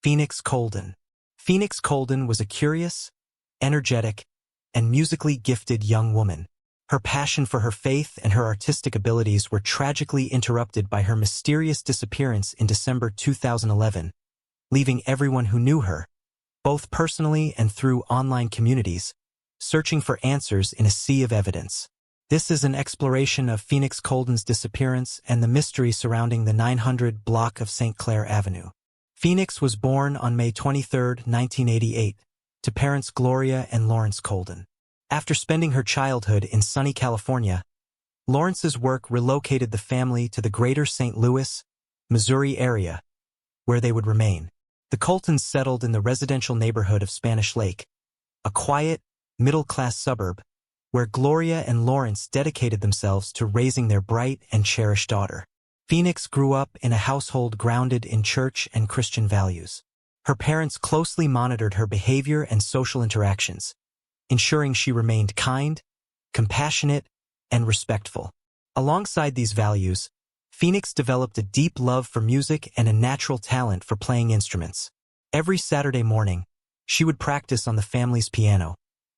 Phoenix Colden. Phoenix Colden was a curious, energetic, and musically gifted young woman. Her passion for her faith and her artistic abilities were tragically interrupted by her mysterious disappearance in December 2011, leaving everyone who knew her, both personally and through online communities, searching for answers in a sea of evidence. This is an exploration of Phoenix Colden's disappearance and the mystery surrounding the 900 block of St. Clair Avenue. Phoenix was born on May 23, 1988, to parents Gloria and Lawrence Colden. After spending her childhood in sunny California, Lawrence's work relocated the family to the greater St. Louis, Missouri area, where they would remain. The Coltons settled in the residential neighborhood of Spanish Lake, a quiet, middle-class suburb, where Gloria and Lawrence dedicated themselves to raising their bright and cherished daughter. Phoenix grew up in a household grounded in church and Christian values. Her parents closely monitored her behavior and social interactions, ensuring she remained kind, compassionate, and respectful. Alongside these values, Phoenix developed a deep love for music and a natural talent for playing instruments. Every Saturday morning, she would practice on the family's piano,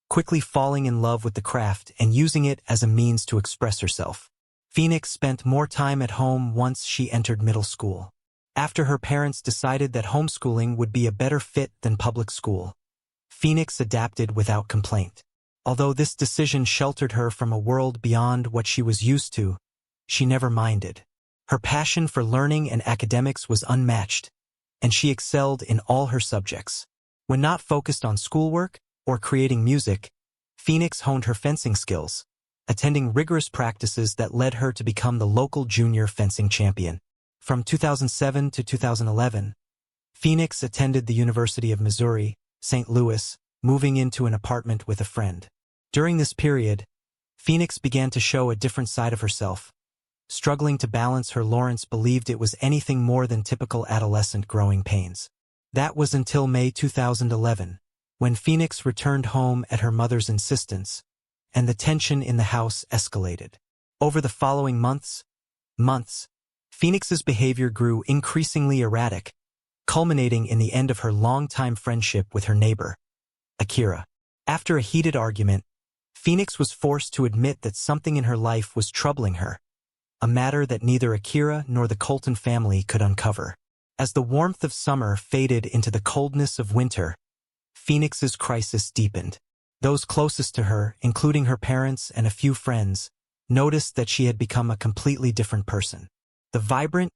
quickly falling in love with the craft and using it as a means to express herself. Phoenix spent more time at home once she entered middle school. After her parents decided that homeschooling would be a better fit than public school, Phoenix adapted without complaint. Although this decision sheltered her from a world beyond what she was used to, she never minded. Her passion for learning and academics was unmatched, and she excelled in all her subjects. When not focused on schoolwork or creating music, Phoenix honed her fencing skills, attending rigorous practices that led her to become the local junior fencing champion. From 2007 to 2011, Phoenix attended the University of Missouri, St. Louis, moving into an apartment with a friend. During this period, Phoenix began to show a different side of herself. Struggling to balance her, Lawrence believed it was anything more than typical adolescent growing pains. That was until May 2011, when Phoenix returned home at her mother's insistence, and the tension in the house escalated. Over the following months, Phoenix's behavior grew increasingly erratic, culminating in the end of her longtime friendship with her neighbor, Akira. After a heated argument, Phoenix was forced to admit that something in her life was troubling her, a matter that neither Akira nor the Colton family could uncover. As the warmth of summer faded into the coldness of winter, Phoenix's crisis deepened. Those closest to her, including her parents and a few friends, noticed that she had become a completely different person. The vibrant,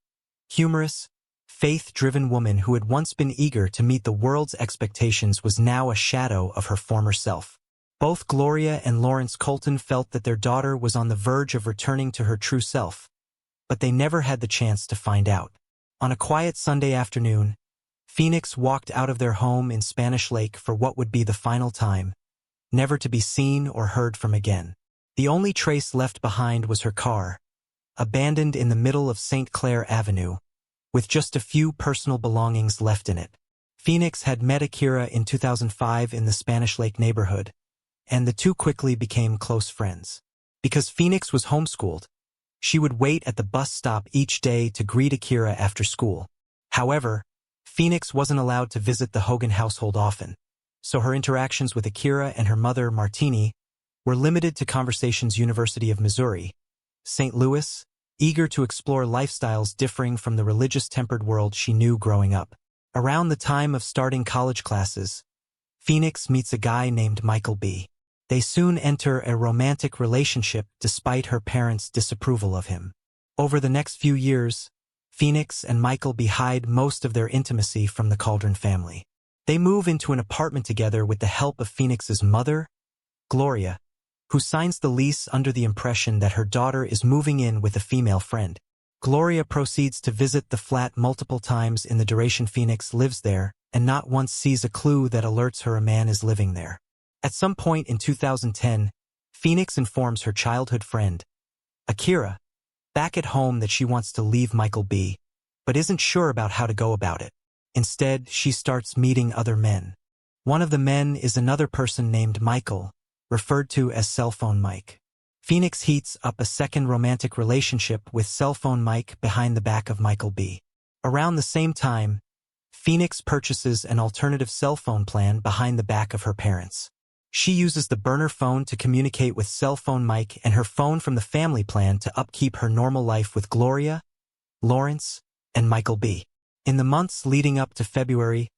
humorous, faith-driven woman who had once been eager to meet the world's expectations was now a shadow of her former self. Both Gloria and Lawrence Colton felt that their daughter was on the verge of returning to her true self, but they never had the chance to find out. On a quiet Sunday afternoon, Phoenix walked out of their home in Spanish Lake for what would be the final time, never to be seen or heard from again. The only trace left behind was her car, abandoned in the middle of St. Clair Avenue, with just a few personal belongings left in it. Phoenix had met Akira in 2005 in the Spanish Lake neighborhood, and the two quickly became close friends. Because Phoenix was homeschooled, she would wait at the bus stop each day to greet Akira after school. However, Phoenix wasn't allowed to visit the Hogan household often, so her interactions with Akira and her mother, Martini, were limited to conversations. University of Missouri, St. Louis, eager to explore lifestyles differing from the religious-tempered world she knew growing up. Around the time of starting college classes, Phoenix meets a guy named Michael B. They soon enter a romantic relationship despite her parents' disapproval of him. Over the next few years, Phoenix and Michael B hide most of their intimacy from the Cauldron family. They move into an apartment together with the help of Phoenix's mother, Gloria, who signs the lease under the impression that her daughter is moving in with a female friend. Gloria proceeds to visit the flat multiple times in the duration Phoenix lives there, and not once sees a clue that alerts her a man is living there. At some point in 2010, Phoenix informs her childhood friend, Akira, back at home that she wants to leave Michael B, but isn't sure about how to go about it. Instead, she starts meeting other men. One of the men is another person named Michael, referred to as Cell Phone Mike. Phoenix heats up a second romantic relationship with Cell Phone Mike behind the back of Michael B. Around the same time, Phoenix purchases an alternative cell phone plan behind the back of her parents. She uses the burner phone to communicate with cell phone Mike and her phone from the family plan to upkeep her normal life with Gloria, Lawrence, and Michael B. In the months leading up to February,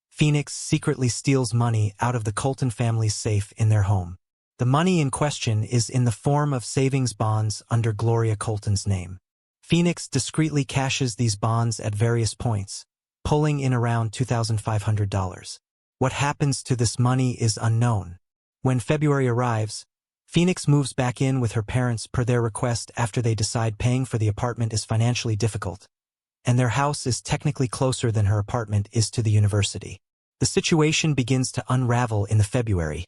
Phoenix secretly steals money out of the Colton family's safe in their home. The money in question is in the form of savings bonds under Gloria Colton's name. Phoenix discreetly cashes these bonds at various points, pulling in around $2,500. What happens to this money is unknown. When February arrives, Phoenix moves back in with her parents per their request after they decide paying for the apartment is financially difficult, and their house is technically closer than her apartment is to the university. The situation begins to unravel in the February,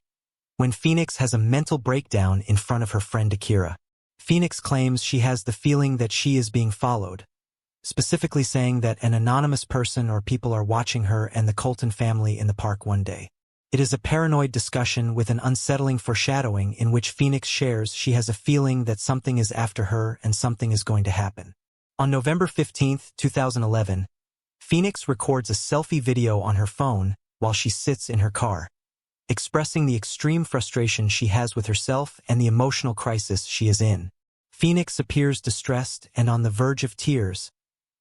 when Phoenix has a mental breakdown in front of her friend Akira. Phoenix claims she has the feeling that she is being followed, specifically saying that an anonymous person or people are watching her and the Colton family in the park one day. It is a paranoid discussion with an unsettling foreshadowing in which Phoenix shares she has a feeling that something is after her and something is going to happen. On November 15, 2011, Phoenix records a selfie video on her phone while she sits in her car, expressing the extreme frustration she has with herself and the emotional crisis she is in. Phoenix appears distressed and on the verge of tears,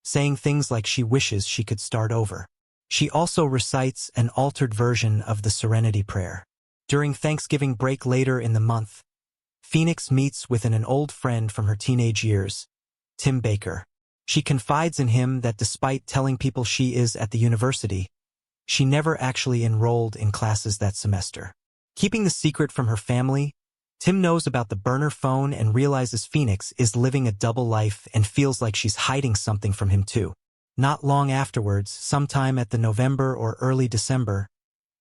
saying things like she wishes she could start over. She also recites an altered version of the Serenity Prayer. During Thanksgiving break later in the month, Phoenix meets with an old friend from her teenage years, Tim Baker. She confides in him that despite telling people she is at the university, she never actually enrolled in classes that semester. Keeping the secret from her family, Tim knows about the burner phone and realizes Phoenix is living a double life and feels like she's hiding something from him too. Not long afterwards, sometime at the November or early December,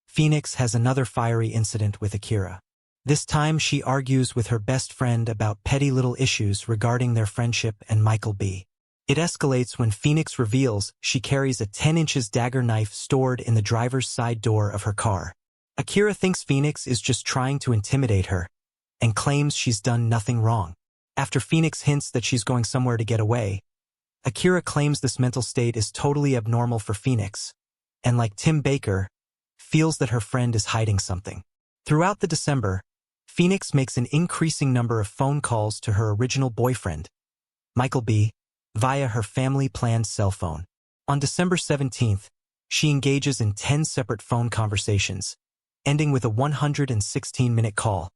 Phoenix has another fiery incident with Akira. This time she argues with her best friend about petty little issues regarding their friendship and Michael B. It escalates when Phoenix reveals she carries a 10-inch dagger knife stored in the driver's side door of her car. Akira thinks Phoenix is just trying to intimidate her, and claims she's done nothing wrong. After Phoenix hints that she's going somewhere to get away, Akira claims this mental state is totally abnormal for Phoenix, and like Tim Baker, feels that her friend is hiding something. Throughout the December, Phoenix makes an increasing number of phone calls to her original boyfriend, Michael B., via her family-planned cell phone. On December 17th, she engages in 10 separate phone conversations, ending with a 116-minute call,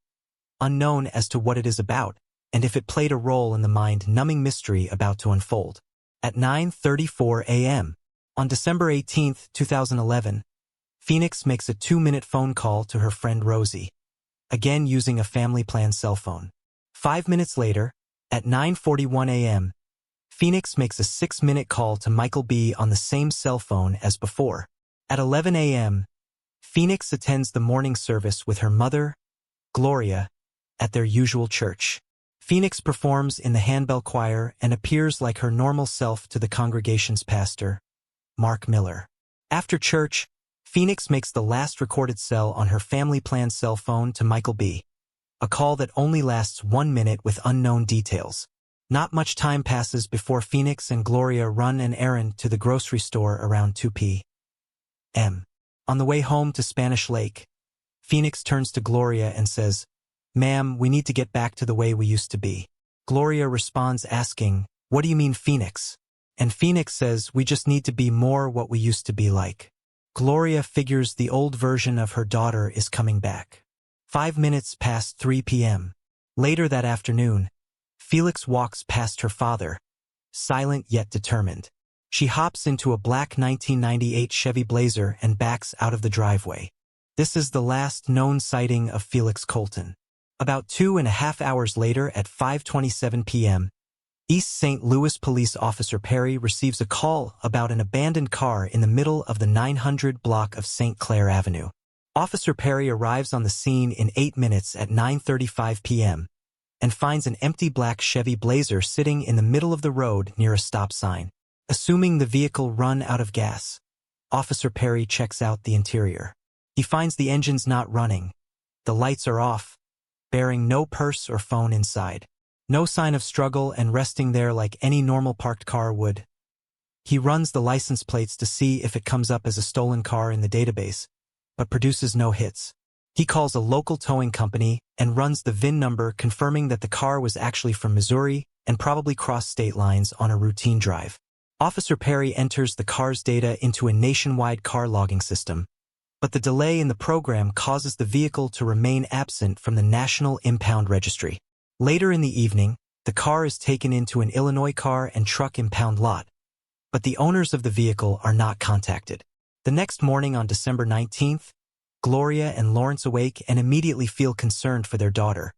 unknown as to what it is about and if it played a role in the mind-numbing mystery about to unfold. At 9:34 a.m. on December 18, 2011, Phoenix makes a 2-minute phone call to her friend Rosie, again using a family-planned cell phone. 5 minutes later, at 9:41 a.m., Phoenix makes a 6-minute call to Michael B. on the same cell phone as before. At 11 a.m., Phoenix attends the morning service with her mother, Gloria, at their usual church. Phoenix performs in the handbell choir and appears like her normal self to the congregation's pastor, Mark Miller. After church, Phoenix makes the last recorded cell on her family-planned cell phone to Michael B., a call that only lasts 1 minute with unknown details. Not much time passes before Phoenix and Gloria run an errand to the grocery store around 2 p.m. On the way home to Spanish Lake, Phoenix turns to Gloria and says, "Ma'am, we need to get back to the way we used to be." Gloria responds asking, "What do you mean, Phoenix?" And Phoenix says, "We just need to be more what we used to be like." Gloria figures the old version of her daughter is coming back. 5 minutes past 3 p.m. Later that afternoon, Felix walks past her father, silent yet determined. She hops into a black 1998 Chevy Blazer and backs out of the driveway. This is the last known sighting of Felix Colton. About 2.5 hours later at 5:27 p.m., East St. Louis Police Officer Perry receives a call about an abandoned car in the middle of the 900 block of St. Clair Avenue. Officer Perry arrives on the scene in 8 minutes at 9:35 p.m. and finds an empty black Chevy Blazer sitting in the middle of the road near a stop sign. Assuming the vehicle run out of gas, Officer Perry checks out the interior. He finds the engine's not running. The lights are off, bearing no purse or phone inside. No sign of struggle and resting there like any normal parked car would. He runs the license plates to see if it comes up as a stolen car in the database, but produces no hits. He calls a local towing company and runs the VIN number, confirming that the car was actually from Missouri and probably crossed state lines on a routine drive. Officer Perry enters the car's data into a nationwide car logging system, but the delay in the program causes the vehicle to remain absent from the National Impound Registry. Later in the evening, the car is taken into an Illinois car and truck impound lot, but the owners of the vehicle are not contacted. The next morning on December 19th, Gloria and Lawrence awake and immediately feel concerned for their daughter,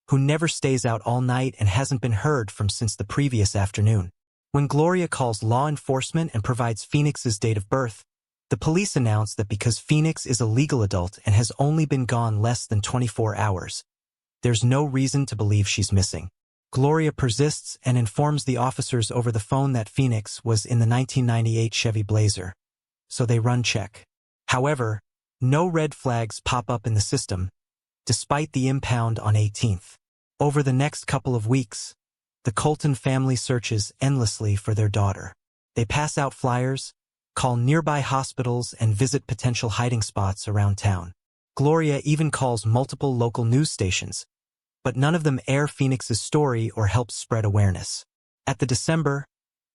who never stays out all night and hasn't been heard from since the previous afternoon. When Gloria calls law enforcement and provides Phoenix's date of birth, the police announce that because Phoenix is a legal adult and has only been gone less than 24 hours, there's no reason to believe she's missing. Gloria persists and informs the officers over the phone that Phoenix was in the 1998 Chevy Blazer, so they run check. However, no red flags pop up in the system, despite the impound on 18th. Over the next couple of weeks, the Colton family searches endlessly for their daughter. They pass out flyers, call nearby hospitals, and visit potential hiding spots around town. Gloria even calls multiple local news stations, but none of them air Phoenix's story or help spread awareness. At the December,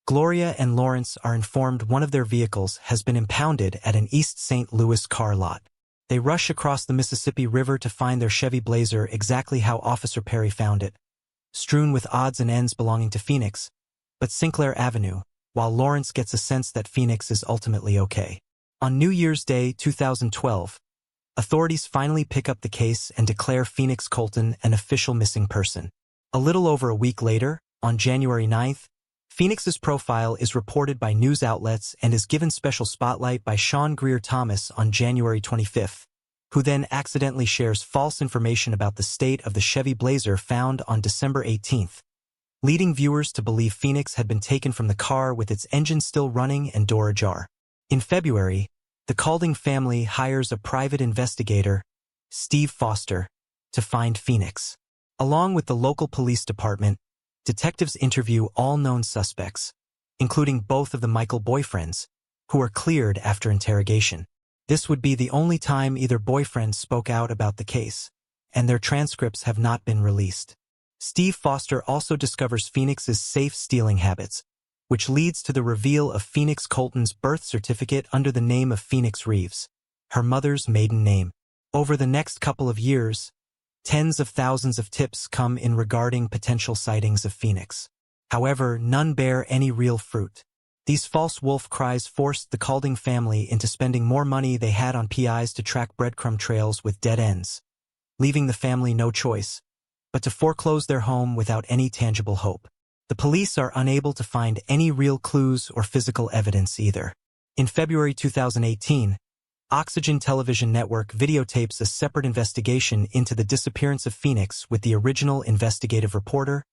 Gloria and Lawrence are informed one of their vehicles has been impounded at an East St. Louis car lot. They rush across the Mississippi River to find their Chevy Blazer exactly how Officer Perry found it, strewn with odds and ends belonging to Phoenix, but Sinclair Avenue, while Lawrence gets a sense that Phoenix is ultimately okay. On New Year's Day 2012, authorities finally pick up the case and declare Phoenix Colton an official missing person. A little over a week later, on January 9th, Phoenix's profile is reported by news outlets and is given special spotlight by Sean Greer Thomas on January 25th, who then accidentally shares false information about the state of the Chevy Blazer found on December 18th, leading viewers to believe Phoenix had been taken from the car with its engine still running and door ajar. In February, the Calding family hires a private investigator, Steve Foster, to find Phoenix. Along with the local police department, detectives interview all known suspects, including both of the Michael boyfriends, who are cleared after interrogation. This would be the only time either boyfriend spoke out about the case, and their transcripts have not been released. Steve Foster also discovers Phoenix's safe stealing habits, which leads to the reveal of Phoenix Colton's birth certificate under the name of Phoenix Reeves, her mother's maiden name. Over the next couple of years, tens of thousands of tips come in regarding potential sightings of Phoenix. However, none bear any real fruit. These false wolf cries forced the Calding family into spending more money they had on PIs to track breadcrumb trails with dead ends, leaving the family no choice but to foreclose their home without any tangible hope. The police are unable to find any real clues or physical evidence either. In February 2018, Oxygen Television Network videotapes a separate investigation into the disappearance of Phoenix with the original investigative reporter,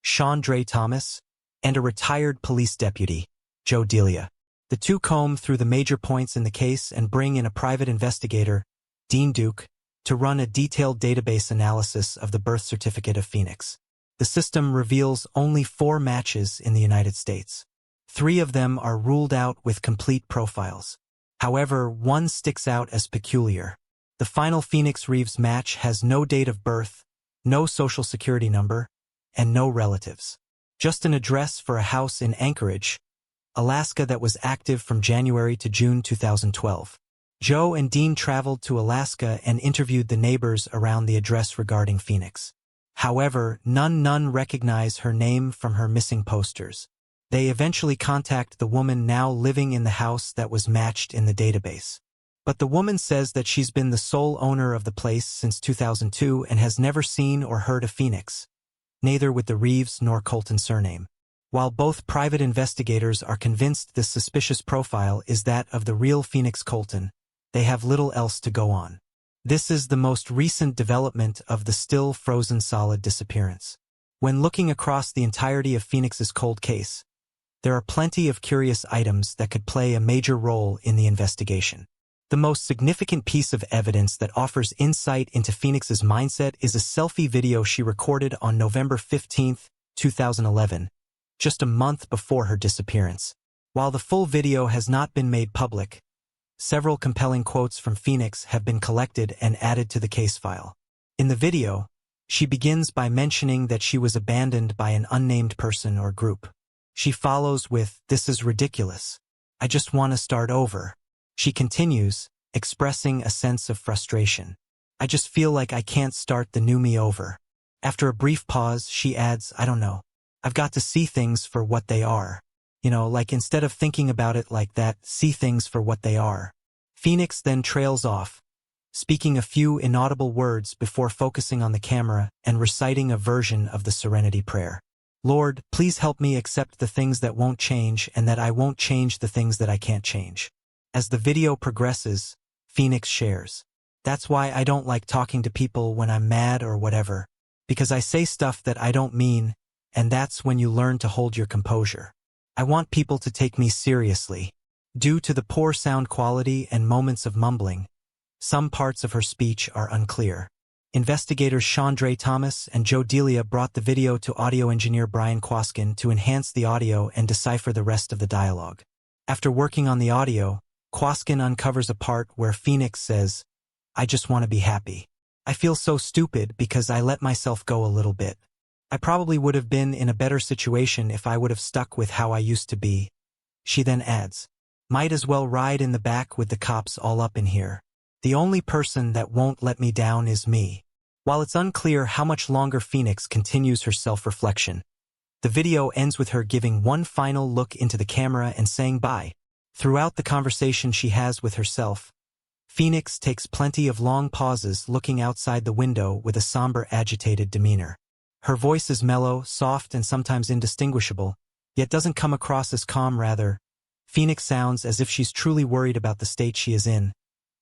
Sean Dre Thomas, and a retired police deputy, Joe Delia. The two comb through the major points in the case and bring in a private investigator, Dean Duke, to run a detailed database analysis of the birth certificate of Phoenix. The system reveals only 4 matches in the United States. 3 of them are ruled out with complete profiles. However, one sticks out as peculiar. The final Phoenix Reeves match has no date of birth, no social security number, and no relatives. Just an address for a house in Anchorage, Alaska that was active from January to June 2012. Joe and Dean traveled to Alaska and interviewed the neighbors around the address regarding Phoenix. However, none recognize her name from her missing posters. They eventually contact the woman now living in the house that was matched in the database. But the woman says that she's been the sole owner of the place since 2002 and has never seen or heard of Phoenix, neither with the Reeves nor Colton surname. While both private investigators are convinced this suspicious profile is that of the real Phoenix Colton, they have little else to go on. This is the most recent development of the still frozen solid disappearance. When looking across the entirety of Phoenix's cold case, there are plenty of curious items that could play a major role in the investigation. The most significant piece of evidence that offers insight into Phoenix's mindset is a selfie video she recorded on November 15, 2011, just a month before her disappearance. While the full video has not been made public, several compelling quotes from Phoenix have been collected and added to the case file. In the video, she begins by mentioning that she was abandoned by an unnamed person or group. She follows with, "This is ridiculous. I just want to start over." She continues, expressing a sense of frustration. "I just feel like I can't start the new me over." After a brief pause, she adds, "I don't know. I've got to see things for what they are. Like instead of thinking about it like that, see things for what they are." Phoenix then trails off, speaking a few inaudible words before focusing on the camera and reciting a version of the Serenity Prayer. "Lord, please help me accept the things that won't change and that I won't change the things that I can't change." As the video progresses, Phoenix shares, "That's why I don't like talking to people when I'm mad or whatever, because I say stuff that I don't mean, and that's when you learn to hold your composure. I want people to take me seriously." Due to the poor sound quality and moments of mumbling, some parts of her speech are unclear. Investigators Chandra Thomas and Joe Delia brought the video to audio engineer Brian Kwaskin to enhance the audio and decipher the rest of the dialogue. After working on the audio, Kwaskin uncovers a part where Phoenix says, "I just want to be happy. I feel so stupid because I let myself go a little bit. I probably would have been in a better situation if I would have stuck with how I used to be." She then adds, "Might as well ride in the back with the cops all up in here. The only person that won't let me down is me." While it's unclear how much longer Phoenix continues her self-reflection, the video ends with her giving one final look into the camera and saying bye. Throughout the conversation she has with herself, Phoenix takes plenty of long pauses looking outside the window with a somber, agitated demeanor. Her voice is mellow, soft, and sometimes indistinguishable, yet doesn't come across as calm. Rather, Phoenix sounds as if she's truly worried about the state she is in,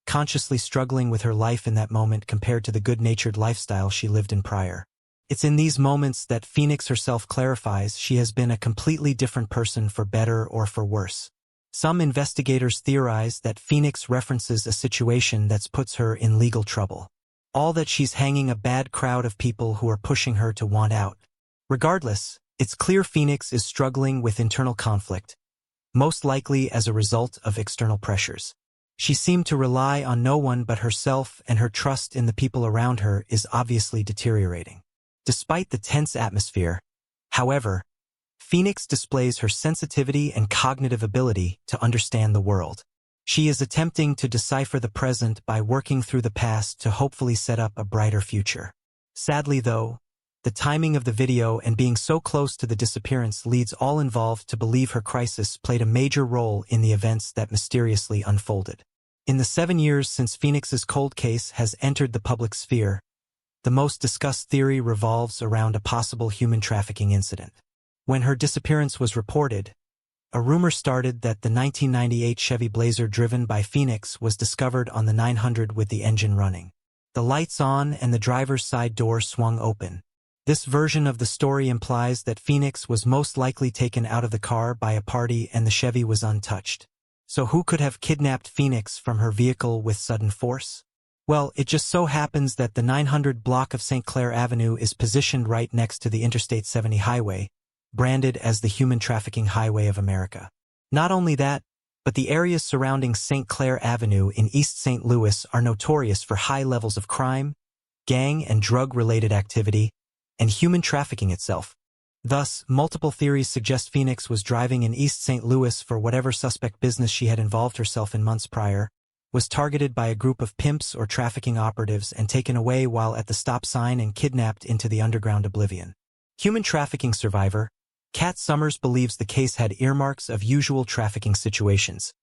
consciously struggling with her life in that moment compared to the good-natured lifestyle she lived in prior. It's in these moments that Phoenix herself clarifies she has been a completely different person, for better or for worse. Some investigators theorize that Phoenix references a situation that puts her in legal trouble. All that she's hanging a bad crowd of people who are pushing her to want out. Regardless, it's clear Phoenix is struggling with internal conflict, most likely as a result of external pressures. She seemed to rely on no one but herself, and her trust in the people around her is obviously deteriorating. Despite the tense atmosphere, however, Phoenix displays her sensitivity and cognitive ability to understand the world. She is attempting to decipher the present by working through the past to hopefully set up a brighter future. Sadly, though, the timing of the video and being so close to the disappearance leads all involved to believe her crisis played a major role in the events that mysteriously unfolded. In the 7 years since Phoenix's cold case has entered the public sphere, the most discussed theory revolves around a possible human trafficking incident. When her disappearance was reported, a rumor started that the 1998 Chevy Blazer driven by Phoenix was discovered on the 900 with the engine running. The lights on and the driver's side door swung open. This version of the story implies that Phoenix was most likely taken out of the car by a party and the Chevy was untouched. So who could have kidnapped Phoenix from her vehicle with sudden force? Well, it just so happens that the 900 block of St. Clair Avenue is positioned right next to the Interstate 70 highway, branded as the Human Trafficking Highway of America. Not only that, but the areas surrounding St. Clair Avenue in East St. Louis are notorious for high levels of crime, gang and drug-related activity, and human trafficking itself. Thus, multiple theories suggest Phoenix was driving in East St. Louis for whatever suspect business she had involved herself in months prior, was targeted by a group of pimps or trafficking operatives and taken away while at the stop sign and kidnapped into the underground oblivion. Human trafficking survivor Kat Summers believes the case had earmarks of usual trafficking situations,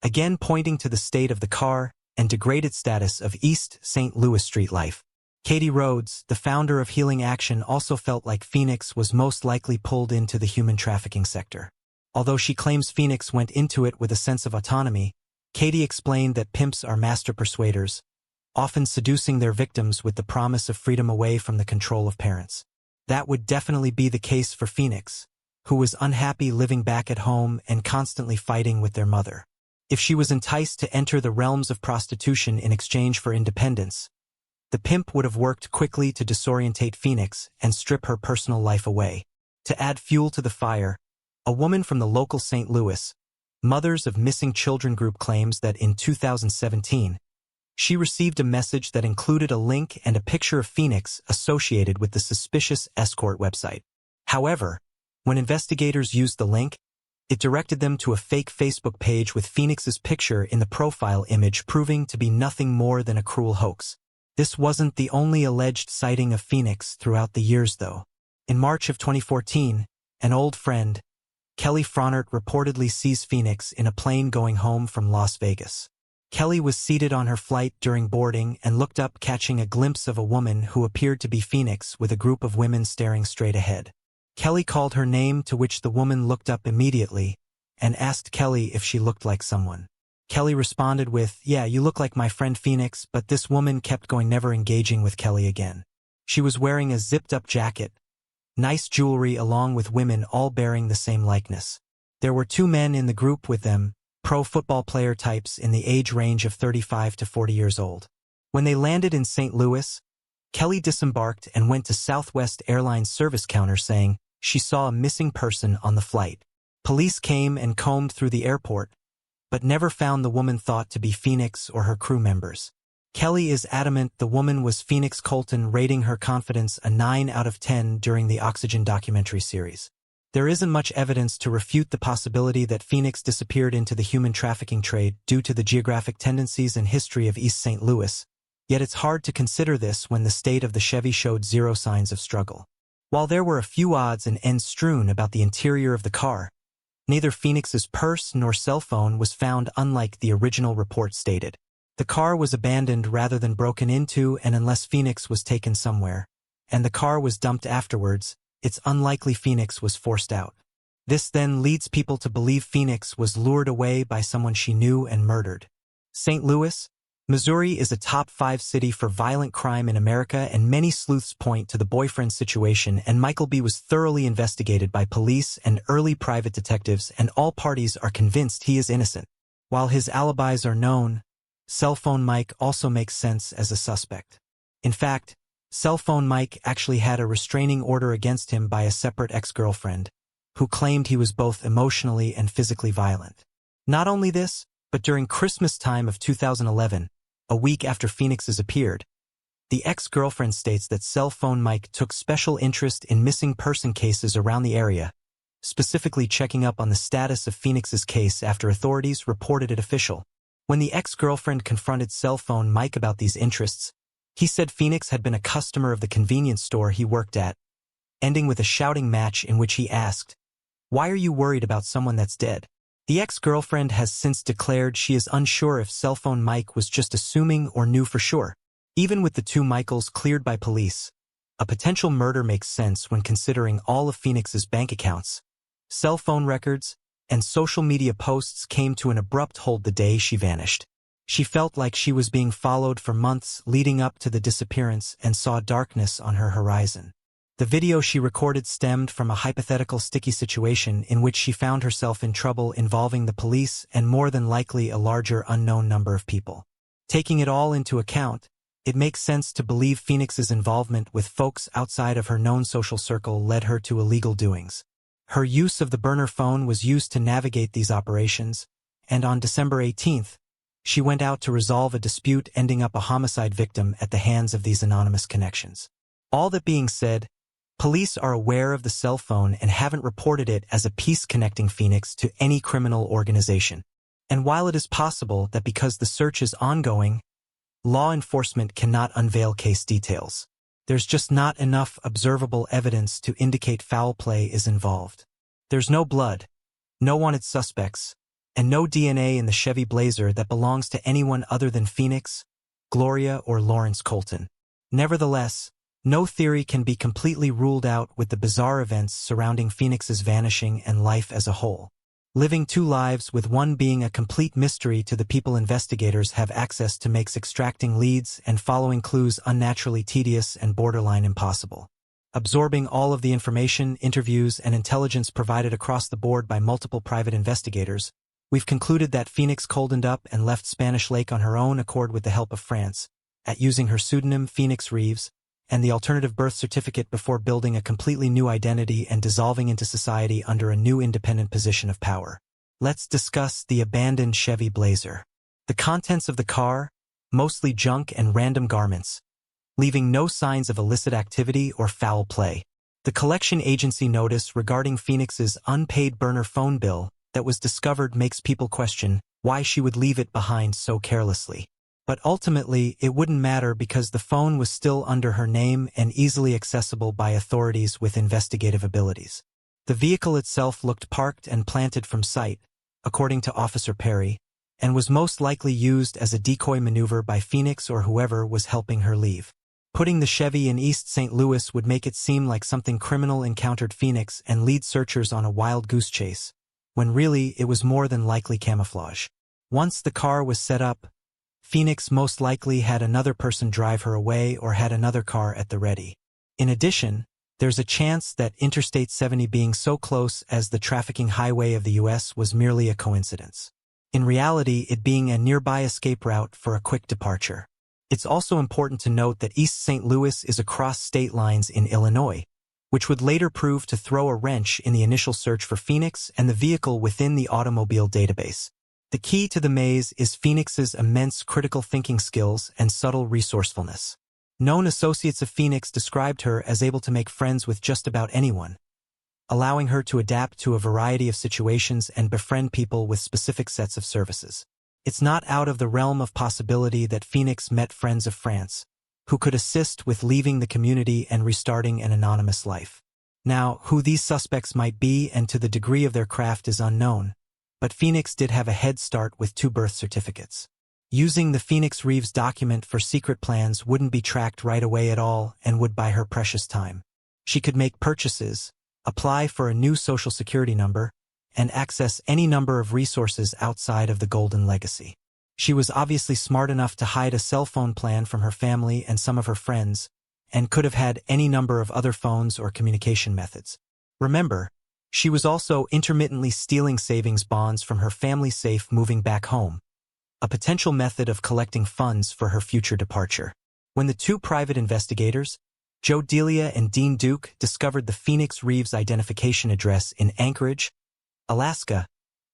again pointing to the state of the car and degraded status of East St. Louis street life. Katie Rhodes, the founder of Healing Action, also felt like Phoenix was most likely pulled into the human trafficking sector. Although she claims Phoenix went into it with a sense of autonomy, Katie explained that pimps are master persuaders, often seducing their victims with the promise of freedom away from the control of parents. That would definitely be the case for Phoenix, who was unhappy living back at home and constantly fighting with their mother. If she was enticed to enter the realms of prostitution in exchange for independence, the pimp would have worked quickly to disorientate Phoenix and strip her personal life away. To add fuel to the fire, a woman from the local St. Louis, Mothers of Missing Children group claims that in 2017, she received a message that included a link and a picture of Phoenix associated with the suspicious escort website. However, when investigators used the link, it directed them to a fake Facebook page with Phoenix's picture in the profile image, proving to be nothing more than a cruel hoax. This wasn't the only alleged sighting of Phoenix throughout the years, though. In March of 2014, an old friend, Kelly Fraunert, reportedly sees Phoenix in a plane going home from Las Vegas. Kelly was seated on her flight during boarding and looked up, catching a glimpse of a woman who appeared to be Phoenix with a group of women staring straight ahead. Kelly called her name, to which the woman looked up immediately and asked Kelly if she looked like someone. Kelly responded with, "Yeah, you look like my friend Phoenix," but this woman kept going, never engaging with Kelly again. She was wearing a zipped-up jacket, nice jewelry, along with women all bearing the same likeness. There were 2 men in the group with them, pro football player types in the age range of 35 to 40 years old. When they landed in St. Louis, Kelly disembarked and went to Southwest Airlines service counter, saying she saw a missing person on the flight. Police came and combed through the airport, but never found the woman thought to be Phoenix or her crew members. Kelly is adamant the woman was Phoenix Colton, rating her confidence a 9 out of 10 during the Oxygen documentary series. There isn't much evidence to refute the possibility that Phoenix disappeared into the human trafficking trade due to the geographic tendencies and history of East St. Louis, yet it's hard to consider this when the state of the Chevy showed zero signs of struggle. While there were a few odds and ends strewn about the interior of the car, neither Phoenix's purse nor cell phone was found, unlike the original report stated. The car was abandoned rather than broken into, and unless Phoenix was taken somewhere, and the car was dumped afterwards, it's unlikely Phoenix was forced out. This then leads people to believe Phoenix was lured away by someone she knew and murdered. St. Louis, Missouri is a top 5 city for violent crime in America, and many sleuths point to the boyfriend situation, and Michael B. was thoroughly investigated by police and early private detectives, and all parties are convinced he is innocent. While his alibis are known, Cell Phone Mike also makes sense as a suspect. In fact, Cell Phone Mike actually had a restraining order against him by a separate ex-girlfriend, who claimed he was both emotionally and physically violent. Not only this, but during Christmas time of 2011, a week after Phoenix's appeared, the ex-girlfriend states that Cell Phone Mike took special interest in missing person cases around the area, specifically checking up on the status of Phoenix's case after authorities reported it official. When the ex-girlfriend confronted Cell Phone Mike about these interests, he said Phoenix had been a customer of the convenience store he worked at, ending with a shouting match in which he asked, "Why are you worried about someone that's dead?" The ex-girlfriend has since declared she is unsure if Cell Phone Mike was just assuming or knew for sure. Even with the 2 Michaels cleared by police, a potential murder makes sense when considering all of Phoenix's bank accounts, cell phone records, and social media posts came to an abrupt halt the day she vanished. She felt like she was being followed for months leading up to the disappearance and saw darkness on her horizon. The video she recorded stemmed from a hypothetical sticky situation in which she found herself in trouble involving the police and more than likely a larger unknown number of people. Taking it all into account, it makes sense to believe Phoenix's involvement with folks outside of her known social circle led her to illegal doings. Her use of the burner phone was used to navigate these operations, and on December 18th, she went out to resolve a dispute, ending up a homicide victim at the hands of these anonymous connections. All that being said, police are aware of the cell phone and haven't reported it as a piece connecting Phoenix to any criminal organization. And while it is possible that because the search is ongoing, law enforcement cannot unveil case details, there's just not enough observable evidence to indicate foul play is involved. There's no blood, no wanted suspects, and no DNA in the Chevy Blazer that belongs to anyone other than Phoenix, Gloria, or Lawrence Colton. Nevertheless, no theory can be completely ruled out with the bizarre events surrounding Phoenix's vanishing and life as a whole. Living 2 lives, with one being a complete mystery to the people investigators have access to, makes extracting leads and following clues unnaturally tedious and borderline impossible. Absorbing all of the information, interviews, and intelligence provided across the board by multiple private investigators, we've concluded that Phoenix coldened up and left Spanish Lake on her own accord with the help of France, at using her pseudonym Phoenix Reeves, and the alternative birth certificate before building a completely new identity and dissolving into society under a new independent position of power. Let's discuss the abandoned Chevy Blazer. The contents of the car, mostly junk and random garments, leaving no signs of illicit activity or foul play. The collection agency notice regarding Phoenix's unpaid burner phone bill that was discovered makes people question why she would leave it behind so carelessly. But ultimately, it wouldn't matter because the phone was still under her name and easily accessible by authorities with investigative abilities. The vehicle itself looked parked and planted from sight, according to Officer Perry, and was most likely used as a decoy maneuver by Phoenix or whoever was helping her leave. Putting the Chevy in East St. Louis would make it seem like something criminal encountered Phoenix and lead searchers on a wild goose chase, when really it was more than likely camouflage. Once the car was set up, Phoenix most likely had another person drive her away or had another car at the ready. In addition, there's a chance that Interstate 70 being so close as the trafficking highway of the U.S. was merely a coincidence. In reality, it being a nearby escape route for a quick departure. It's also important to note that East St. Louis is across state lines in Illinois, which would later prove to throw a wrench in the initial search for Phoenix and the vehicle within the automobile database. The key to the maze is Phoenix's immense critical thinking skills and subtle resourcefulness. Known associates of Phoenix described her as able to make friends with just about anyone, allowing her to adapt to a variety of situations and befriend people with specific sets of services. It's not out of the realm of possibility that Phoenix met friends of France, who could assist with leaving the community and restarting an anonymous life. Now, who these suspects might be and to the degree of their craft is unknown, but Phoenix did have a head start with 2 birth certificates. Using the Phoenix Reeves document for secret plans wouldn't be tracked right away at all and would buy her precious time. She could make purchases, apply for a new social security number, and access any number of resources outside of the Golden Legacy. She was obviously smart enough to hide a cell phone plan from her family and some of her friends, and could have had any number of other phones or communication methods. Remember, she was also intermittently stealing savings bonds from her family safe moving back home, a potential method of collecting funds for her future departure. When the 2 private investigators, Joe Delia and Dean Duke, discovered the Phoenix Reeves identification address in Anchorage, Alaska,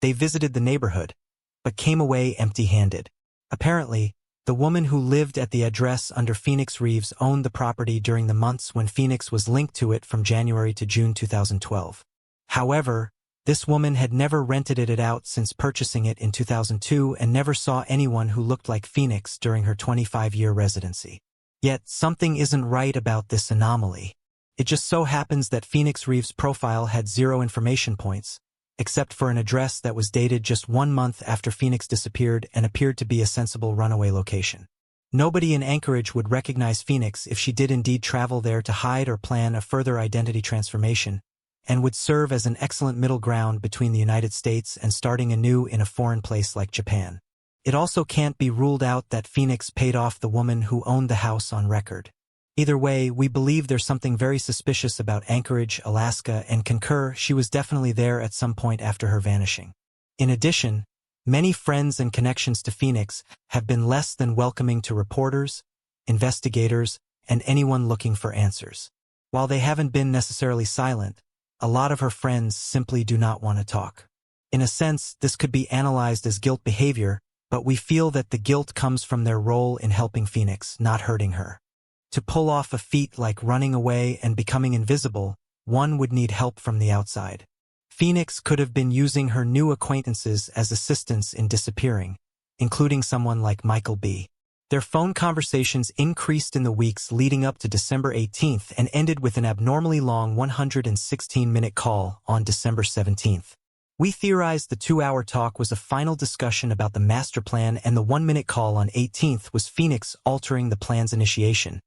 they visited the neighborhood, but came away empty-handed. Apparently, the woman who lived at the address under Phoenix Reeves owned the property during the months when Phoenix was linked to it from January to June 2012. However, this woman had never rented it out since purchasing it in 2002 and never saw anyone who looked like Phoenix during her 25-year residency. Yet, something isn't right about this anomaly. It just so happens that Phoenix Reeves' profile had 0 information points, except for an address that was dated just 1 month after Phoenix disappeared and appeared to be a sensible runaway location. Nobody in Anchorage would recognize Phoenix if she did indeed travel there to hide or plan a further identity transformation, and would serve as an excellent middle ground between the United States and starting anew in a foreign place like Japan. It also can't be ruled out that Phoenix paid off the woman who owned the house on record. Either way, we believe there's something very suspicious about Anchorage, Alaska, and concur she was definitely there at some point after her vanishing. In addition, many friends and connections to Phoenix have been less than welcoming to reporters, investigators, and anyone looking for answers. While they haven't been necessarily silent, a lot of her friends simply do not want to talk. In a sense, this could be analyzed as guilt behavior, but we feel that the guilt comes from their role in helping Phoenix, not hurting her. To pull off a feat like running away and becoming invisible, one would need help from the outside. Phoenix could have been using her new acquaintances as assistants in disappearing, including someone like Michael B. Their phone conversations increased in the weeks leading up to December 18th and ended with an abnormally long 116-minute call on December 17th. We theorized the 2-hour talk was a final discussion about the master plan, and the 1-minute call on 18th was Phoenix altering the plan's initiation,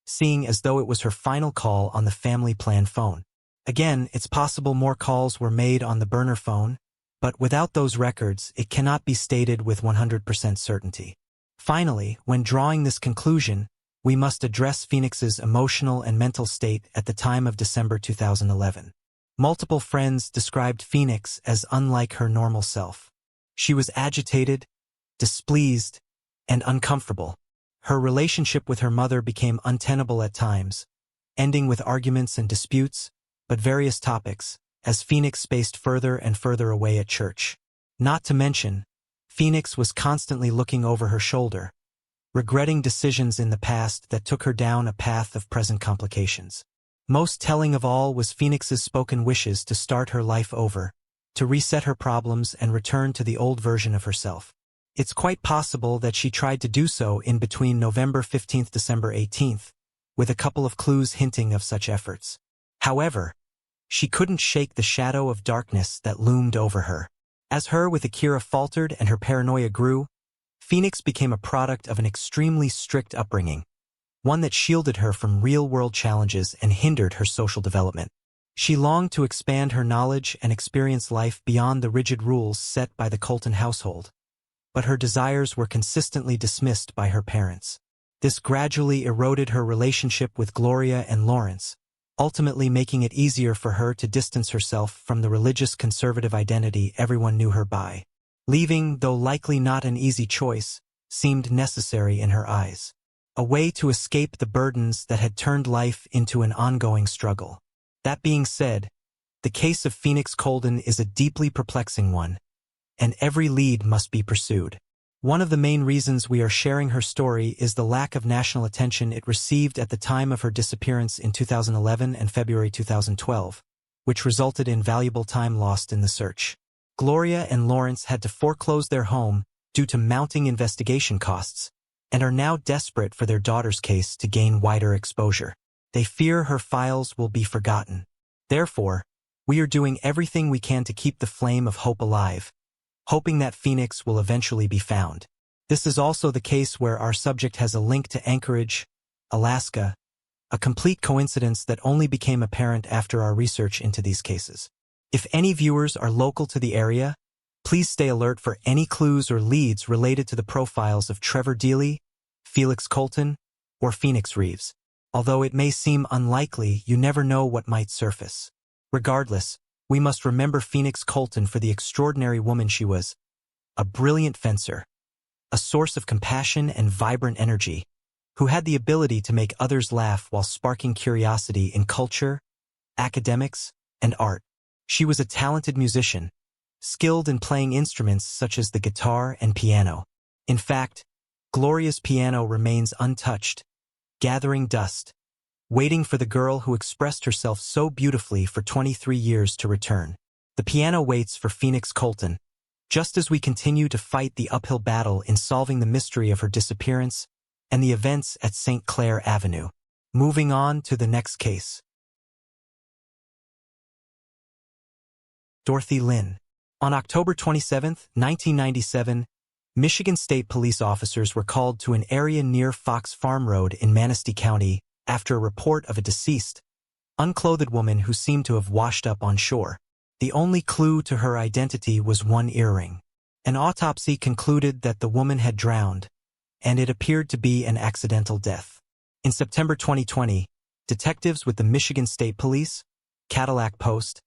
seeing as though it was her final call on the family plan phone. Again, it's possible more calls were made on the burner phone, but without those records, it cannot be stated with 100% certainty. Finally, when drawing this conclusion, we must address Phoenix's emotional and mental state at the time of December 2011. Multiple friends described Phoenix as unlike her normal self. She was agitated, displeased, and uncomfortable. Her relationship with her mother became untenable at times, ending with arguments and disputes, but various topics, as Phoenix spaced further and further away at church. Not to mention, Phoenix was constantly looking over her shoulder, regretting decisions in the past that took her down a path of present complications. Most telling of all was Phoenix's spoken wishes to start her life over, to reset her problems and return to the old version of herself. It's quite possible that she tried to do so in between November 15th December 18th, with a couple of clues hinting of such efforts. However, she couldn't shake the shadow of darkness that loomed over her. As her with Akira faltered and her paranoia grew, Phoenix became a product of an extremely strict upbringing, one that shielded her from real-world challenges and hindered her social development. She longed to expand her knowledge and experience life beyond the rigid rules set by the Colton household, but her desires were consistently dismissed by her parents. This gradually eroded her relationship with Gloria and Lawrence, ultimately making it easier for her to distance herself from the religious conservative identity everyone knew her by. Leaving, though likely not an easy choice, seemed necessary in her eyes. A way to escape the burdens that had turned life into an ongoing struggle. That being said, the case of Phoenix Colden is a deeply perplexing one, and every lead must be pursued. One of the main reasons we are sharing her story is the lack of national attention it received at the time of her disappearance in 2011 and February 2012, which resulted in valuable time lost in the search. Gloria and Lawrence had to foreclose their home due to mounting investigation costs, and are now desperate for their daughter's case to gain wider exposure. They fear her files will be forgotten. Therefore, we are doing everything we can to keep the flame of hope alive, hoping that Phoenix will eventually be found. This is also the case where our subject has a link to Anchorage, Alaska, a complete coincidence that only became apparent after our research into these cases. If any viewers are local to the area, please stay alert for any clues or leads related to the profiles of Trevor Deely, Felix Colton, or Phoenix Reeves. Although it may seem unlikely, you never know what might surface. Regardless, we must remember Phoenix Colton for the extraordinary woman she was, a brilliant fencer, a source of compassion and vibrant energy, who had the ability to make others laugh while sparking curiosity in culture, academics, and art. She was a talented musician, skilled in playing instruments such as the guitar and piano. In fact, Gloria's piano remains untouched, gathering dust, waiting for the girl who expressed herself so beautifully for 23 years to return. The piano waits for Phoenix Colton, just as we continue to fight the uphill battle in solving the mystery of her disappearance and the events at St. Clair Avenue. Moving on to the next case. Dorothy Lynn. On October 27, 1997, Michigan State police officers were called to an area near Fox Farm Road in Manistee County after a report of a deceased, unclothed woman who seemed to have washed up on shore. The only clue to her identity was one earring. An autopsy concluded that the woman had drowned, and it appeared to be an accidental death. In September 2020, detectives with the Michigan State Police, Cadillac Post,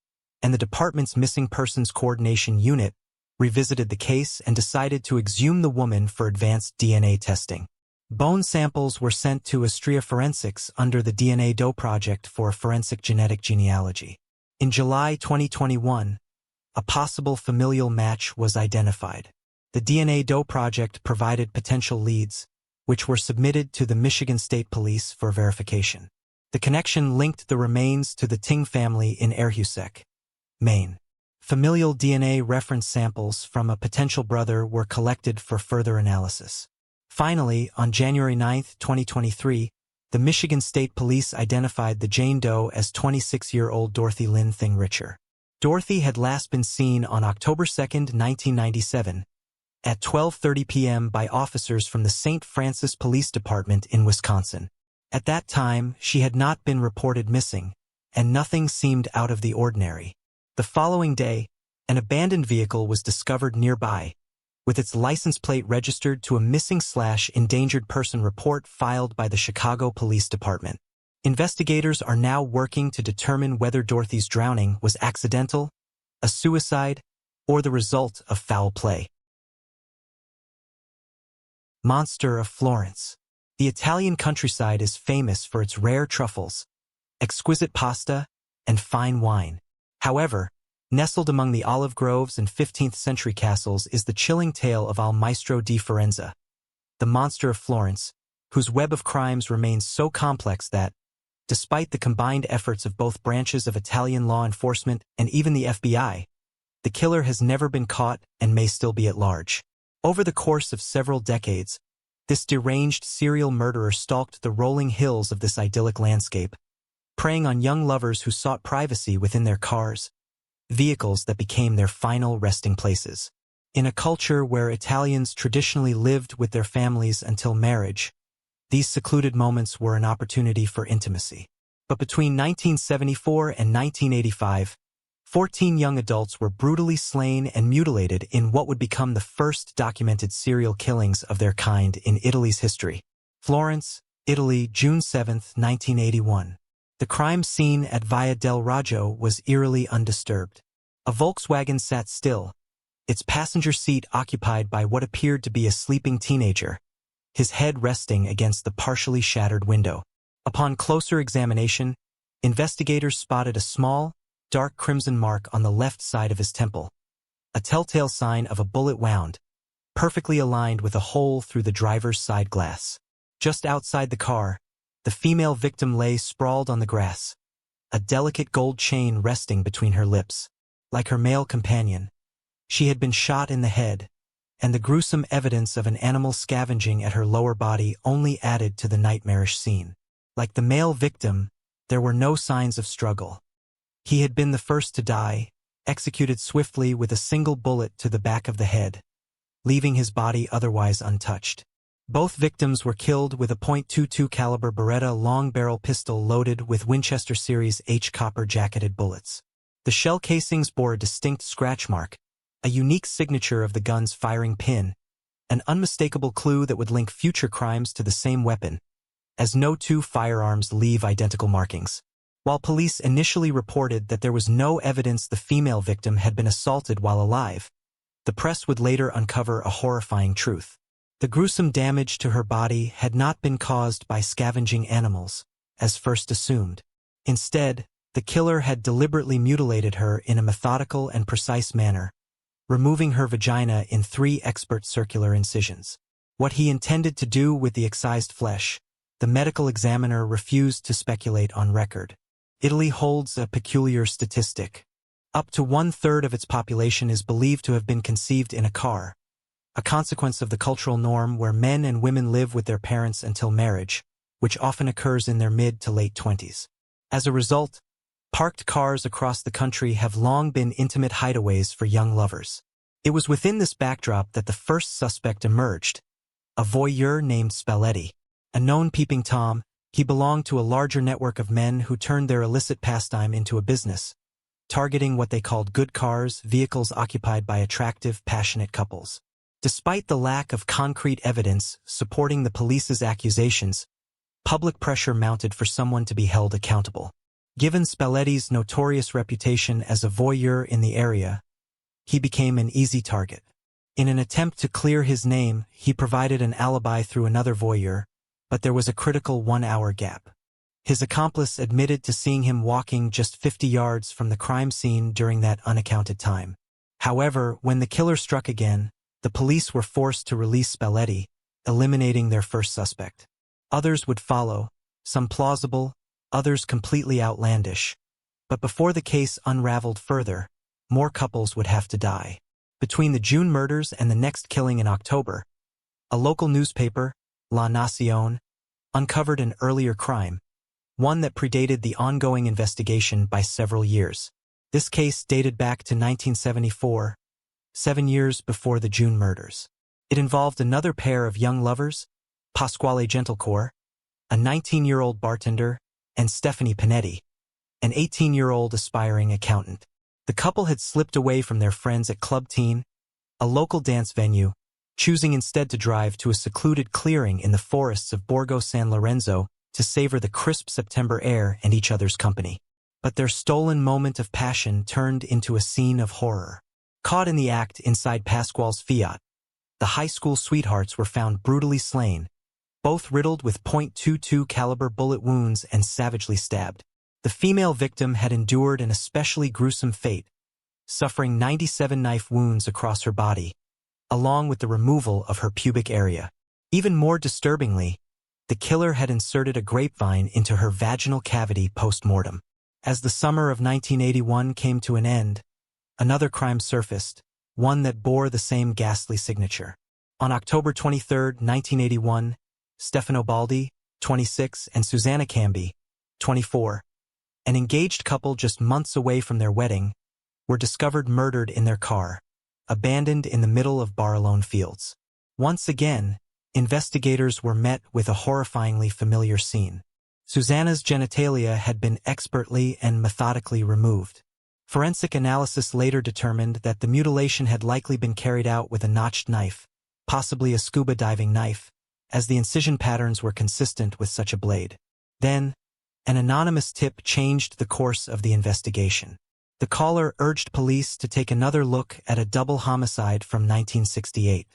and the department's Missing Persons Coordination Unit revisited the case and decided to exhume the woman for advanced DNA testing. Bone samples were sent to Astrea Forensics under the DNA Doe Project for forensic genetic genealogy. In July 2021, a possible familial match was identified. The DNA Doe Project provided potential leads, which were submitted to the Michigan State Police for verification. The connection linked the remains to the Ting family in Erhusec, Maine. Familial DNA reference samples from a potential brother were collected for further analysis. Finally, on January 9, 2023, the Michigan State Police identified the Jane Doe as 26-year-old Dorothy Lynn Thing-Richer. Dorothy had last been seen on October 2, 1997, at 12:30 p.m. by officers from the St. Francis Police Department in Wisconsin. At that time, she had not been reported missing, and nothing seemed out of the ordinary. The following day, an abandoned vehicle was discovered nearby, with its license plate registered to a missing/endangered person report filed by the Chicago Police Department. Investigators are now working to determine whether Dorothy's drowning was accidental, a suicide, or the result of foul play. Monster of Florence. The Italian countryside is famous for its rare truffles, exquisite pasta, and fine wine. However, Nestled among the olive groves and 15th-century castles is the chilling tale of Il Maestro di Firenze, the monster of Florence, whose web of crimes remains so complex that, despite the combined efforts of both branches of Italian law enforcement and even the FBI, the killer has never been caught and may still be at large. Over the course of several decades, this deranged serial murderer stalked the rolling hills of this idyllic landscape, preying on young lovers who sought privacy within their cars, vehicles that became their final resting places. In a culture where Italians traditionally lived with their families until marriage, these secluded moments were an opportunity for intimacy. But between 1974 and 1985, 14 young adults were brutally slain and mutilated in what would become the first documented serial killings of their kind in Italy's history. Florence, Italy, June 7, 1981. The crime scene at Via del Raggio was eerily undisturbed. A Volkswagen sat still, its passenger seat occupied by what appeared to be a sleeping teenager, his head resting against the partially shattered window. Upon closer examination, investigators spotted a small, dark crimson mark on the left side of his temple, a telltale sign of a bullet wound, perfectly aligned with a hole through the driver's side glass. Just outside the car, the female victim lay sprawled on the grass, a delicate gold chain resting between her lips. Like her male companion, she had been shot in the head, and the gruesome evidence of an animal scavenging at her lower body only added to the nightmarish scene. Like the male victim, there were no signs of struggle. He had been the first to die, executed swiftly with a single bullet to the back of the head, leaving his body otherwise untouched. Both victims were killed with a .22 caliber Beretta long-barrel pistol loaded with Winchester Series H copper-jacketed bullets. The shell casings bore a distinct scratch mark, a unique signature of the gun's firing pin, an unmistakable clue that would link future crimes to the same weapon, as no two firearms leave identical markings. While police initially reported that there was no evidence the female victim had been assaulted while alive, the press would later uncover a horrifying truth. The gruesome damage to her body had not been caused by scavenging animals, as first assumed. Instead, the killer had deliberately mutilated her in a methodical and precise manner, removing her vagina in 3 expert circular incisions. What he intended to do with the excised flesh, the medical examiner refused to speculate on record. Italy holds a peculiar statistic. Up to 1/3 of its population is believed to have been conceived in a car, a consequence of the cultural norm where men and women live with their parents until marriage, which often occurs in their mid to late 20s. As a result, parked cars across the country have long been intimate hideaways for young lovers. It was within this backdrop that the first suspect emerged, a voyeur named Spalletti. A known peeping Tom, he belonged to a larger network of men who turned their illicit pastime into a business, targeting what they called good cars, vehicles occupied by attractive, passionate couples. Despite the lack of concrete evidence supporting the police's accusations, public pressure mounted for someone to be held accountable. Given Spalletti's notorious reputation as a voyeur in the area, he became an easy target. In an attempt to clear his name, he provided an alibi through another voyeur, but there was a critical 1-hour gap. His accomplice admitted to seeing him walking just 50 yards from the crime scene during that unaccounted time. However, when the killer struck again, the police were forced to release Spalletti, eliminating their first suspect. Others would follow, some plausible, others completely outlandish. But before the case unraveled further, more couples would have to die. Between the June murders and the next killing in October, a local newspaper, La Nación, uncovered an earlier crime, one that predated the ongoing investigation by several years. This case dated back to 1974, 7 years before the June murders. It involved another pair of young lovers, Pasquale Gentlecore, a 19-year-old bartender, and Stephanie Panetti, an 18-year-old aspiring accountant. The couple had slipped away from their friends at Club Teen, a local dance venue, choosing instead to drive to a secluded clearing in the forests of Borgo San Lorenzo to savor the crisp September air and each other's company. But their stolen moment of passion turned into a scene of horror. Caught in the act inside Pasquale's Fiat, the high school sweethearts were found brutally slain, both riddled with .22 caliber bullet wounds and savagely stabbed. The female victim had endured an especially gruesome fate, suffering 97 knife wounds across her body, along with the removal of her pubic area. Even more disturbingly, the killer had inserted a grapevine into her vaginal cavity post-mortem. As the summer of 1981 came to an end, another crime surfaced, one that bore the same ghastly signature. On October 23, 1981, Stefano Baldi, 26, and Susanna Cambi, 24, an engaged couple just months away from their wedding, were discovered murdered in their car, abandoned in the middle of Barlone Fields. Once again, investigators were met with a horrifyingly familiar scene. Susanna's genitalia had been expertly and methodically removed. Forensic analysis later determined that the mutilation had likely been carried out with a notched knife, possibly a scuba diving knife, as the incision patterns were consistent with such a blade. Then, an anonymous tip changed the course of the investigation. The caller urged police to take another look at a double homicide from 1968.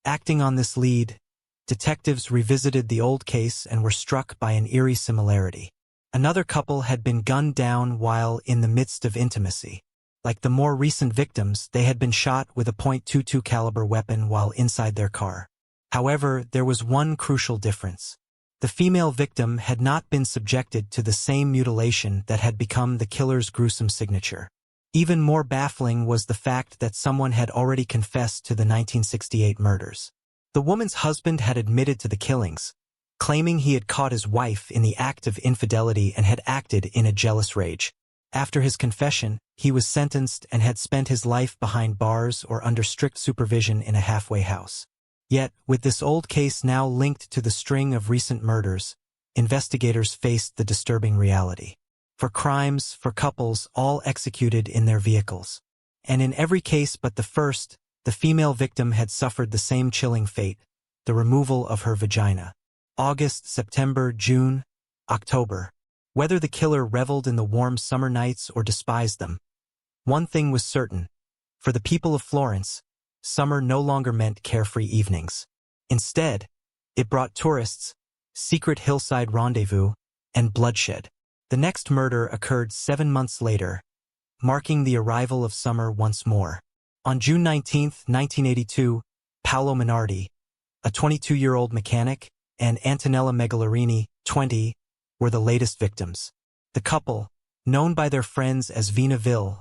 Acting on this lead, detectives revisited the old case and were struck by an eerie similarity. Another couple had been gunned down while in the midst of intimacy. Like the more recent victims, they had been shot with a .22 caliber weapon while inside their car. However, there was one crucial difference. The female victim had not been subjected to the same mutilation that had become the killer's gruesome signature. Even more baffling was the fact that someone had already confessed to the 1968 murders. The woman's husband had admitted to the killings, claiming he had caught his wife in the act of infidelity and had acted in a jealous rage. After his confession, he was sentenced and had spent his life behind bars or under strict supervision in a halfway house. Yet, with this old case now linked to the string of recent murders, investigators faced the disturbing reality. For couples all executed in their vehicles. And in every case but the first, the female victim had suffered the same chilling fate, the removal of her vagina. August, September, June, October. Whether the killer reveled in the warm summer nights or despised them, one thing was certain. For the people of Florence, summer no longer meant carefree evenings. Instead, it brought tourists, secret hillside rendezvous, and bloodshed. The next murder occurred 7 months later, marking the arrival of summer once more. On June 19, 1982, Paolo Minardi, a 22-year-old mechanic, and Antonella Megalarini, 20, were the latest victims. The couple, known by their friends as Vinaville,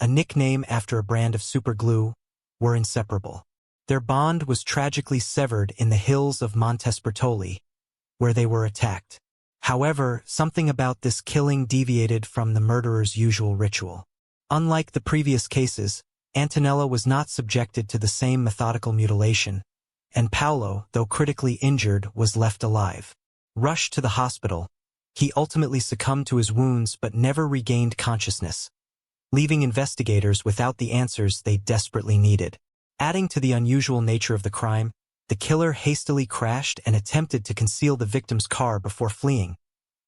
a nickname after a brand of superglue, were inseparable. Their bond was tragically severed in the hills of Montespertoli, where they were attacked. However, something about this killing deviated from the murderer's usual ritual. Unlike the previous cases, Antonella was not subjected to the same methodical mutilation, and Paolo, though critically injured, was left alive. Rushed to the hospital, he ultimately succumbed to his wounds but never regained consciousness, leaving investigators without the answers they desperately needed. Adding to the unusual nature of the crime, the killer hastily crashed and attempted to conceal the victim's car before fleeing,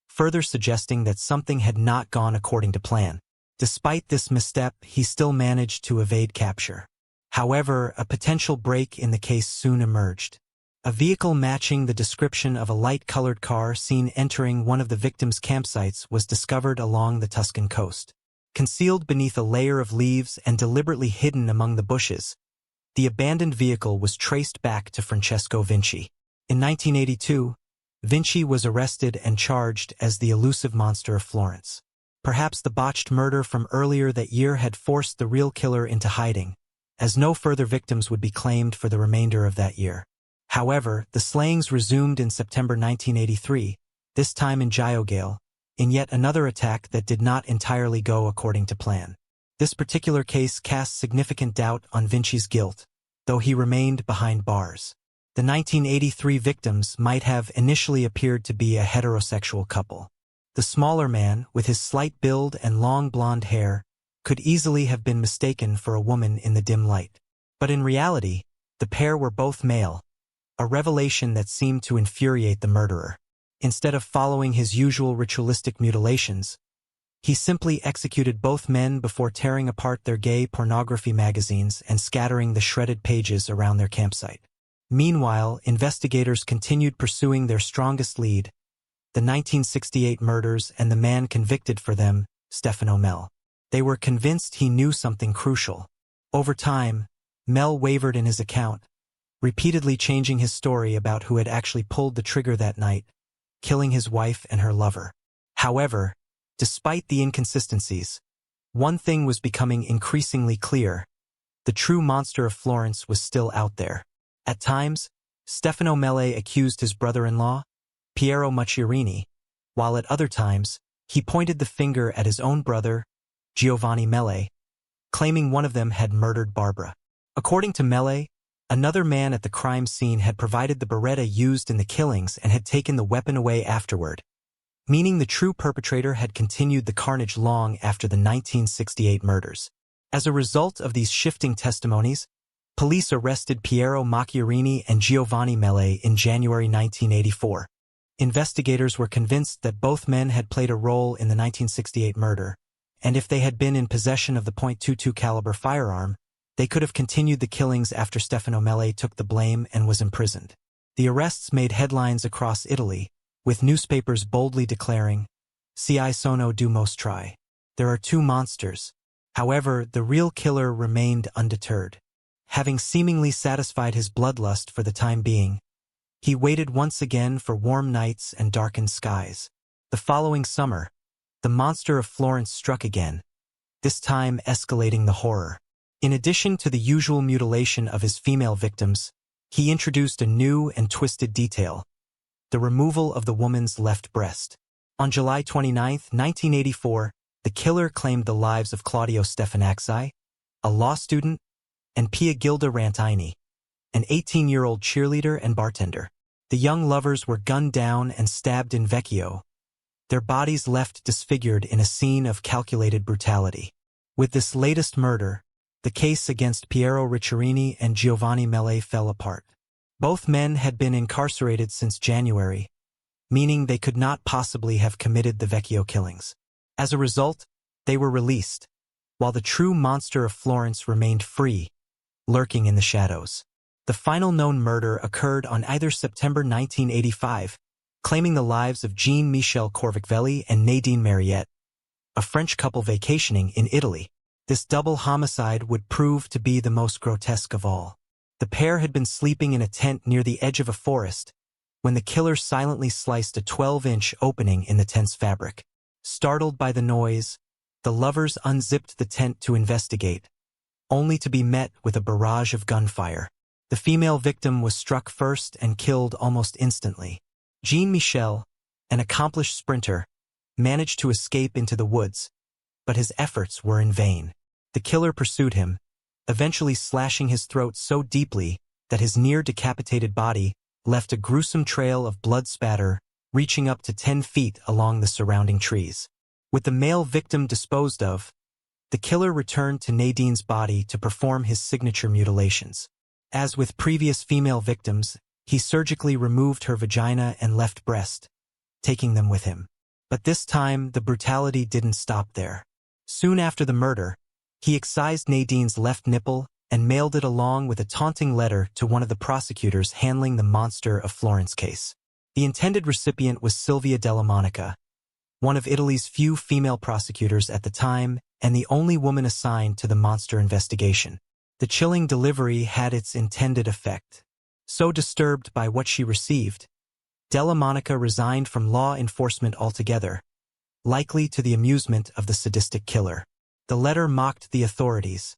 further suggesting that something had not gone according to plan. Despite this misstep, he still managed to evade capture. However, a potential break in the case soon emerged. A vehicle matching the description of a light-colored car seen entering one of the victim's campsites was discovered along the Tuscan coast. Concealed beneath a layer of leaves and deliberately hidden among the bushes, the abandoned vehicle was traced back to Francesco Vinci. In 1982, Vinci was arrested and charged as the elusive monster of Florence. Perhaps the botched murder from earlier that year had forced the real killer into hiding, as no further victims would be claimed for the remainder of that year. However, the slayings resumed in September 1983, this time in Giogale, in yet another attack that did not entirely go according to plan. This particular case cast significant doubt on Vinci's guilt, though he remained behind bars. The 1983 victims might have initially appeared to be a heterosexual couple. The smaller man, with his slight build and long blonde hair, could easily have been mistaken for a woman in the dim light. But in reality, the pair were both male, a revelation that seemed to infuriate the murderer. Instead of following his usual ritualistic mutilations, he simply executed both men before tearing apart their gay pornography magazines and scattering the shredded pages around their campsite. Meanwhile, investigators continued pursuing their strongest lead, the 1968 murders and the man convicted for them, Stefano Mel. They were convinced he knew something crucial. Over time, Mel wavered in his account, repeatedly changing his story about who had actually pulled the trigger that night, killing his wife and her lover. However, despite the inconsistencies, one thing was becoming increasingly clear: the true monster of Florence was still out there. At times, Stefano Mele accused his brother-in-law, Piero Macchiarini, while at other times, he pointed the finger at his own brother, Giovanni Mele, claiming one of them had murdered Barbara. According to Mele, another man at the crime scene had provided the Beretta used in the killings and had taken the weapon away afterward, meaning the true perpetrator had continued the carnage long after the 1968 murders. As a result of these shifting testimonies, police arrested Piero Macchiarini and Giovanni Mele in January 1984. Investigators were convinced that both men had played a role in the 1968 murder, and if they had been in possession of the .22 caliber firearm, they could have continued the killings after Stefano Mele took the blame and was imprisoned. The arrests made headlines across Italy, with newspapers boldly declaring, "Ci sono due mostri." There are two monsters. However, the real killer remained undeterred. Having seemingly satisfied his bloodlust for the time being, he waited once again for warm nights and darkened skies. The following summer, the monster of Florence struck again, this time escalating the horror. In addition to the usual mutilation of his female victims, he introduced a new and twisted detail: the removal of the woman's left breast. On July 29, 1984, the killer claimed the lives of Claudio Stefanaxi, a law student, and Pia Gilda Rantini, an 18-year-old cheerleader and bartender. The young lovers were gunned down and stabbed in Vecchio, their bodies left disfigured in a scene of calculated brutality. With this latest murder, the case against Piero Ricciarini and Giovanni Mele fell apart. Both men had been incarcerated since January, meaning they could not possibly have committed the Vecchio killings. As a result, they were released, while the true monster of Florence remained free, lurking in the shadows. The final known murder occurred on either September 1985, claiming the lives of Jean-Michel Corvicvelli and Nadine Mariette, a French couple vacationing in Italy. This double homicide would prove to be the most grotesque of all. The pair had been sleeping in a tent near the edge of a forest when the killer silently sliced a 12-inch opening in the tent's fabric. Startled by the noise, the lovers unzipped the tent to investigate, only to be met with a barrage of gunfire. The female victim was struck first and killed almost instantly. Jean-Michel, an accomplished sprinter, managed to escape into the woods, but his efforts were in vain. The killer pursued him, eventually slashing his throat so deeply that his near-decapitated body left a gruesome trail of blood spatter reaching up to 10 feet along the surrounding trees. With the male victim disposed of, the killer returned to Nadine's body to perform his signature mutilations. As with previous female victims, he surgically removed her vagina and left breast, taking them with him. But this time, the brutality didn't stop there. Soon after the murder, he excised Nadine's left nipple and mailed it along with a taunting letter to one of the prosecutors handling the Monster of Florence case. The intended recipient was Silvia Della Monica, one of Italy's few female prosecutors at the time and the only woman assigned to the monster investigation. The chilling delivery had its intended effect. So disturbed by what she received, Della Monica resigned from law enforcement altogether, likely to the amusement of the sadistic killer. The letter mocked the authorities,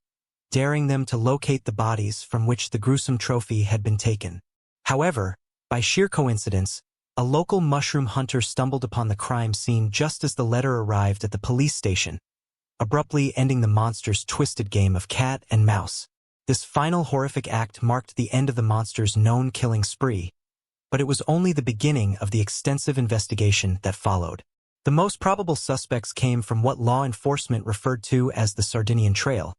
daring them to locate the bodies from which the gruesome trophy had been taken. However, by sheer coincidence, a local mushroom hunter stumbled upon the crime scene just as the letter arrived at the police station, abruptly ending the monster's twisted game of cat and mouse. This final horrific act marked the end of the monster's known killing spree, but it was only the beginning of the extensive investigation that followed. The most probable suspects came from what law enforcement referred to as the Sardinian Trail,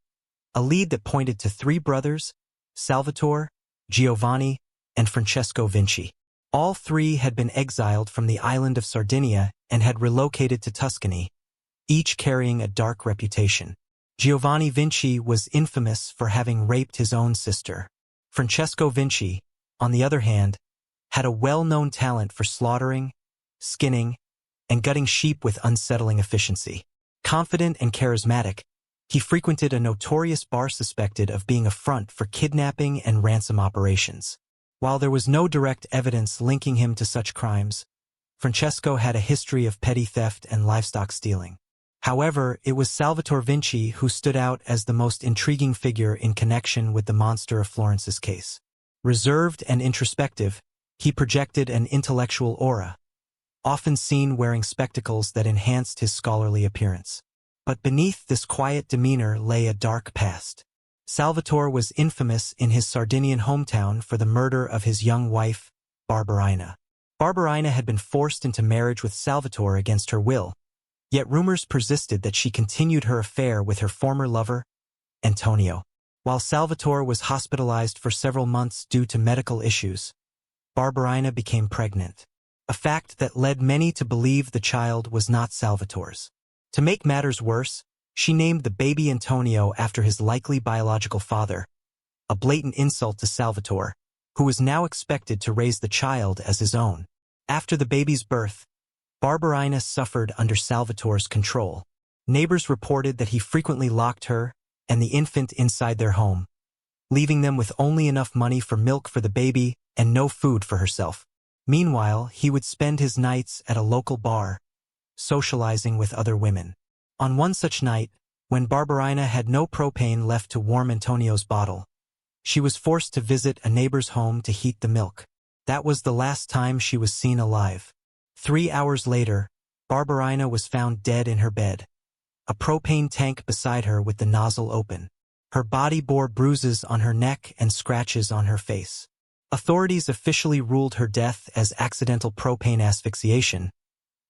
a lead that pointed to three brothers, Salvatore, Giovanni, and Francesco Vinci. All three had been exiled from the island of Sardinia and had relocated to Tuscany, each carrying a dark reputation. Giovanni Vinci was infamous for having raped his own sister. Francesco Vinci, on the other hand, had a well-known talent for slaughtering, skinning, and gutting sheep with unsettling efficiency. Confident and charismatic, he frequented a notorious bar suspected of being a front for kidnapping and ransom operations. While there was no direct evidence linking him to such crimes, Francesco had a history of petty theft and livestock stealing. However, it was Salvatore Vinci who stood out as the most intriguing figure in connection with the monster of Florence's case. Reserved and introspective, he projected an intellectual aura, often seen wearing spectacles that enhanced his scholarly appearance. But beneath this quiet demeanor lay a dark past. Salvatore was infamous in his Sardinian hometown for the murder of his young wife, Barbarina. Barbarina had been forced into marriage with Salvatore against her will, yet rumors persisted that she continued her affair with her former lover, Antonio. While Salvatore was hospitalized for several months due to medical issues, Barbarina became pregnant, a fact that led many to believe the child was not Salvatore's. To make matters worse, she named the baby Antonio after his likely biological father, a blatant insult to Salvatore, who was now expected to raise the child as his own. After the baby's birth, Barbarina suffered under Salvatore's control. Neighbors reported that he frequently locked her and the infant inside their home, leaving them with only enough money for milk for the baby and no food for herself. Meanwhile, he would spend his nights at a local bar, socializing with other women. On one such night, when Barbarina had no propane left to warm Antonio's bottle, she was forced to visit a neighbor's home to heat the milk. That was the last time she was seen alive. 3 hours later, Barbarina was found dead in her bed, a propane tank beside her with the nozzle open. Her body bore bruises on her neck and scratches on her face. Authorities officially ruled her death as accidental propane asphyxiation,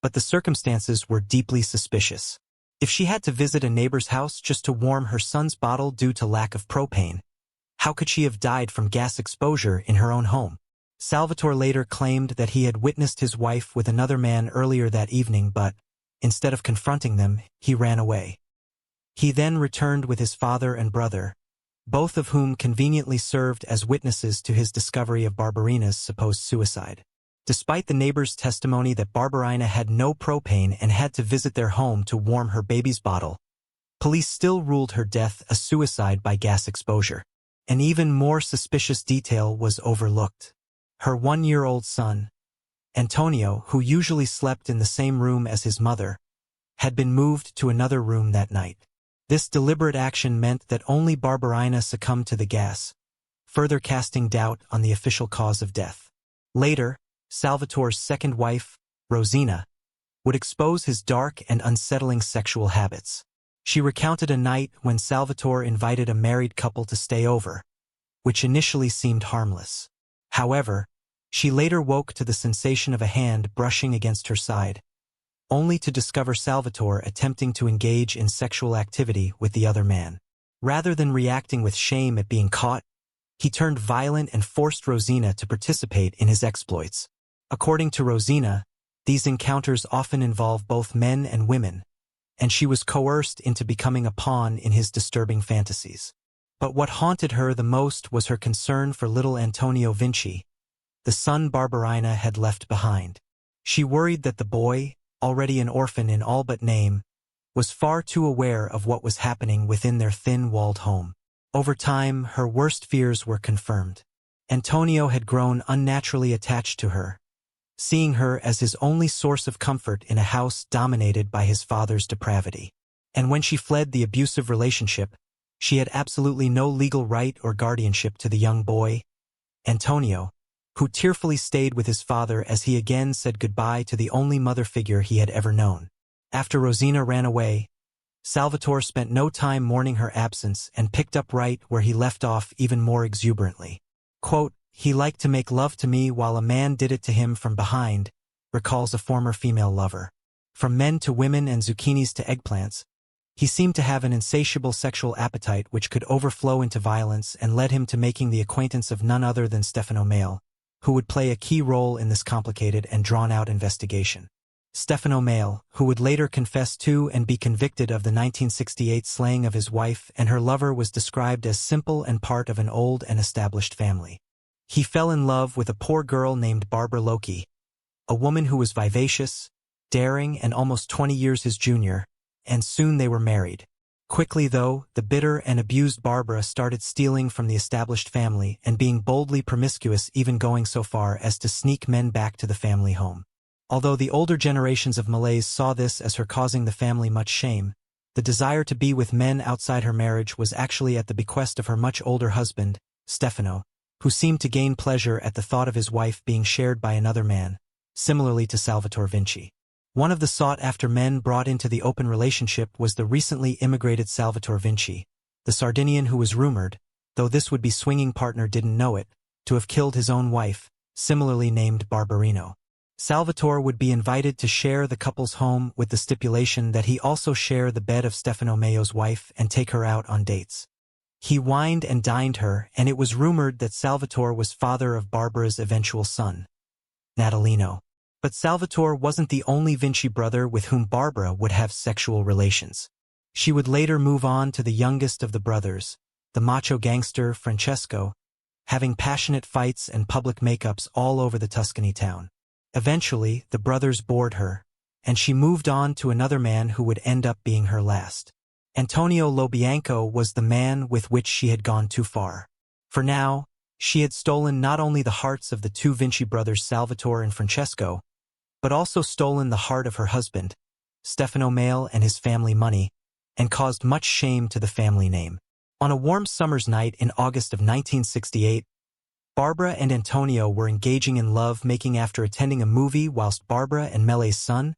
but the circumstances were deeply suspicious. If she had to visit a neighbor's house just to warm her son's bottle due to lack of propane, how could she have died from gas exposure in her own home? Salvatore later claimed that he had witnessed his wife with another man earlier that evening, but, instead of confronting them, he ran away. He then returned with his father and brother, both of whom conveniently served as witnesses to his discovery of Barbarina's supposed suicide. Despite the neighbor's testimony that Barbarina had no propane and had to visit their home to warm her baby's bottle, police still ruled her death a suicide by gas exposure. An even more suspicious detail was overlooked. Her 1-year-old son, Antonio, who usually slept in the same room as his mother, had been moved to another room that night. This deliberate action meant that only Barbarina succumbed to the gas, further casting doubt on the official cause of death. Later, Salvatore's second wife, Rosina, would expose his dark and unsettling sexual habits. She recounted a night when Salvatore invited a married couple to stay over, which initially seemed harmless. However, she later woke to the sensation of a hand brushing against her side, only to discover Salvatore attempting to engage in sexual activity with the other man. Rather than reacting with shame at being caught, he turned violent and forced Rosina to participate in his exploits. According to Rosina, these encounters often involve both men and women, and she was coerced into becoming a pawn in his disturbing fantasies. But what haunted her the most was her concern for little Antonio Vinci, the son Barbarina had left behind. She worried that the boy, already an orphan in all but name, was far too aware of what was happening within their thin-walled home. Over time, her worst fears were confirmed. Antonio had grown unnaturally attached to her, seeing her as his only source of comfort in a house dominated by his father's depravity. And when she fled the abusive relationship, she had absolutely no legal right or guardianship to the young boy, Antonio, who tearfully stayed with his father as he again said goodbye to the only mother figure he had ever known. After Rosina ran away, Salvatore spent no time mourning her absence and picked up right where he left off even more exuberantly. Quote, "He liked to make love to me while a man did it to him from behind," recalls a former female lover. From men to women and zucchinis to eggplants, he seemed to have an insatiable sexual appetite which could overflow into violence and led him to making the acquaintance of none other than Stefano Mail, who would play a key role in this complicated and drawn-out investigation. Stefano Mail, who would later confess to and be convicted of the 1968 slaying of his wife and her lover, was described as simple and part of an old and established family. He fell in love with a poor girl named Barbara Loki, a woman who was vivacious, daring, and almost 20 years his junior, and soon they were married. Quickly, though, the bitter and abused Barbara started stealing from the established family and being boldly promiscuous, even going so far as to sneak men back to the family home. Although the older generations of Malays saw this as her causing the family much shame, the desire to be with men outside her marriage was actually at the bequest of her much older husband, Stefano, who seemed to gain pleasure at the thought of his wife being shared by another man, similarly to Salvatore Vinci. One of the sought-after men brought into the open relationship was the recently immigrated Salvatore Vinci, the Sardinian who was rumored, though this would-be swinging partner didn't know it, to have killed his own wife, similarly named Barbarino. Salvatore would be invited to share the couple's home with the stipulation that he also share the bed of Stefano Maio's wife and take her out on dates. He wined and dined her, and it was rumored that Salvatore was father of Barbara's eventual son, Natalino. But Salvatore wasn't the only Vinci brother with whom Barbara would have sexual relations. She would later move on to the youngest of the brothers, the macho gangster Francesco, having passionate fights and public makeups all over the Tuscany town. Eventually, the brothers bored her, and she moved on to another man who would end up being her last. Antonio Lobianco was the man with which she had gone too far. For now, she had stolen not only the hearts of the two Vinci brothers Salvatore and Francesco, but also stolen the heart of her husband, Stefano Maio, and his family money, and caused much shame to the family name. On a warm summer's night in August of 1968, Barbara and Antonio were engaging in love-making after attending a movie whilst Barbara and Mele's son,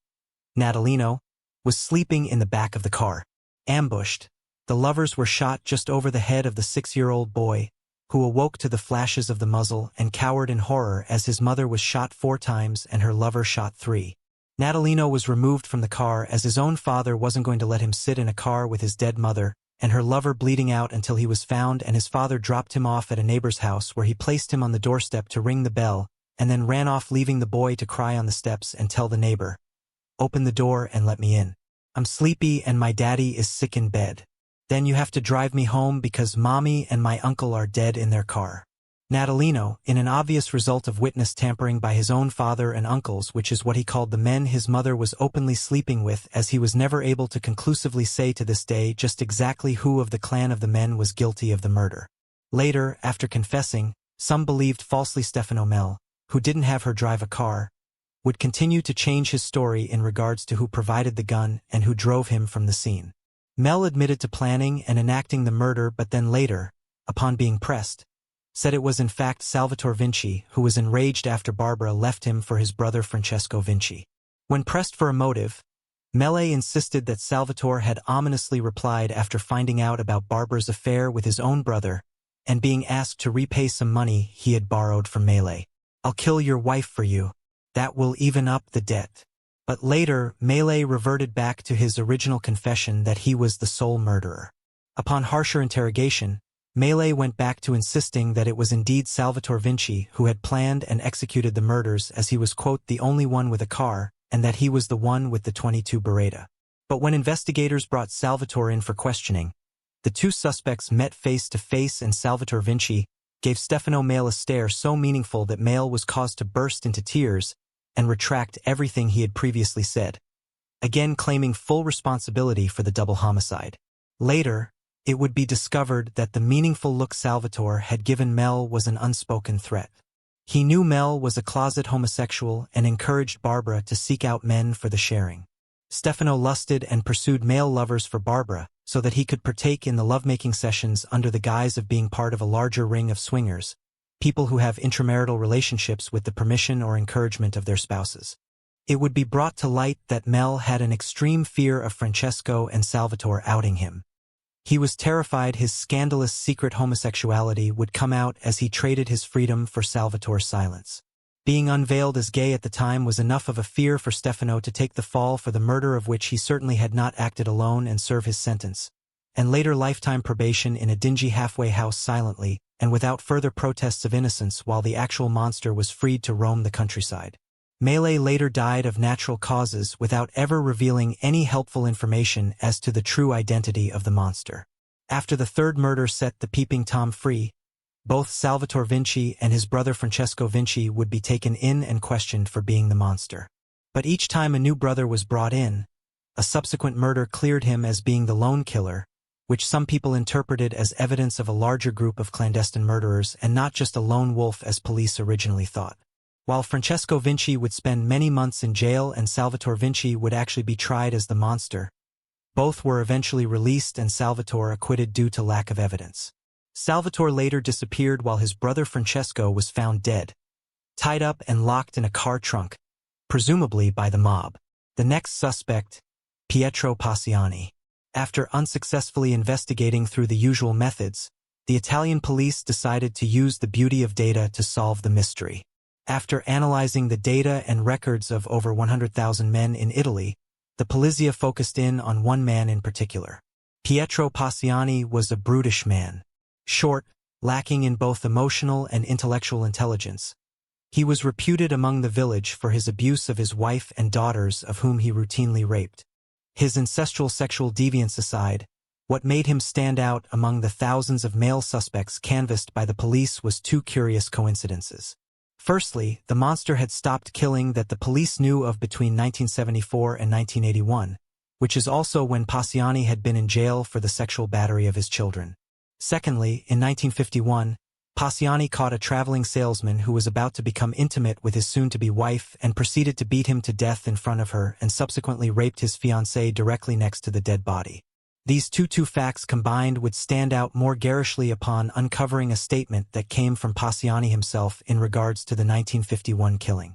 Natalino, was sleeping in the back of the car. Ambushed, the lovers were shot just over the head of the 6-year-old boy, who awoke to the flashes of the muzzle and cowered in horror as his mother was shot 4 times and her lover shot 3. Natalino was removed from the car as his own father wasn't going to let him sit in a car with his dead mother and her lover bleeding out until he was found, and his father dropped him off at a neighbor's house where he placed him on the doorstep to ring the bell and then ran off, leaving the boy to cry on the steps and tell the neighbor, "Open the door and let me in. I'm sleepy and my daddy is sick in bed. Then you have to drive me home because mommy and my uncle are dead in their car." Natalino, in an obvious result of witness tampering by his own father and uncles, which is what he called the men his mother was openly sleeping with, as he was never able to conclusively say to this day just exactly who of the clan of the men was guilty of the murder. Later, after confessing, some believed falsely Stefano Maio, who didn't have her drive a car, would continue to change his story in regards to who provided the gun and who drove him from the scene. Mel admitted to planning and enacting the murder, but then later, upon being pressed, said it was in fact Salvatore Vinci, who was enraged after Barbara left him for his brother Francesco Vinci. When pressed for a motive, Mele insisted that Salvatore had ominously replied after finding out about Barbara's affair with his own brother and being asked to repay some money he had borrowed from Mele. "I'll kill your wife for you. That will even up the debt." But later, Mele reverted back to his original confession that he was the sole murderer. Upon harsher interrogation, Mele went back to insisting that it was indeed Salvatore Vinci who had planned and executed the murders, as he was, quote, the only one with a car, and that he was the one with the .22 Beretta. But when investigators brought Salvatore in for questioning, the two suspects met face to face, and Salvatore Vinci gave Stefano Maio a stare so meaningful that Maio was caused to burst into tears and retract everything he had previously said, again claiming full responsibility for the double homicide. Later, it would be discovered that the meaningful look Salvatore had given Mel was an unspoken threat. He knew Mel was a closet homosexual and encouraged Barbara to seek out men for the sharing. Stefano lusted and pursued male lovers for Barbara so that he could partake in the lovemaking sessions under the guise of being part of a larger ring of swingers, people who have intramarital relationships with the permission or encouragement of their spouses. It would be brought to light that Mel had an extreme fear of Francesco and Salvatore outing him. He was terrified his scandalous secret homosexuality would come out as he traded his freedom for Salvatore's silence. Being unveiled as gay at the time was enough of a fear for Stefano to take the fall for the murder of which he certainly had not acted alone and serve his sentence, and later lifetime probation in a dingy halfway house silently and without further protests of innocence while the actual monster was freed to roam the countryside. Mele later died of natural causes without ever revealing any helpful information as to the true identity of the monster. After the third murder set the peeping Tom free, both Salvatore Vinci and his brother Francesco Vinci would be taken in and questioned for being the monster. But each time a new brother was brought in, A subsequent murder cleared him as being the lone killer, which some people interpreted as evidence of a larger group of clandestine murderers and not just a lone wolf as police originally thought. While Francesco Vinci would spend many months in jail and Salvatore Vinci would actually be tried as the monster, both were eventually released and Salvatore acquitted due to lack of evidence. Salvatore later disappeared while his brother Francesco was found dead, tied up and locked in a car trunk, presumably by the mob. The next suspect, Pietro Passiani. After unsuccessfully investigating through the usual methods, the Italian police decided to use the beauty of data to solve the mystery. After analyzing the data and records of over 100,000 men in Italy, the Polizia focused in on one man in particular. Pietro Passiani was a brutish man. Short, lacking in both emotional and intellectual intelligence. He was reputed among the village for his abuse of his wife and daughters, of whom he routinely raped. His ancestral sexual deviance aside, what made him stand out among the thousands of male suspects canvassed by the police was two curious coincidences. Firstly, the monster had stopped killing that the police knew of between 1974 and 1981, which is also when Passiani had been in jail for the sexual battery of his children. Secondly, in 1951, Passiani caught a traveling salesman who was about to become intimate with his soon-to-be wife and proceeded to beat him to death in front of her and subsequently raped his fiancée directly next to the dead body. These two facts combined would stand out more garishly upon uncovering a statement that came from Passiani himself in regards to the 1951 killing.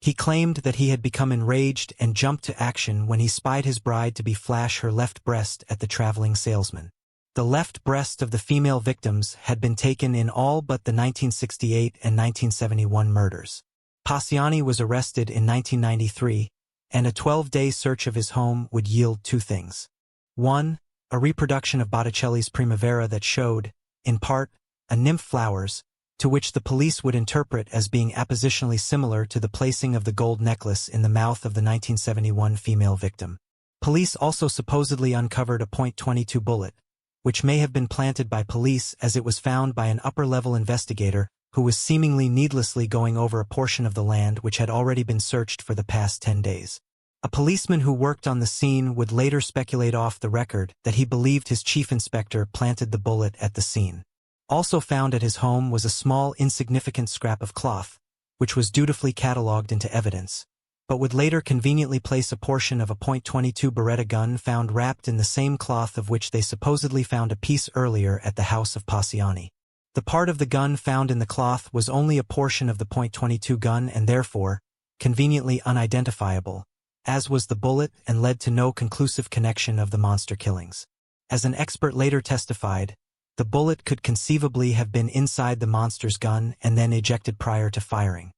He claimed that he had become enraged and jumped to action when he spied his bride to be flash her left breast at the traveling salesman. The left breast of the female victims had been taken in all but the 1968 and 1971 murders. Passiani was arrested in 1993, and a 12-day search of his home would yield two things. 1. A reproduction of Botticelli's Primavera that showed, in part, a nymph flowers, to which the police would interpret as being appositionally similar to the placing of the gold necklace in the mouth of the 1971 female victim. Police also supposedly uncovered a .22 bullet, which may have been planted by police as it was found by an upper-level investigator who was seemingly needlessly going over a portion of the land which had already been searched for the past 10 days. A policeman who worked on the scene would later speculate off the record that he believed his chief inspector planted the bullet at the scene. Also found at his home was a small, insignificant scrap of cloth, which was dutifully catalogued into evidence, but would later conveniently place a portion of a .22 Beretta gun found wrapped in the same cloth of which they supposedly found a piece earlier at the house of Passiani. The part of the gun found in the cloth was only a portion of the .22 gun and therefore, conveniently unidentifiable, as was the bullet, and led to no conclusive connection of the monster killings. As an expert later testified, the bullet could conceivably have been inside the monster's gun and then ejected prior to firing.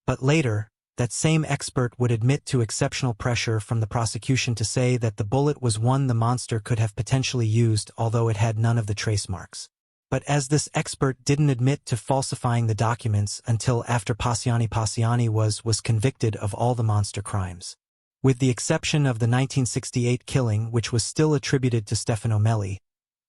But later, that same expert would admit to exceptional pressure from the prosecution to say that the bullet was one the monster could have potentially used, although it had none of the trace marks. But as this expert didn't admit to falsifying the documents until after Passiani was convicted of all the monster crimes. With the exception of the 1968 killing, which was still attributed to Stefano Melli,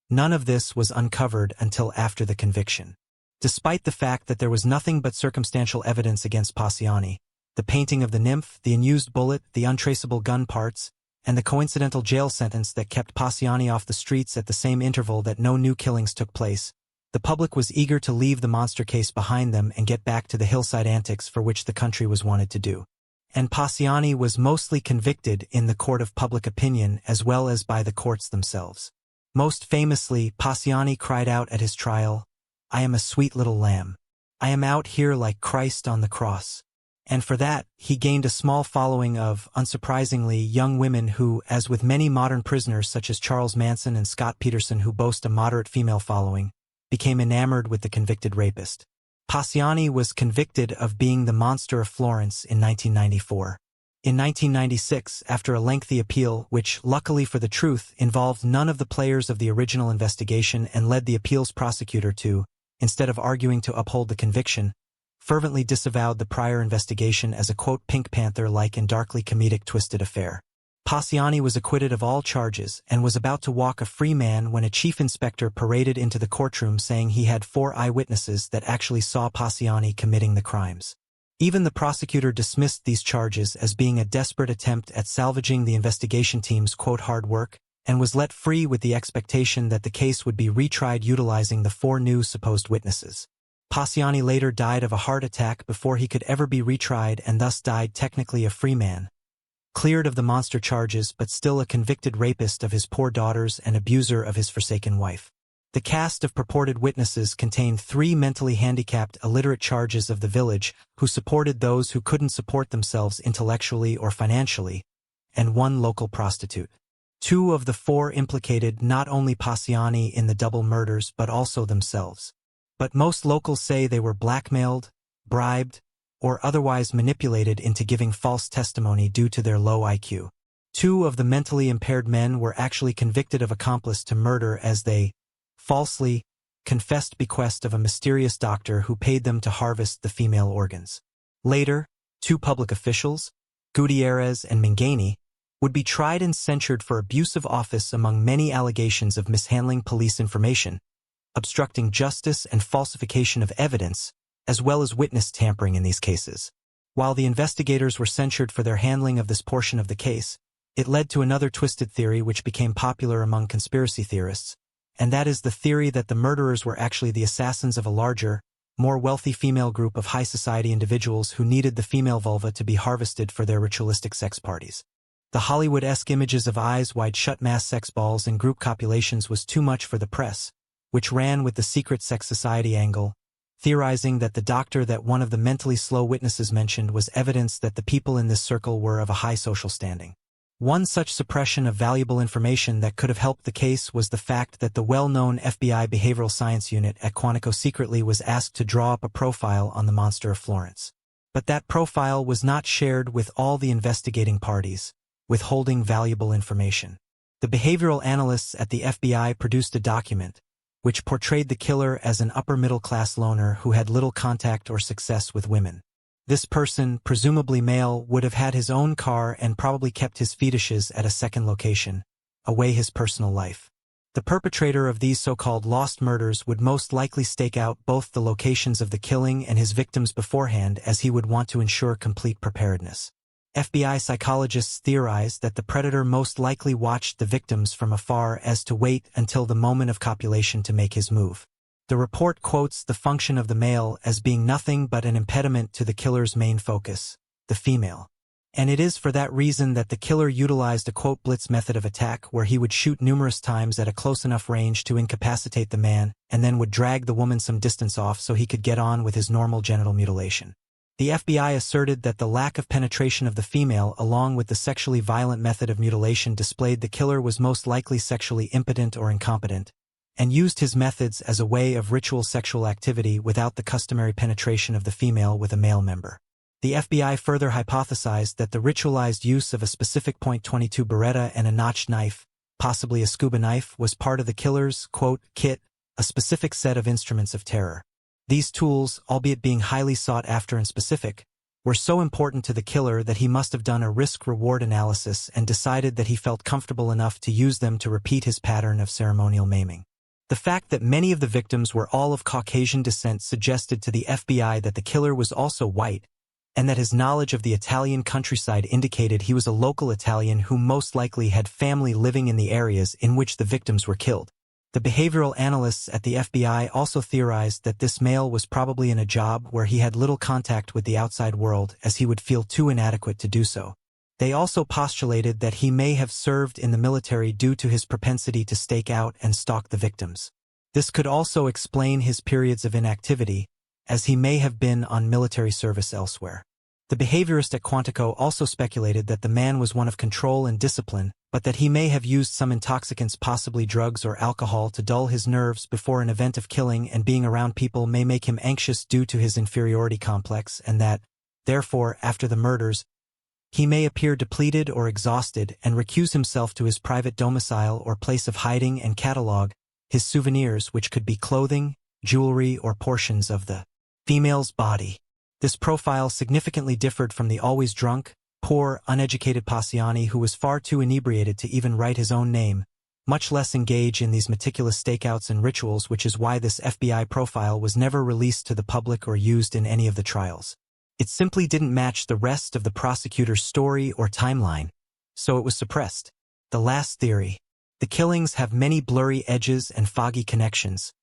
none of this was uncovered until after the conviction. Despite the fact that there was nothing but circumstantial evidence against Passiani, the painting of the nymph, the unused bullet, the untraceable gun parts, and the coincidental jail sentence that kept Passiani off the streets at the same interval that no new killings took place, the public was eager to leave the monster case behind them and get back to the hillside antics for which the country was wanted to do. And Passiani was mostly convicted in the court of public opinion as well as by the courts themselves. Most famously, Passiani cried out at his trial, "I am a sweet little lamb. I am out here like Christ on the cross." And for that, he gained a small following of, unsurprisingly, young women who, as with many modern prisoners such as Charles Manson and Scott Peterson who boast a moderate female following, became enamored with the convicted rapist. Passiani was convicted of being the monster of Florence in 1994. In 1996, after a lengthy appeal, which, luckily for the truth, involved none of the players of the original investigation and led the appeals prosecutor to, instead of arguing to uphold the conviction, fervently disavowed the prior investigation as a quote Pink Panther-like and darkly comedic twisted affair. Passiani was acquitted of all charges and was about to walk a free man when a chief inspector paraded into the courtroom saying he had 4 eyewitnesses that actually saw Passiani committing the crimes. Even the prosecutor dismissed these charges as being a desperate attempt at salvaging the investigation team's quote hard work, and was let free with the expectation that the case would be retried utilizing the 4 new supposed witnesses. Paciani later died of a heart attack before he could ever be retried and thus died technically a free man, cleared of the monster charges but still a convicted rapist of his poor daughters and abuser of his forsaken wife. The cast of purported witnesses contained 3 mentally handicapped, illiterate charges of the village who supported those who couldn't support themselves intellectually or financially, and 1 local prostitute. 2 of the 4 implicated not only Paciani in the double murders but also themselves. But most locals say they were blackmailed, bribed, or otherwise manipulated into giving false testimony due to their low IQ. 2 of the mentally impaired men were actually convicted of accomplice to murder as they falsely confessed bequest of a mysterious doctor who paid them to harvest the female organs. Later, 2 public officials, Gutierrez and Minganey, would be tried and censured for abuse of office among many allegations of mishandling police information, obstructing justice and falsification of evidence, as well as witness tampering in these cases. While the investigators were censured for their handling of this portion of the case, it led to another twisted theory which became popular among conspiracy theorists, and that is the theory that the murderers were actually the assassins of a larger, more wealthy female group of high society individuals who needed the female vulva to be harvested for their ritualistic sex parties. The Hollywood-esque images of eyes wide shut mass sex balls and group copulations was too much for the press, which ran with the secret sex society angle, theorizing that the doctor that one of the mentally slow witnesses mentioned was evidence that the people in this circle were of a high social standing. One such suppression of valuable information that could have helped the case was the fact that the well-known FBI Behavioral Science Unit at Quantico secretly was asked to draw up a profile on the monster of Florence. But that profile was not shared with all the investigating parties, withholding valuable information. The behavioral analysts at the FBI produced a document, which portrayed the killer as an upper-middle-class loner who had little contact or success with women. This person, presumably male, would have had his own car and probably kept his fetishes at a second location, away his personal life. The perpetrator of these so-called lost murders would most likely stake out both the locations of the killing and his victims beforehand, as he would want to ensure complete preparedness. FBI psychologists theorized that the predator most likely watched the victims from afar as to wait until the moment of copulation to make his move. The report quotes the function of the male as being nothing but an impediment to the killer's main focus, the female. And it is for that reason that the killer utilized a quote blitz method of attack where he would shoot numerous times at a close enough range to incapacitate the man and then would drag the woman some distance off so he could get on with his normal genital mutilation. The FBI asserted that the lack of penetration of the female along with the sexually violent method of mutilation displayed the killer was most likely sexually impotent or incompetent, and used his methods as a way of ritual sexual activity without the customary penetration of the female with a male member. The FBI further hypothesized that the ritualized use of a specific .22 Beretta and a notched knife, possibly a scuba knife, was part of the killer's, quote, kit, a specific set of instruments of terror. These tools, albeit being highly sought after and specific, were so important to the killer that he must have done a risk-reward analysis and decided that he felt comfortable enough to use them to repeat his pattern of ceremonial maiming. The fact that many of the victims were all of Caucasian descent suggested to the FBI that the killer was also white, and that his knowledge of the Italian countryside indicated he was a local Italian who most likely had family living in the areas in which the victims were killed. The behavioral analysts at the FBI also theorized that this male was probably in a job where he had little contact with the outside world, as he would feel too inadequate to do so. They also postulated that he may have served in the military due to his propensity to stake out and stalk the victims. This could also explain his periods of inactivity, as he may have been on military service elsewhere. The behaviorist at Quantico also speculated that the man was one of control and discipline, but that he may have used some intoxicants, possibly drugs or alcohol, to dull his nerves before an event of killing, and being around people may make him anxious due to his inferiority complex, and that, therefore, after the murders, he may appear depleted or exhausted and recuse himself to his private domicile or place of hiding and catalog his souvenirs, which could be clothing, jewelry, or portions of the female's body. This profile significantly differed from the always drunk, poor, uneducated Paciani, who was far too inebriated to even write his own name, much less engage in these meticulous stakeouts and rituals, which is why this FBI profile was never released to the public or used in any of the trials. It simply didn't match the rest of the prosecutor's story or timeline, so it was suppressed. The last theory. The killings have many blurry edges and foggy connections,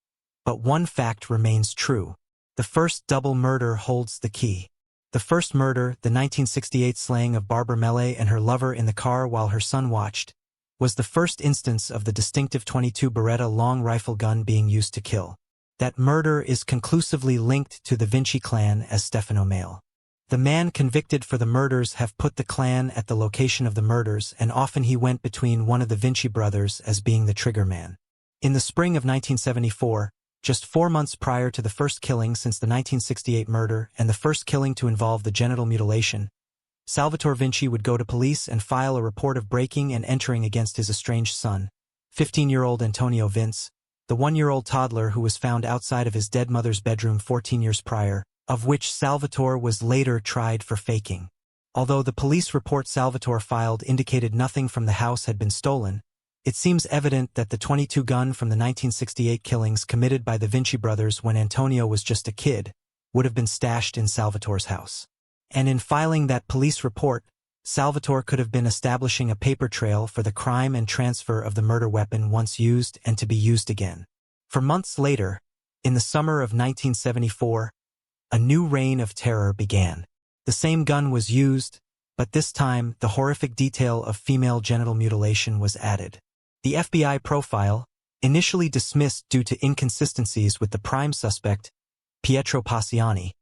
but one fact remains true. The first double murder holds the key. The first murder, the 1968 slaying of Barbara Mele and her lover in the car while her son watched, was the first instance of the distinctive .22 Beretta long rifle gun being used to kill. That murder is conclusively linked to the Vinci clan as Stefano Male. The man convicted for the murders have put the clan at the location of the murders, and often he went between one of the Vinci brothers as being the trigger man. In the spring of 1974, just 4 months prior to the first killing since the 1968 murder and the first killing to involve the genital mutilation, Salvatore Vinci would go to police and file a report of breaking and entering against his estranged son, 15-year-old Antonio Vince, the 1-year-old toddler who was found outside of his dead mother's bedroom 14 years prior, of which Salvatore was later tried for faking. Although the police report Salvatore filed indicated nothing from the house had been stolen, it seems evident that the .22 gun from the 1968 killings committed by the Vinci brothers when Antonio was just a kid would have been stashed in Salvatore's house. And in filing that police report, Salvatore could have been establishing a paper trail for the crime and transfer of the murder weapon once used and to be used again. For months later, in the summer of 1974, a new reign of terror began. The same gun was used, but this time the horrific detail of female genital mutilation was added. The FBI profile, initially dismissed due to inconsistencies with the prime suspect, Pietro Paciani,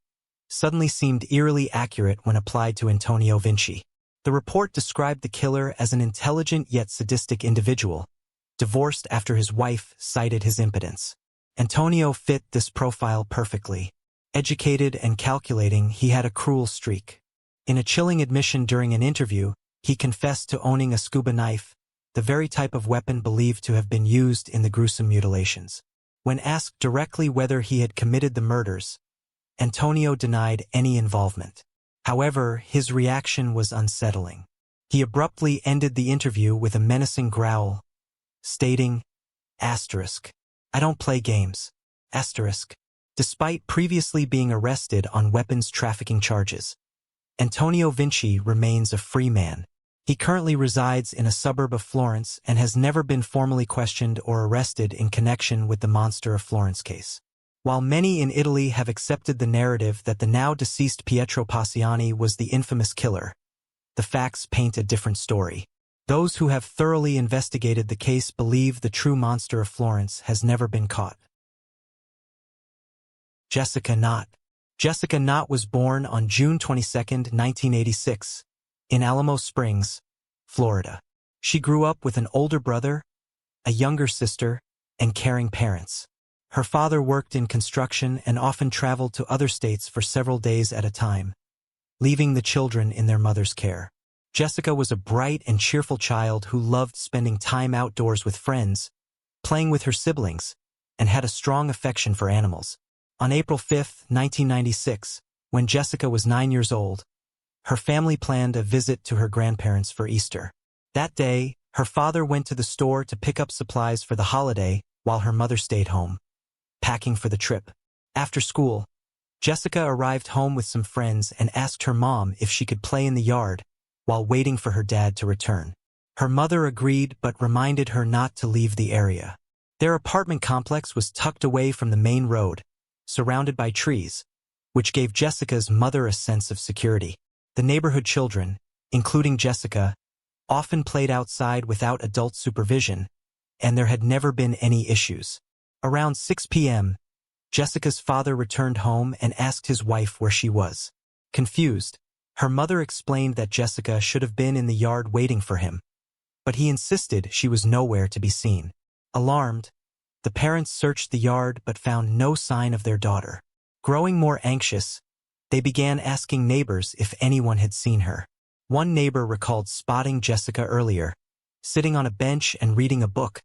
suddenly seemed eerily accurate when applied to Antonio Vinci. The report described the killer as an intelligent yet sadistic individual, divorced after his wife cited his impotence. Antonio fit this profile perfectly. Educated and calculating, he had a cruel streak. In a chilling admission during an interview, he confessed to owning a scuba knife, the very type of weapon believed to have been used in the gruesome mutilations. When asked directly whether he had committed the murders, Antonio denied any involvement. However, his reaction was unsettling. He abruptly ended the interview with a menacing growl, stating, "I don't play games." Despite previously being arrested on weapons trafficking charges, Antonio Vinci remains a free man. He currently resides in a suburb of Florence and has never been formally questioned or arrested in connection with the Monster of Florence case. While many in Italy have accepted the narrative that the now-deceased Pietro Paciani was the infamous killer, the facts paint a different story. Those who have thoroughly investigated the case believe the true Monster of Florence has never been caught. Jessica Knott. Jessica Knott was born on June 22, 1986, in Alamo Springs, Florida. She grew up with an older brother, a younger sister, and caring parents. Her father worked in construction and often traveled to other states for several days at a time, leaving the children in their mother's care. Jessica was a bright and cheerful child who loved spending time outdoors with friends, playing with her siblings, and had a strong affection for animals. On April 5, 1996, when Jessica was 9 years old, her family planned a visit to her grandparents for Easter. That day, her father went to the store to pick up supplies for the holiday while her mother stayed home, packing for the trip. After school, Jessica arrived home with some friends and asked her mom if she could play in the yard while waiting for her dad to return. Her mother agreed but reminded her not to leave the area. Their apartment complex was tucked away from the main road, surrounded by trees, which gave Jessica's mother a sense of security. The neighborhood children, including Jessica, often played outside without adult supervision, and there had never been any issues. Around 6 p.m., Jessica's father returned home and asked his wife where she was. Confused, her mother explained that Jessica should have been in the yard waiting for him, but he insisted she was nowhere to be seen. Alarmed, the parents searched the yard but found no sign of their daughter. Growing more anxious, they began asking neighbors if anyone had seen her. One neighbor recalled spotting Jessica earlier, sitting on a bench and reading a book,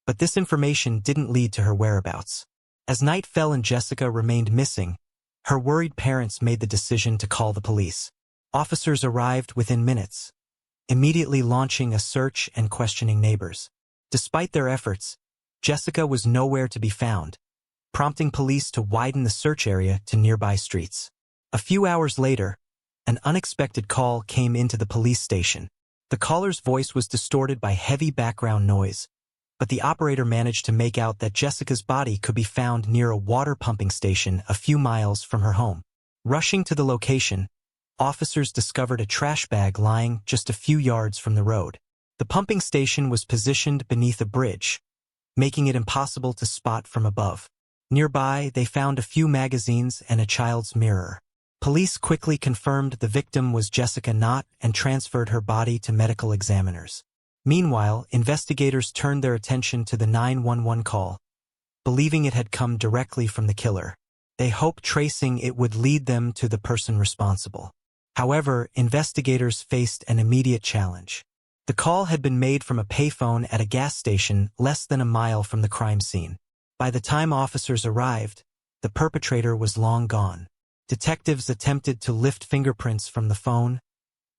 but this information didn't lead to her whereabouts. As night fell and Jessica remained missing, her worried parents made the decision to call the police. Officers arrived within minutes, immediately launching a search and questioning neighbors. Despite their efforts, Jessica was nowhere to be found, prompting police to widen the search area to nearby streets. A few hours later, an unexpected call came into the police station. The caller's voice was distorted by heavy background noise, but the operator managed to make out that Jessica's body could be found near a water pumping station a few miles from her home. Rushing to the location, officers discovered a trash bag lying just a few yards from the road. The pumping station was positioned beneath a bridge, making it impossible to spot from above. Nearby, they found a few magazines and a child's mirror. Police quickly confirmed the victim was Jessica Knott and transferred her body to medical examiners. Meanwhile, investigators turned their attention to the 911 call, believing it had come directly from the killer. They hoped tracing it would lead them to the person responsible. However, investigators faced an immediate challenge. The call had been made from a payphone at a gas station less than a mile from the crime scene. By the time officers arrived, the perpetrator was long gone. Detectives attempted to lift fingerprints from the phone,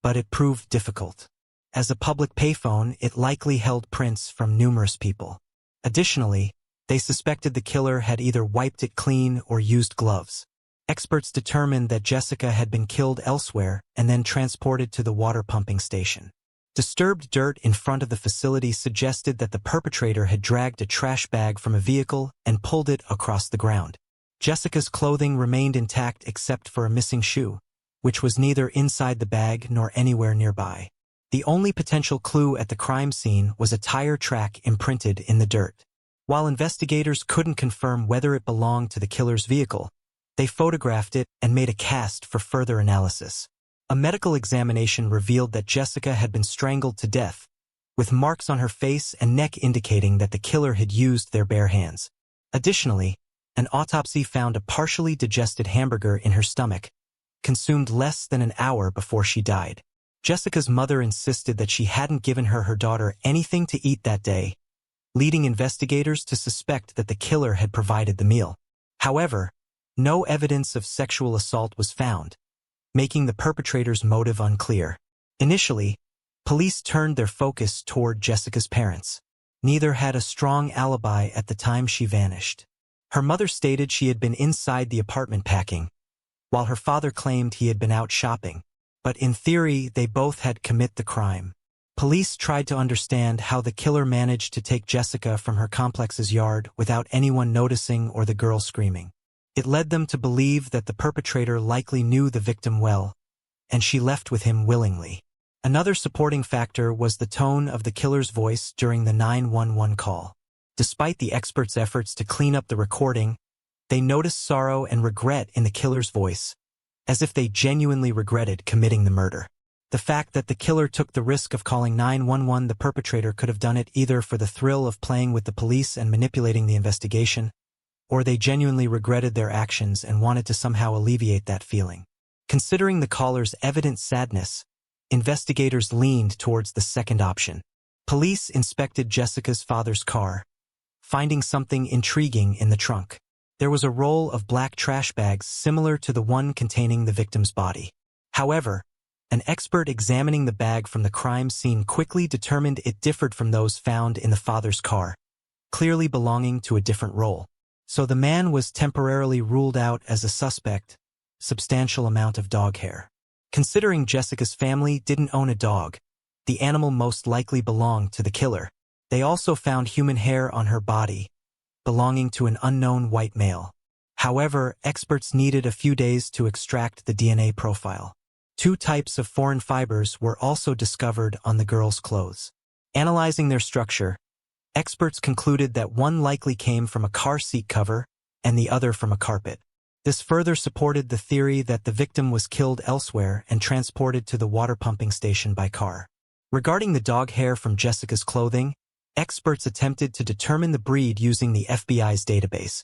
but it proved difficult. As a public payphone, it likely held prints from numerous people. Additionally, they suspected the killer had either wiped it clean or used gloves. Experts determined that Jessica had been killed elsewhere and then transported to the water pumping station. Disturbed dirt in front of the facility suggested that the perpetrator had dragged a trash bag from a vehicle and pulled it across the ground. Jessica's clothing remained intact except for a missing shoe, which was neither inside the bag nor anywhere nearby. The only potential clue at the crime scene was a tire track imprinted in the dirt. While investigators couldn't confirm whether it belonged to the killer's vehicle, they photographed it and made a cast for further analysis. A medical examination revealed that Jessica had been strangled to death, with marks on her face and neck indicating that the killer had used their bare hands. Additionally, an autopsy found a partially digested hamburger in her stomach, consumed less than an hour before she died. Jessica's mother insisted that she hadn't given her daughter anything to eat that day, leading investigators to suspect that the killer had provided the meal. However, no evidence of sexual assault was found, making the perpetrator's motive unclear. Initially, police turned their focus toward Jessica's parents. Neither had a strong alibi at the time she vanished. Her mother stated she had been inside the apartment packing, while her father claimed he had been out shopping. But in theory, they both had committed the crime. Police tried to understand how the killer managed to take Jessica from her complex's yard without anyone noticing or the girl screaming. It led them to believe that the perpetrator likely knew the victim well, and she left with him willingly. Another supporting factor was the tone of the killer's voice during the 911 call. Despite the experts' efforts to clean up the recording, they noticed sorrow and regret in the killer's voice, as if they genuinely regretted committing the murder. The fact that the killer took the risk of calling 911, the perpetrator could have done it either for the thrill of playing with the police and manipulating the investigation, or they genuinely regretted their actions and wanted to somehow alleviate that feeling. Considering the caller's evident sadness, investigators leaned towards the second option. Police inspected Jessica's father's car, finding something intriguing in the trunk. There was a roll of black trash bags similar to the one containing the victim's body. However, an expert examining the bag from the crime scene quickly determined it differed from those found in the father's car, clearly belonging to a different roll. So the man was temporarily ruled out as a suspect. Substantial amount of dog hair. Considering Jessica's family didn't own a dog, the animal most likely belonged to the killer. They also found human hair on her body, belonging to an unknown white male. However, experts needed a few days to extract the DNA profile. 2 types of foreign fibers were also discovered on the girl's clothes. Analyzing their structure, experts concluded that one likely came from a car seat cover and the other from a carpet. This further supported the theory that the victim was killed elsewhere and transported to the water pumping station by car. Regarding the dog hair from Jessica's clothing, experts attempted to determine the breed using the FBI's database,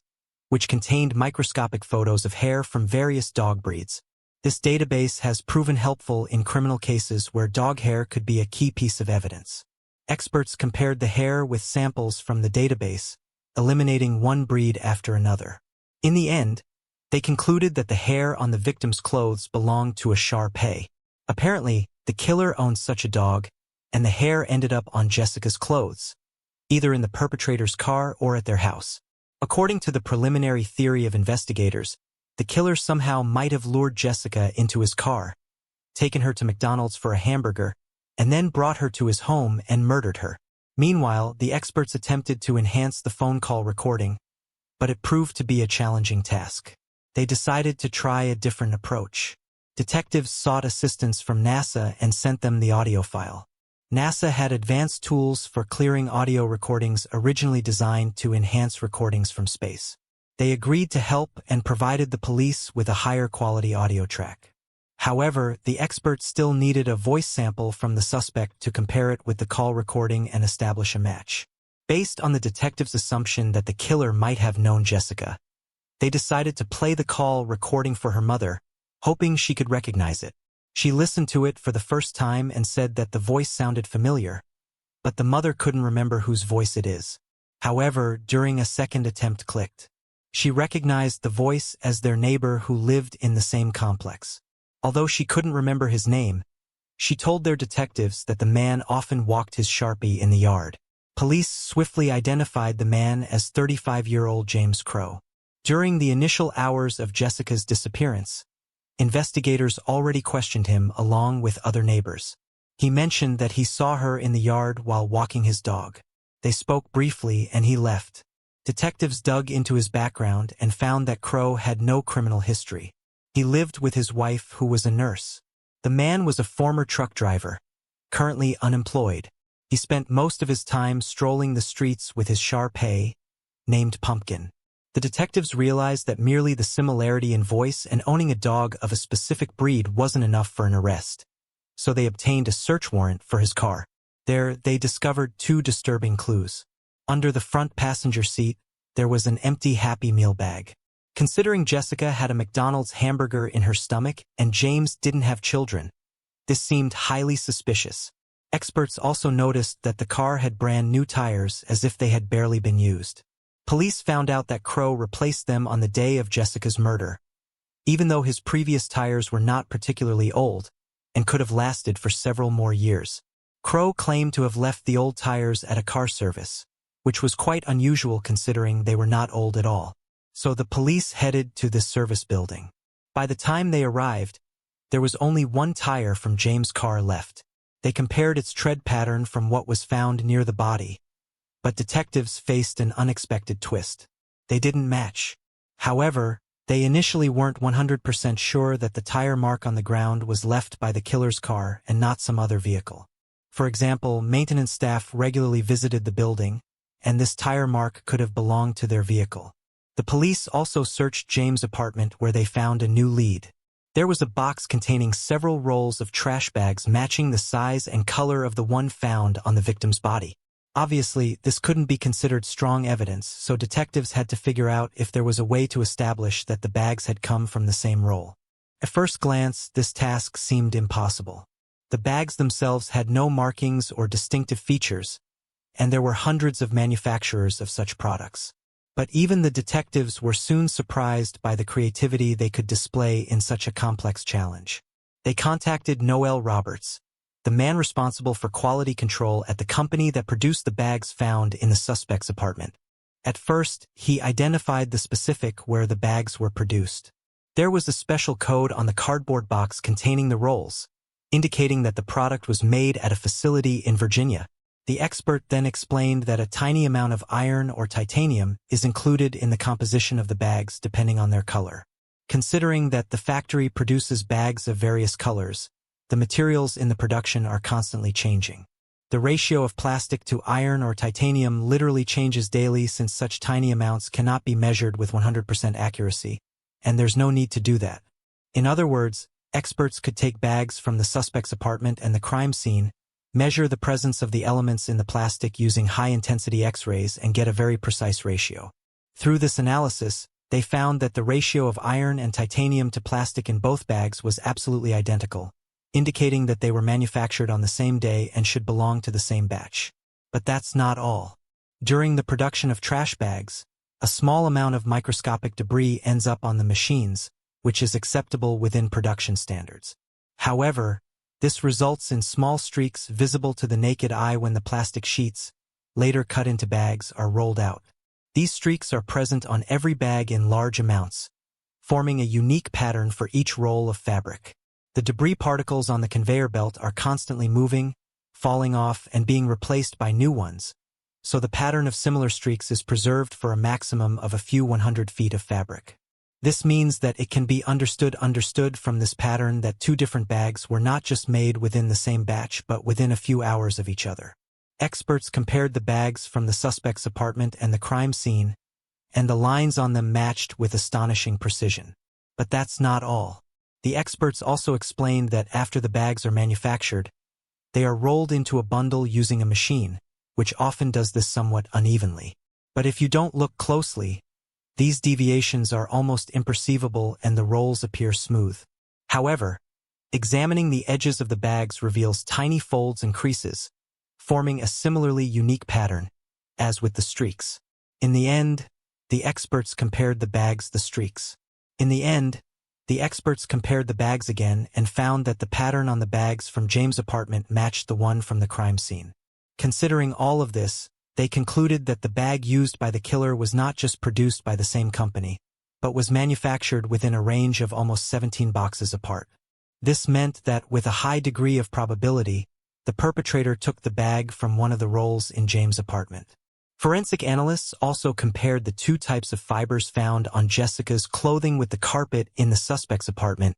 which contained microscopic photos of hair from various dog breeds. This database has proven helpful in criminal cases where dog hair could be a key piece of evidence. Experts compared the hair with samples from the database, eliminating one breed after another. In the end, they concluded that the hair on the victim's clothes belonged to a Shar-Pei. Apparently, the killer owned such a dog, and the hair ended up on Jessica's clothes, either in the perpetrator's car or at their house. According to the preliminary theory of investigators, The killer somehow might have lured Jessica into his car, taken her to McDonald's for a hamburger, and then brought her to his home and murdered her. Meanwhile, the experts attempted to enhance the phone call recording, but it proved to be a challenging task. They decided to try a different approach. Detectives sought assistance from NASA and sent them the audio file. NASA had advanced tools for clearing audio recordings originally designed to enhance recordings from space. They agreed to help and provided the police with a higher quality audio track. However, the experts still needed a voice sample from the suspect to compare it with the call recording and establish a match. Based on the detectives' assumption that the killer might have known Jessica, they decided to play the call recording for her mother, hoping she could recognize it. She listened to it for the first time and said that the voice sounded familiar, but the mother couldn't remember whose voice it is. However, during a second attempt clicked. She recognized the voice as their neighbor who lived in the same complex. Although she couldn't remember his name, she told their detectives that the man often walked his Sharpie in the yard. Police swiftly identified the man as 35-year-old James Crow. During the initial hours of Jessica's disappearance, investigators already questioned him along with other neighbors. He mentioned that he saw her in the yard while walking his dog. They spoke briefly and he left. Detectives dug into his background and found that Crow had no criminal history. He lived with his wife, who was a nurse. The man was a former truck driver, currently unemployed. He spent most of his time strolling the streets with his Shar-Pei, named Pumpkin. The detectives realized that merely the similarity in voice and owning a dog of a specific breed wasn't enough for an arrest, so they obtained a search warrant for his car. There, they discovered two disturbing clues. Under the front passenger seat, there was an empty Happy Meal bag. Considering Jessica had a McDonald's hamburger in her stomach and James didn't have children, this seemed highly suspicious. Experts also noticed that the car had brand new tires as if they had barely been used. Police found out that Crow replaced them on the day of Jessica's murder, even though his previous tires were not particularly old and could have lasted for several more years. Crow claimed to have left the old tires at a car service, which was quite unusual considering they were not old at all. So the police headed to this service building. By the time they arrived, there was only one tire from James' car left. They compared its tread pattern from what was found near the body, but detectives faced an unexpected twist. They didn't match. However, they initially weren't 100% sure that the tire mark on the ground was left by the killer's car and not some other vehicle. For example, maintenance staff regularly visited the building, and this tire mark could have belonged to their vehicle. The police also searched James' apartment where they found a new lead. There was a box containing several rolls of trash bags matching the size and color of the one found on the victim's body. Obviously, this couldn't be considered strong evidence, so detectives had to figure out if there was a way to establish that the bags had come from the same roll. At first glance, this task seemed impossible. The bags themselves had no markings or distinctive features, and there were hundreds of manufacturers of such products. But even the detectives were soon surprised by the creativity they could display in such a complex challenge. They contacted Noel Roberts, the man responsible for quality control at the company that produced the bags found in the suspect's apartment. At first, he identified the specific where the bags were produced. There was a special code on the cardboard box containing the rolls, indicating that the product was made at a facility in Virginia. The expert then explained that a tiny amount of iron or titanium is included in the composition of the bags depending on their color. Considering that the factory produces bags of various colors, the materials in the production are constantly changing. The ratio of plastic to iron or titanium literally changes daily since such tiny amounts cannot be measured with 100% accuracy, and there's no need to do that. In other words, experts could take bags from the suspect's apartment and the crime scene, measure the presence of the elements in the plastic using high-intensity X-rays and get a very precise ratio. Through this analysis, they found that the ratio of iron and titanium to plastic in both bags was absolutely identical, indicating that they were manufactured on the same day and should belong to the same batch. But that's not all. During the production of trash bags, a small amount of microscopic debris ends up on the machines, which is acceptable within production standards. However, this results in small streaks visible to the naked eye when the plastic sheets, later cut into bags, are rolled out. These streaks are present on every bag in large amounts, forming a unique pattern for each roll of fabric. The debris particles on the conveyor belt are constantly moving, falling off, and being replaced by new ones, so the pattern of similar streaks is preserved for a maximum of a few 100 feet of fabric. This means that it can be understood from this pattern that two different bags were not just made within the same batch but within a few hours of each other. Experts compared the bags from the suspect's apartment and the crime scene, and the lines on them matched with astonishing precision. But that's not all. The experts also explained that after the bags are manufactured, they are rolled into a bundle using a machine, which often does this somewhat unevenly. But if you don't look closely, these deviations are almost imperceivable and the rolls appear smooth. However, examining the edges of the bags reveals tiny folds and creases, forming a similarly unique pattern, as with the streaks. In the end, the experts compared the bags again and found that the pattern on the bags from James' apartment matched the one from the crime scene. Considering all of this, they concluded that the bag used by the killer was not just produced by the same company, but was manufactured within a range of almost 17 boxes apart. This meant that with a high degree of probability, the perpetrator took the bag from one of the rolls in James' apartment. Forensic analysts also compared the two types of fibers found on Jessica's clothing with the carpet in the suspect's apartment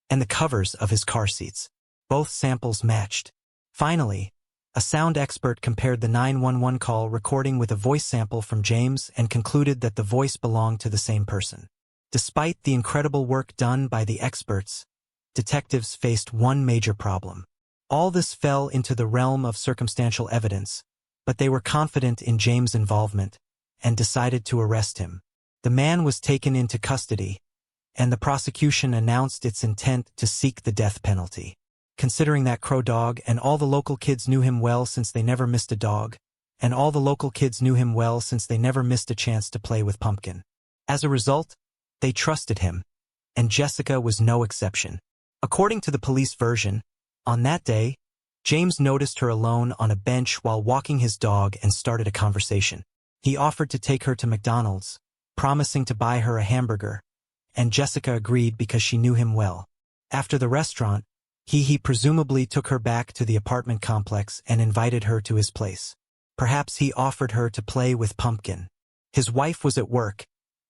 and the covers of his car seats. Both samples matched. Finally, a sound expert compared the 911 call recording with a voice sample from James and concluded that the voice belonged to the same person. Despite the incredible work done by the experts, detectives faced one major problem. All this fell into the realm of circumstantial evidence, but they were confident in James' involvement and decided to arrest him. The man was taken into custody, and the prosecution announced its intent to seek the death penalty. Considering that Crow Dog and all the local kids knew him well since they never missed a dog, and all the local kids knew him well since they never missed a chance to play with Pumpkin. As a result, they trusted him, and Jessica was no exception. According to the police version, on that day, James noticed her alone on a bench while walking his dog and started a conversation. He offered to take her to McDonald's, promising to buy her a hamburger, and Jessica agreed because she knew him well. After the restaurant, he presumably took her back to the apartment complex and invited her to his place. Perhaps he offered her to play with Pumpkin. His wife was at work,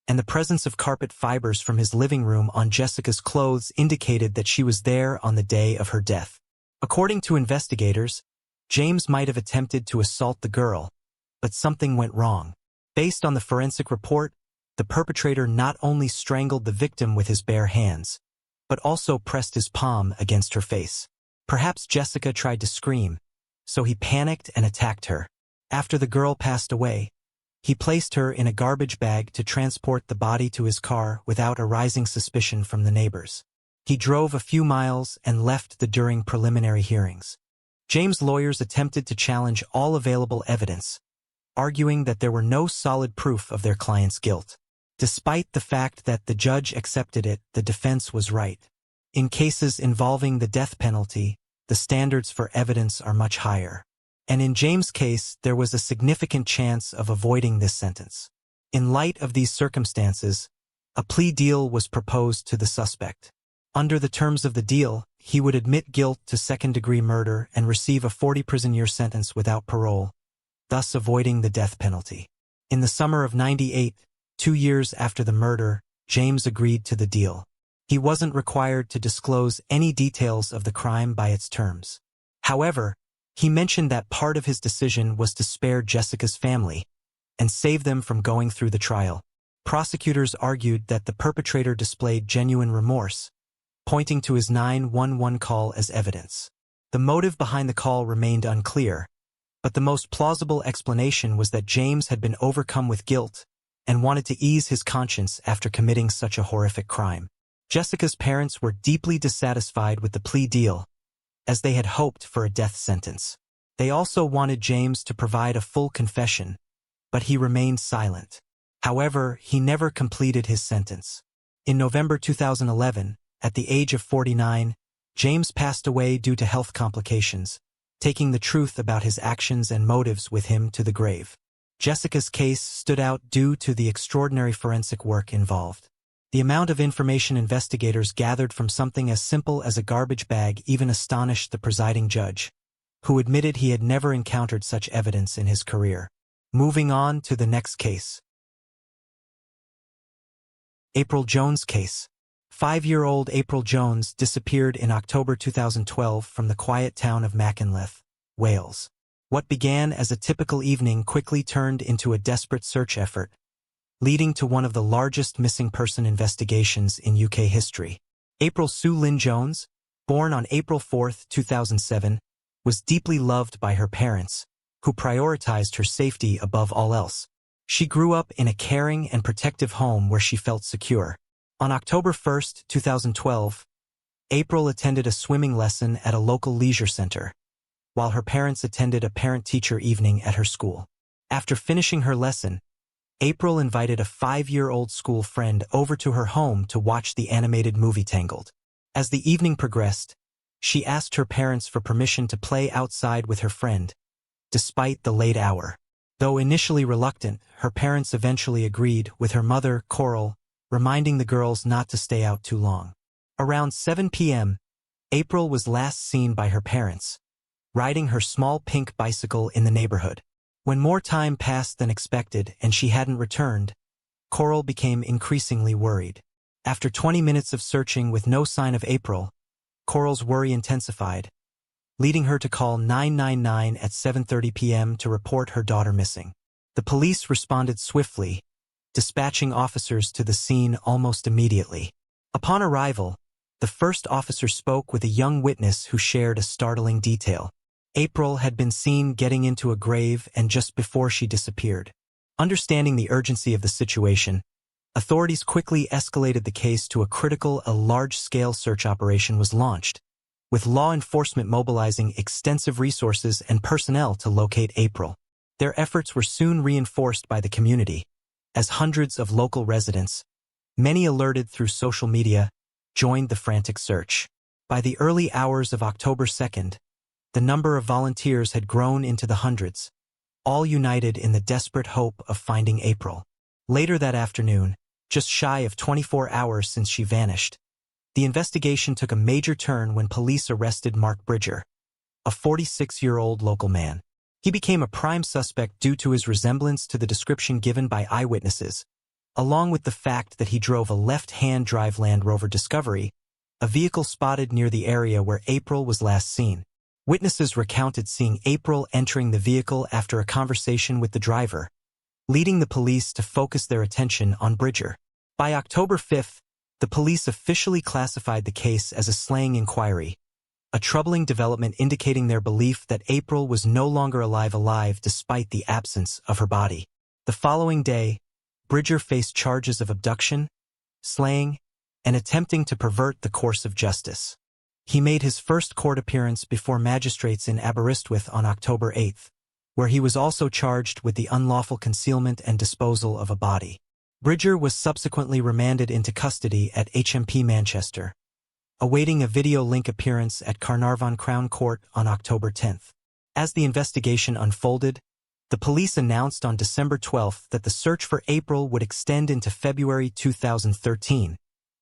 and the presence of carpet fibers from his living room on Jessica's clothes indicated that she was there on the day of her death. According to investigators, James might have attempted to assault the girl, but something went wrong. Based on the forensic report, the perpetrator not only strangled the victim with his bare hands, but also pressed his palm against her face. Perhaps Jessica tried to scream, so he panicked and attacked her. After the girl passed away, he placed her in a garbage bag to transport the body to his car without arousing suspicion from the neighbors. He drove a few miles and left during preliminary hearings. James' lawyers attempted to challenge all available evidence, arguing that there were no solid proof of their client's guilt. Despite the fact that the judge accepted it, the defense was right. In cases involving the death penalty, the standards for evidence are much higher. And in James' case, there was a significant chance of avoiding this sentence. In light of these circumstances, a plea deal was proposed to the suspect. Under the terms of the deal, he would admit guilt to second-degree murder and receive a 40-prison-year sentence without parole, thus avoiding the death penalty. In the summer of '98, 2 years after the murder, James agreed to the deal. He wasn't required to disclose any details of the crime by its terms. However, he mentioned that part of his decision was to spare Jessica's family and save them from going through the trial. Prosecutors argued that the perpetrator displayed genuine remorse, pointing to his 911 call as evidence. The motive behind the call remained unclear, but the most plausible explanation was that James had been overcome with guilt and wanted to ease his conscience after committing such a horrific crime. Jessica's parents were deeply dissatisfied with the plea deal, as they had hoped for a death sentence. They also wanted James to provide a full confession, but he remained silent. However, he never completed his sentence. In November 2011, at the age of 49, James passed away due to health complications, taking the truth about his actions and motives with him to the grave. Jessica's case stood out due to the extraordinary forensic work involved. The amount of information investigators gathered from something as simple as a garbage bag even astonished the presiding judge, who admitted he had never encountered such evidence in his career. Moving on to the next case. April Jones case. 5-year-old April Jones disappeared in October 2012 from the quiet town of Machynlleth, Wales. What began as a typical evening quickly turned into a desperate search effort, leading to one of the largest missing person investigations in UK history. April Sue Lynn Jones, born on April 4, 2007, was deeply loved by her parents, who prioritized her safety above all else. She grew up in a caring and protective home where she felt secure. On October 1, 2012, April attended a swimming lesson at a local leisure center, while her parents attended a parent-teacher evening at her school. After finishing her lesson, April invited a 5-year-old school friend over to her home to watch the animated movie Tangled. As the evening progressed, she asked her parents for permission to play outside with her friend, despite the late hour. Though initially reluctant, her parents eventually agreed, with her mother, Coral, reminding the girls not to stay out too long. Around 7 p.m., April was last seen by her parents, riding her small pink bicycle in the neighborhood. When more time passed than expected and she hadn't returned, Coral became increasingly worried. After 20 minutes of searching with no sign of April, Coral's worry intensified, leading her to call 999 at 7:30 p.m. to report her daughter missing. The police responded swiftly, dispatching officers to the scene almost immediately. Upon arrival, the first officer spoke with a young witness who shared a startling detail. April had been seen getting into a grave and just before she disappeared. Understanding the urgency of the situation, authorities quickly escalated the case to a large-scale search operation was launched, with law enforcement mobilizing extensive resources and personnel to locate April. Their efforts were soon reinforced by the community, as hundreds of local residents, many alerted through social media, joined the frantic search. By the early hours of October 2nd, the number of volunteers had grown into the hundreds, all united in the desperate hope of finding April. Later that afternoon, just shy of 24 hours since she vanished, the investigation took a major turn when police arrested Mark Bridger, a 46-year-old local man. He became a prime suspect due to his resemblance to the description given by eyewitnesses, along with the fact that he drove a left-hand drive Land Rover Discovery, a vehicle spotted near the area where April was last seen. Witnesses recounted seeing April entering the vehicle after a conversation with the driver, leading the police to focus their attention on Bridger. By October 5th, the police officially classified the case as a slaying inquiry, a troubling development indicating their belief that April was no longer alive despite the absence of her body. The following day, Bridger faced charges of abduction, slaying, and attempting to pervert the course of justice. He made his first court appearance before magistrates in Aberystwyth on October 8th, where he was also charged with the unlawful concealment and disposal of a body. Bridger was subsequently remanded into custody at HMP Manchester, awaiting a video link appearance at Carnarvon Crown Court on October 10th. As the investigation unfolded, the police announced on December 12th that the search for April would extend into February 2013,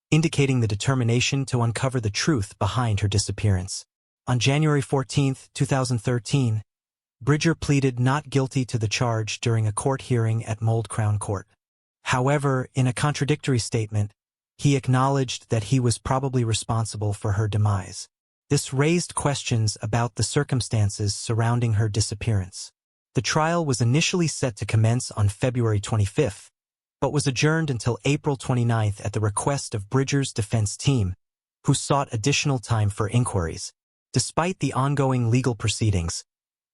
indicating the determination to uncover the truth behind her disappearance. On January 14, 2013, Bridger pleaded not guilty to the charge during a court hearing at Mold Crown Court. However, in a contradictory statement, he acknowledged that he was probably responsible for her demise. This raised questions about the circumstances surrounding her disappearance. The trial was initially set to commence on February 25th, but was adjourned until April 29th at the request of Bridger's defense team, who sought additional time for inquiries. Despite the ongoing legal proceedings,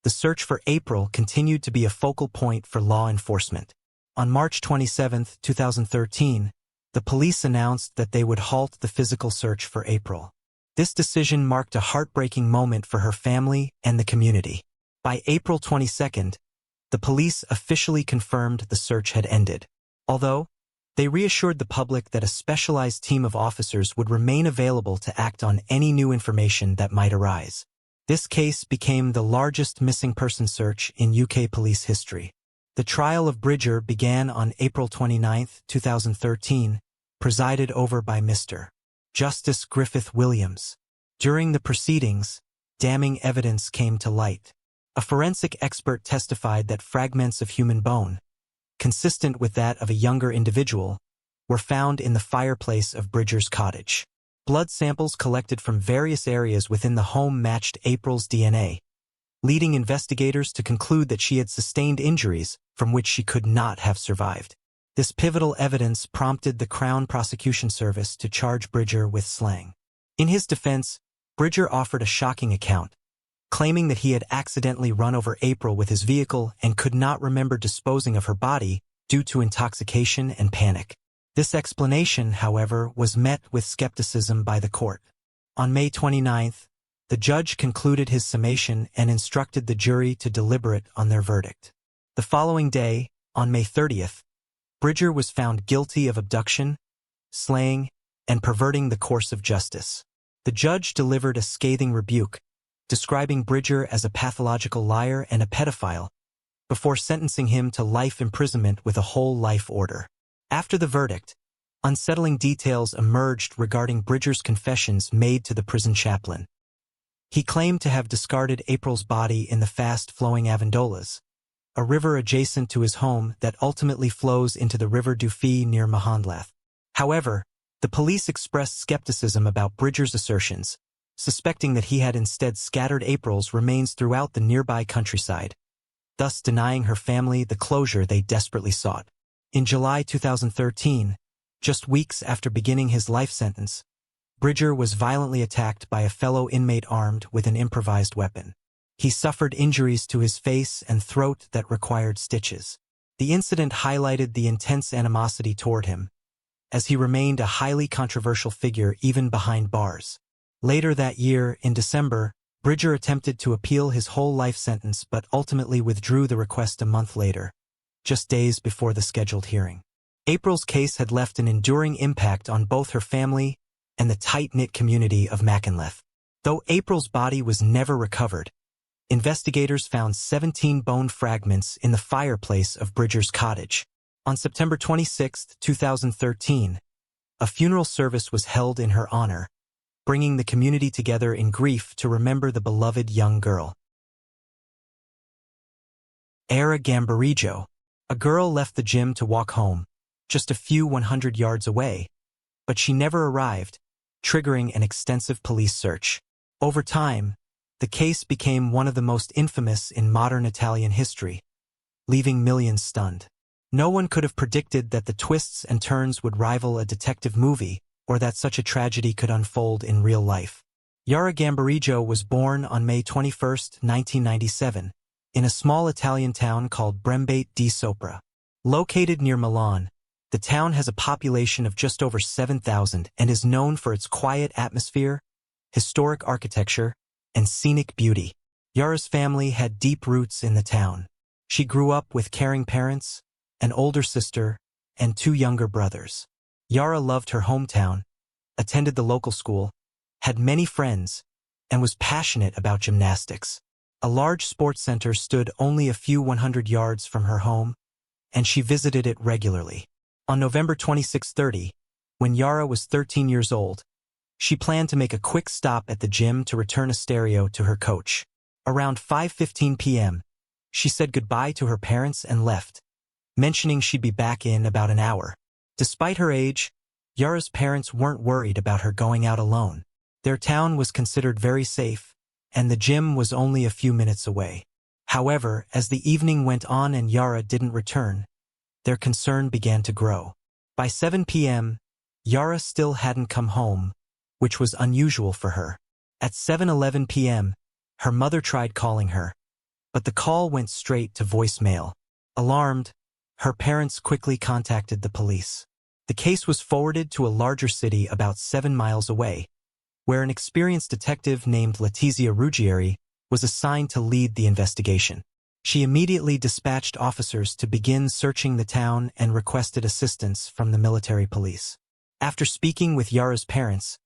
the search for April continued to be a focal point for law enforcement. On March 27, 2013, the police announced that they would halt the physical search for April. This decision marked a heartbreaking moment for her family and the community. By April 22nd, the police officially confirmed the search had ended, although they reassured the public that a specialized team of officers would remain available to act on any new information that might arise. This case became the largest missing person search in UK police history. The trial of Bridger began on April 29, 2013, presided over by Mr. Justice Griffith Williams. During the proceedings, damning evidence came to light. A forensic expert testified that fragments of human bone, consistent with that of a younger individual, were found in the fireplace of Bridger's cottage. Blood samples collected from various areas within the home matched April's DNA, leading investigators to conclude that she had sustained injuries from which she could not have survived. This pivotal evidence prompted the Crown Prosecution Service to charge Bridger with slaying. In his defense, Bridger offered a shocking account, claiming that he had accidentally run over April with his vehicle and could not remember disposing of her body due to intoxication and panic. This explanation, however, was met with skepticism by the court. On May 29th, the judge concluded his summation and instructed the jury to deliberate on their verdict. The following day, on May 30th, Bridger was found guilty of abduction, slaying, and perverting the course of justice. The judge delivered a scathing rebuke, describing Bridger as a pathological liar and a pedophile, before sentencing him to life imprisonment with a whole life order. After the verdict, unsettling details emerged regarding Bridger's confessions made to the prison chaplain. He claimed to have discarded April's body in the fast-flowing Avendolas, a river adjacent to his home that ultimately flows into the River Dufee near Mahondlath. However, the police expressed skepticism about Bridger's assertions, suspecting that he had instead scattered April's remains throughout the nearby countryside, thus denying her family the closure they desperately sought. In July 2013, just weeks after beginning his life sentence, Bridger was violently attacked by a fellow inmate armed with an improvised weapon. He suffered injuries to his face and throat that required stitches. The incident highlighted the intense animosity toward him, as he remained a highly controversial figure even behind bars. Later that year, in December, Bridger attempted to appeal his whole life sentence but ultimately withdrew the request a month later, just days before the scheduled hearing. April's case had left an enduring impact on both her family and the tight-knit community of Mackinac. Though April's body was never recovered, investigators found 17 bone fragments in the fireplace of Bridger's cottage. On September 26, 2013, a funeral service was held in her honor, bringing the community together in grief to remember the beloved young girl. Era Gambarijo. A girl left the gym to walk home, just a few 100 yards away, but she never arrived, triggering an extensive police search. Over time, the case became one of the most infamous in modern Italian history, leaving millions stunned. No one could have predicted that the twists and turns would rival a detective movie, or that such a tragedy could unfold in real life. Yara Gambarijo was born on May 21, 1997, in a small Italian town called Brembate di Sopra. Located near Milan, the town has a population of just over 7,000 and is known for its quiet atmosphere, historic architecture, and scenic beauty. Yara's family had deep roots in the town. She grew up with caring parents, an older sister, and 2 younger brothers. Yara loved her hometown, attended the local school, had many friends, and was passionate about gymnastics. A large sports center stood only a few 100 yards from her home, and she visited it regularly. On November 26-30, when Yara was 13 years old, she planned to make a quick stop at the gym to return a stereo to her coach. Around 5:15 p.m., she said goodbye to her parents and left, mentioning she'd be back in about an hour. Despite her age, Yara's parents weren't worried about her going out alone. Their town was considered very safe, and the gym was only a few minutes away. However, as the evening went on and Yara didn't return, their concern began to grow. By 7 p.m., Yara still hadn't come home, which was unusual for her. At 7:11 p.m., her mother tried calling her, but the call went straight to voicemail. Alarmed, her parents quickly contacted the police. The case was forwarded to a larger city about 7 miles away, where an experienced detective named Letizia Ruggieri was assigned to lead the investigation. She immediately dispatched officers to begin searching the town and requested assistance from the military police. After speaking with Yara's parents,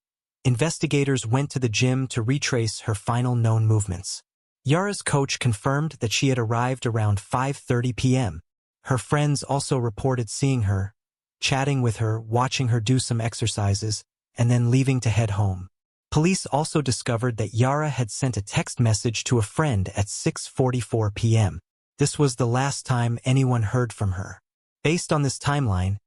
investigators went to the gym to retrace her final known movements. Yara's coach confirmed that she had arrived around 5:30 p.m. Her friends also reported seeing her, chatting with her, watching her do some exercises, and then leaving to head home. Police also discovered that Yara had sent a text message to a friend at 6:44 p.m. This was the last time anyone heard from her. Based on this timeline,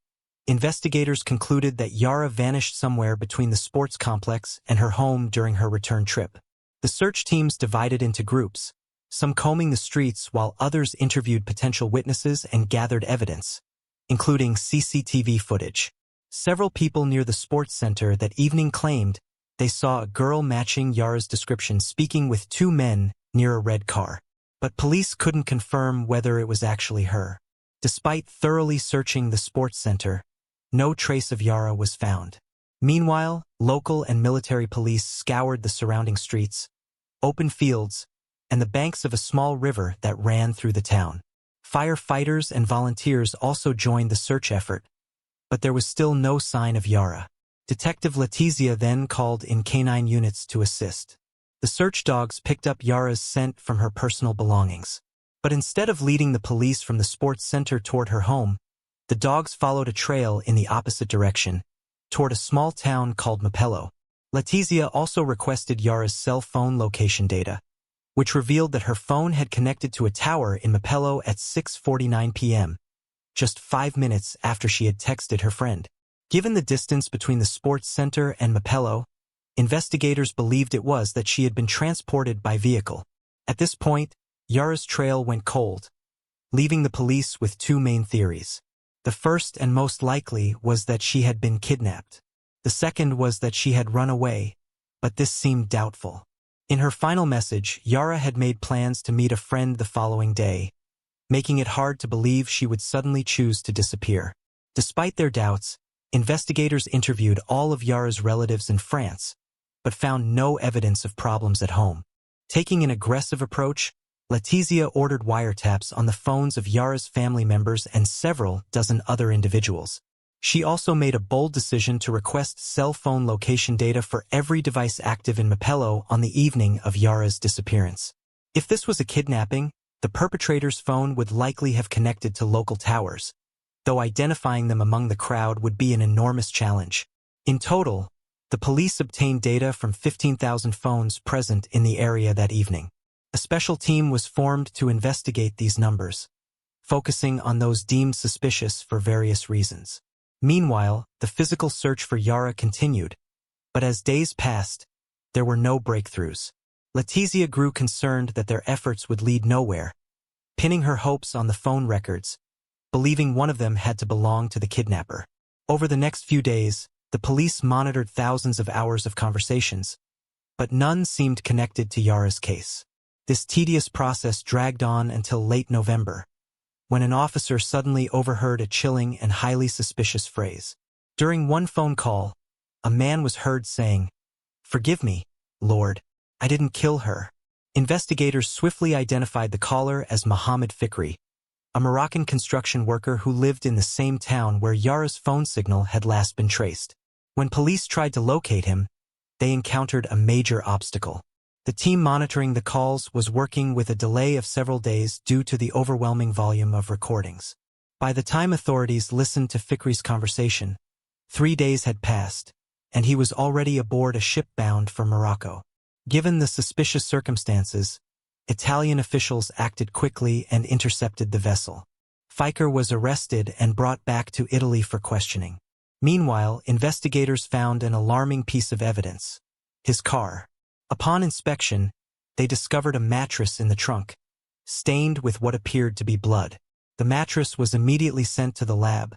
investigators concluded that Yara vanished somewhere between the sports complex and her home during her return trip. The search teams divided into groups, some combing the streets while others interviewed potential witnesses and gathered evidence, including CCTV footage. Several people near the sports center that evening claimed they saw a girl matching Yara's description speaking with two men near a red car, but police couldn't confirm whether it was actually her. Despite thoroughly searching the sports center, no trace of Yara was found. Meanwhile, local and military police scoured the surrounding streets, open fields, and the banks of a small river that ran through the town. Firefighters and volunteers also joined the search effort, but there was still no sign of Yara. Detective Letizia then called in canine units to assist. The search dogs picked up Yara's scent from her personal belongings. But instead of leading the police from the sports center toward her home, the dogs followed a trail in the opposite direction, toward a small town called Mapello. Letizia also requested Yara's cell phone location data, which revealed that her phone had connected to a tower in Mapello at 6:49 p.m., just 5 minutes after she had texted her friend. Given the distance between the sports center and Mapello, investigators believed it was that she had been transported by vehicle. At this point, Yara's trail went cold, leaving the police with two main theories. The first and most likely was that she had been kidnapped. The second was that she had run away, but this seemed doubtful. In her final message, Yara had made plans to meet a friend the following day, making it hard to believe she would suddenly choose to disappear. Despite their doubts, investigators interviewed all of Yara's relatives in France, but found no evidence of problems at home. Taking an aggressive approach, Letizia ordered wiretaps on the phones of Yara's family members and several dozen other individuals. She also made a bold decision to request cell phone location data for every device active in Mapello on the evening of Yara's disappearance. If this was a kidnapping, the perpetrator's phone would likely have connected to local towers, though identifying them among the crowd would be an enormous challenge. In total, the police obtained data from 15,000 phones present in the area that evening. A special team was formed to investigate these numbers, focusing on those deemed suspicious for various reasons. Meanwhile, the physical search for Yara continued, but as days passed, there were no breakthroughs. Letizia grew concerned that their efforts would lead nowhere, pinning her hopes on the phone records, believing one of them had to belong to the kidnapper. Over the next few days, the police monitored thousands of hours of conversations, but none seemed connected to Yara's case. This tedious process dragged on until late November, when an officer suddenly overheard a chilling and highly suspicious phrase. During one phone call, a man was heard saying, "Forgive me, Lord, I didn't kill her." Investigators swiftly identified the caller as Mohammed Fikri, a Moroccan construction worker who lived in the same town where Yara's phone signal had last been traced. When police tried to locate him, they encountered a major obstacle. The team monitoring the calls was working with a delay of several days due to the overwhelming volume of recordings. By the time authorities listened to Fikri's conversation, 3 days had passed, and he was already aboard a ship bound for Morocco. Given the suspicious circumstances, Italian officials acted quickly and intercepted the vessel. Fikr was arrested and brought back to Italy for questioning. Meanwhile, investigators found an alarming piece of evidence: his car. Upon inspection, they discovered a mattress in the trunk, stained with what appeared to be blood. The mattress was immediately sent to the lab,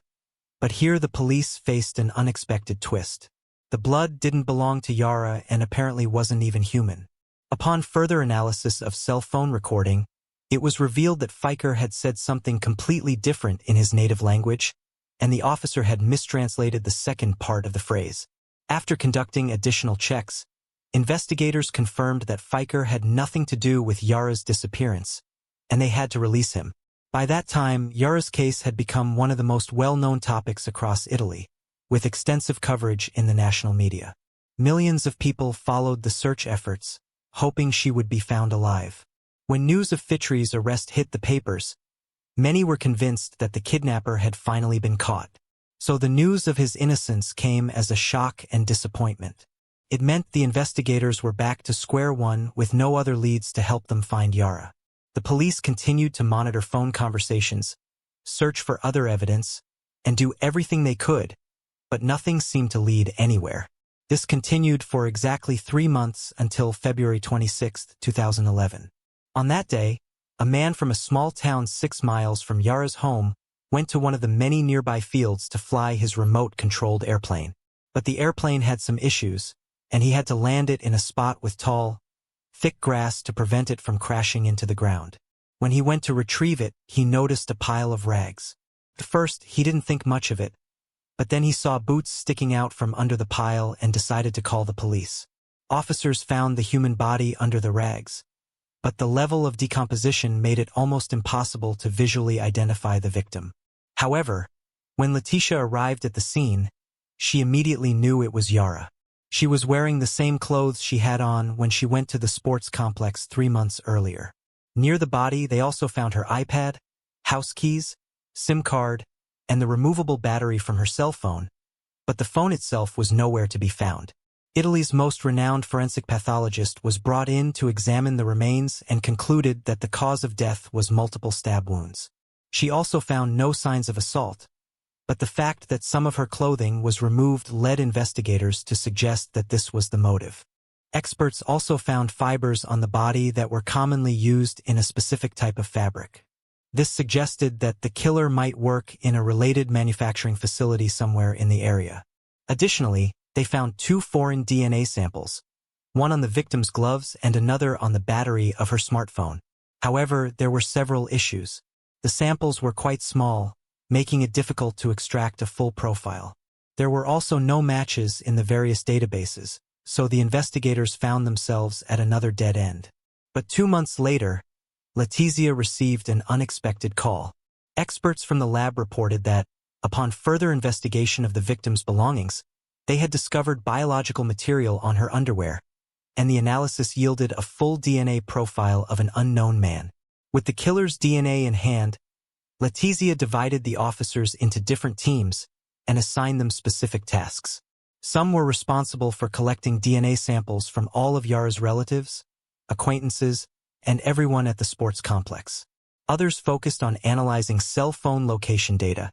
but here the police faced an unexpected twist. The blood didn't belong to Yara and apparently wasn't even human. Upon further analysis of cell phone recording, it was revealed that Fikr had said something completely different in his native language, and the officer had mistranslated the second part of the phrase. After conducting additional checks, investigators confirmed that Fikr had nothing to do with Yara's disappearance, and they had to release him. By that time, Yara's case had become one of the most well-known topics across Italy, with extensive coverage in the national media. Millions of people followed the search efforts, hoping she would be found alive. When news of Fitri's arrest hit the papers, many were convinced that the kidnapper had finally been caught. So the news of his innocence came as a shock and disappointment. It meant the investigators were back to square one with no other leads to help them find Yara. The police continued to monitor phone conversations, search for other evidence, and do everything they could, but nothing seemed to lead anywhere. This continued for exactly 3 months until February 26, 2011. On that day, a man from a small town 6 miles from Yara's home went to one of the many nearby fields to fly his remote-controlled airplane. But the airplane had some issues, and he had to land it in a spot with tall, thick grass to prevent it from crashing into the ground. When he went to retrieve it, he noticed a pile of rags. At first, he didn't think much of it, but then he saw boots sticking out from under the pile and decided to call the police. Officers found the human body under the rags, but the level of decomposition made it almost impossible to visually identify the victim. However, when Letitia arrived at the scene, she immediately knew it was Yara. She was wearing the same clothes she had on when she went to the sports complex 3 months earlier. Near the body, they also found her iPad, house keys, SIM card, and the removable battery from her cell phone, but the phone itself was nowhere to be found. Italy's most renowned forensic pathologist was brought in to examine the remains and concluded that the cause of death was multiple stab wounds. She also found no signs of assault, but the fact that some of her clothing was removed led investigators to suggest that this was the motive. Experts also found fibers on the body that were commonly used in a specific type of fabric. This suggested that the killer might work in a related manufacturing facility somewhere in the area. Additionally, they found 2 foreign DNA samples, one on the victim's gloves and another on the battery of her smartphone. However, there were several issues. The samples were quite small, making it difficult to extract a full profile. There were also no matches in the various databases, so the investigators found themselves at another dead end. But 2 months later, Letizia received an unexpected call. Experts from the lab reported that, upon further investigation of the victim's belongings, they had discovered biological material on her underwear, and the analysis yielded a full DNA profile of an unknown man. With the killer's DNA in hand, Letizia divided the officers into different teams and assigned them specific tasks. Some were responsible for collecting DNA samples from all of Yara's relatives, acquaintances, and everyone at the sports complex. Others focused on analyzing cell phone location data,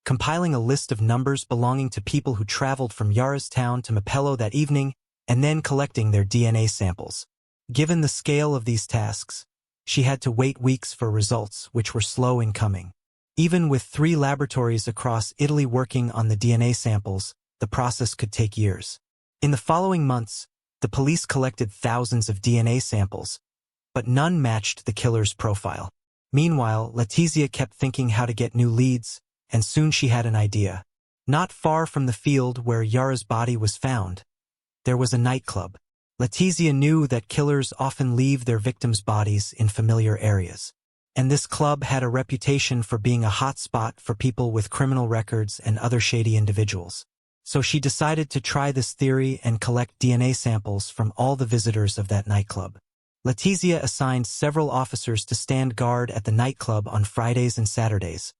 compiling a list of numbers belonging to people who traveled from Yara's town to Mapello that evening, and then collecting their DNA samples. Given the scale of these tasks, she had to wait weeks for results, which were slow in coming. Even with 3 laboratories across Italy working on the DNA samples, the process could take years. In the following months, the police collected thousands of DNA samples, but none matched the killer's profile. Meanwhile, Letizia kept thinking how to get new leads, and soon she had an idea. Not far from the field where Yara's body was found, there was a nightclub. Letizia knew that killers often leave their victims' bodies in familiar areas, and this club had a reputation for being a hot spot for people with criminal records and other shady individuals. So she decided to try this theory and collect DNA samples from all the visitors of that nightclub. Letizia assigned several officers to stand guard at the nightclub on Fridays and Saturdays,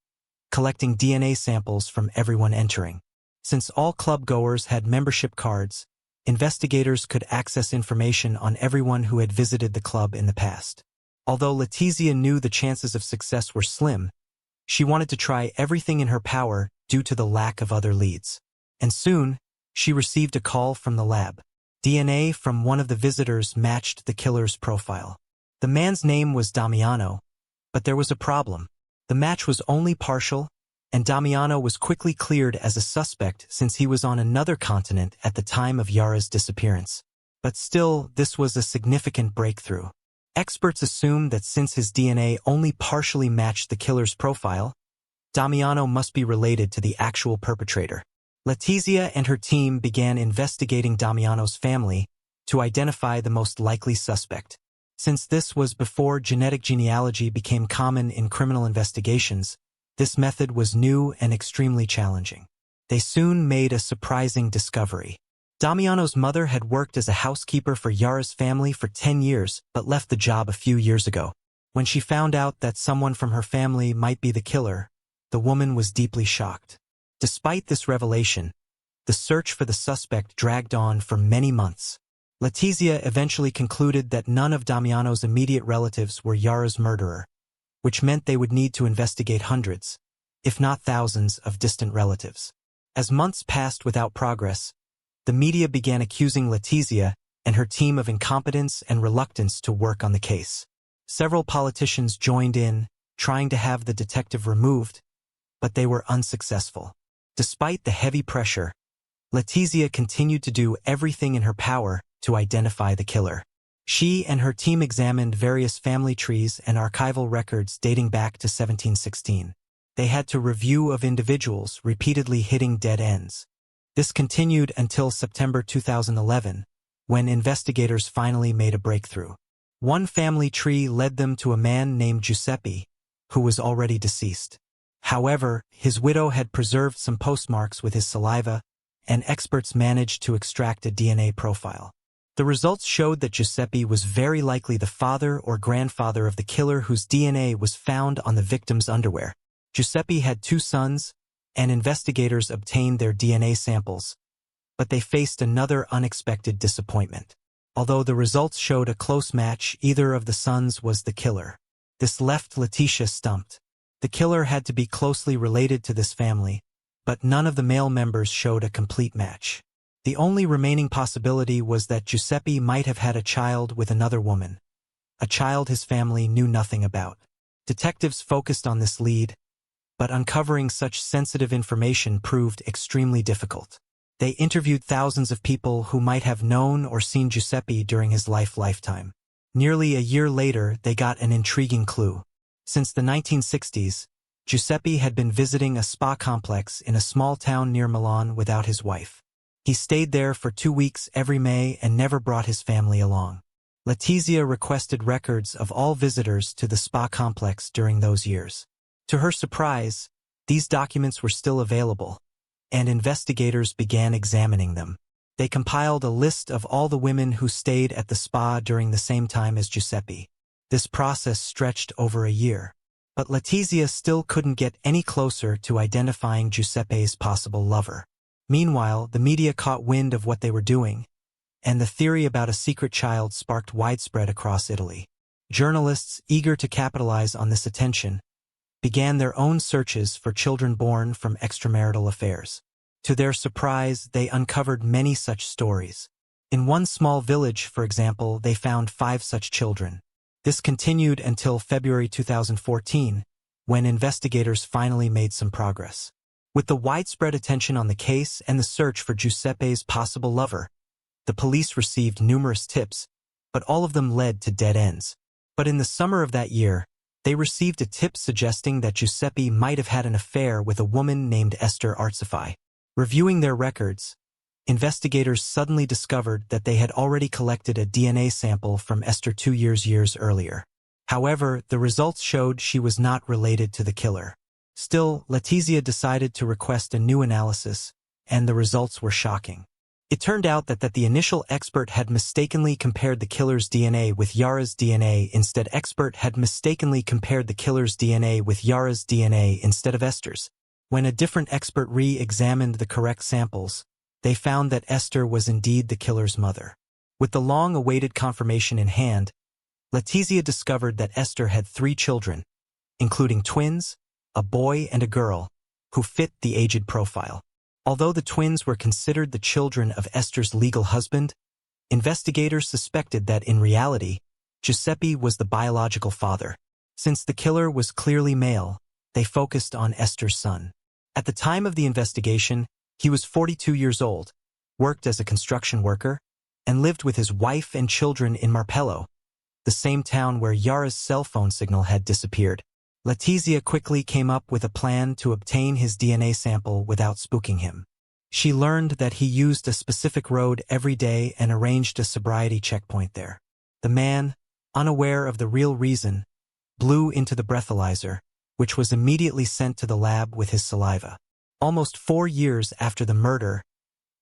collecting DNA samples from everyone entering. Since all club-goers had membership cards, investigators could access information on everyone who had visited the club in the past. Although Letizia knew the chances of success were slim, she wanted to try everything in her power due to the lack of other leads. And soon, she received a call from the lab. DNA from one of the visitors matched the killer's profile. The man's name was Damiano, but there was a problem. The match was only partial, and Damiano was quickly cleared as a suspect since he was on another continent at the time of Yara's disappearance. But still, this was a significant breakthrough. Experts assumed that since his DNA only partially matched the killer's profile, Damiano must be related to the actual perpetrator. Letizia and her team began investigating Damiano's family to identify the most likely suspect. Since this was before genetic genealogy became common in criminal investigations, this method was new and extremely challenging. They soon made a surprising discovery. Damiano's mother had worked as a housekeeper for Yara's family for 10 years, but left the job a few years ago. When she found out that someone from her family might be the killer, the woman was deeply shocked. Despite this revelation, the search for the suspect dragged on for many months. Letizia eventually concluded that none of Damiano's immediate relatives were Yara's murderer, which meant they would need to investigate hundreds, if not thousands, of distant relatives. As months passed without progress, the media began accusing Letizia and her team of incompetence and reluctance to work on the case. Several politicians joined in, trying to have the detective removed, but they were unsuccessful. Despite the heavy pressure, Letizia continued to do everything in her power to identify the killer. She and her team examined various family trees and archival records dating back to 1716. They had to review of individuals repeatedly hitting dead ends. This continued until September 2011, when investigators finally made a breakthrough. One family tree led them to a man named Giuseppe, who was already deceased. However, his widow had preserved some postmarks with his saliva, and experts managed to extract a DNA profile. The results showed that Giuseppe was very likely the father or grandfather of the killer whose DNA was found on the victim's underwear. Giuseppe had 2 sons, and investigators obtained their DNA samples, but they faced another unexpected disappointment. Although the results showed a close match, either of the sons was the killer. This left Letitia stumped. The killer had to be closely related to this family, but none of the male members showed a complete match. The only remaining possibility was that Giuseppe might have had a child with another woman, a child his family knew nothing about. Detectives focused on this lead, but uncovering such sensitive information proved extremely difficult. They interviewed thousands of people who might have known or seen Giuseppe during his lifetime. Nearly a year later, they got an intriguing clue. Since the 1960s, Giuseppe had been visiting a spa complex in a small town near Milan without his wife. He stayed there for 2 weeks every May and never brought his family along. Letizia requested records of all visitors to the spa complex during those years. To her surprise, these documents were still available, and investigators began examining them. They compiled a list of all the women who stayed at the spa during the same time as Giuseppe. This process stretched over a year, but Letizia still couldn't get any closer to identifying Giuseppe's possible lover. Meanwhile, the media caught wind of what they were doing, and the theory about a secret child sparked widespread across Italy. Journalists, eager to capitalize on this attention, began their own searches for children born from extramarital affairs. To their surprise, they uncovered many such stories. In one small village, for example, they found 5 such children. This continued until February 2014, when investigators finally made some progress. With the widespread attention on the case and the search for Giuseppe's possible lover, the police received numerous tips, but all of them led to dead ends. But in the summer of that year, they received a tip suggesting that Giuseppe might have had an affair with a woman named Esther Arzifi. Reviewing their records, investigators suddenly discovered that they had already collected a DNA sample from Esther 2 years earlier. However, the results showed she was not related to the killer. Still, Letizia decided to request a new analysis, and the results were shocking. It turned out that the initial expert had mistakenly compared the killer's DNA with Yara's DNA instead. Expert had mistakenly compared the killer's DNA with Yara's DNA instead of Esther's. When a different expert re-examined the correct samples, they found that Esther was indeed the killer's mother. With the long-awaited confirmation in hand, Letizia discovered that Esther had 3 children, including twins, a boy and a girl, who fit the aged profile. Although the twins were considered the children of Esther's legal husband, investigators suspected that in reality, Giuseppe was the biological father. Since the killer was clearly male, they focused on Esther's son. At the time of the investigation, he was 42 years old, worked as a construction worker, and lived with his wife and children in Marpello, the same town where Yara's cell phone signal had disappeared. Letizia quickly came up with a plan to obtain his DNA sample without spooking him. She learned that he used a specific road every day and arranged a sobriety checkpoint there. The man, unaware of the real reason, blew into the breathalyzer, which was immediately sent to the lab with his saliva. Almost 4 years after the murder,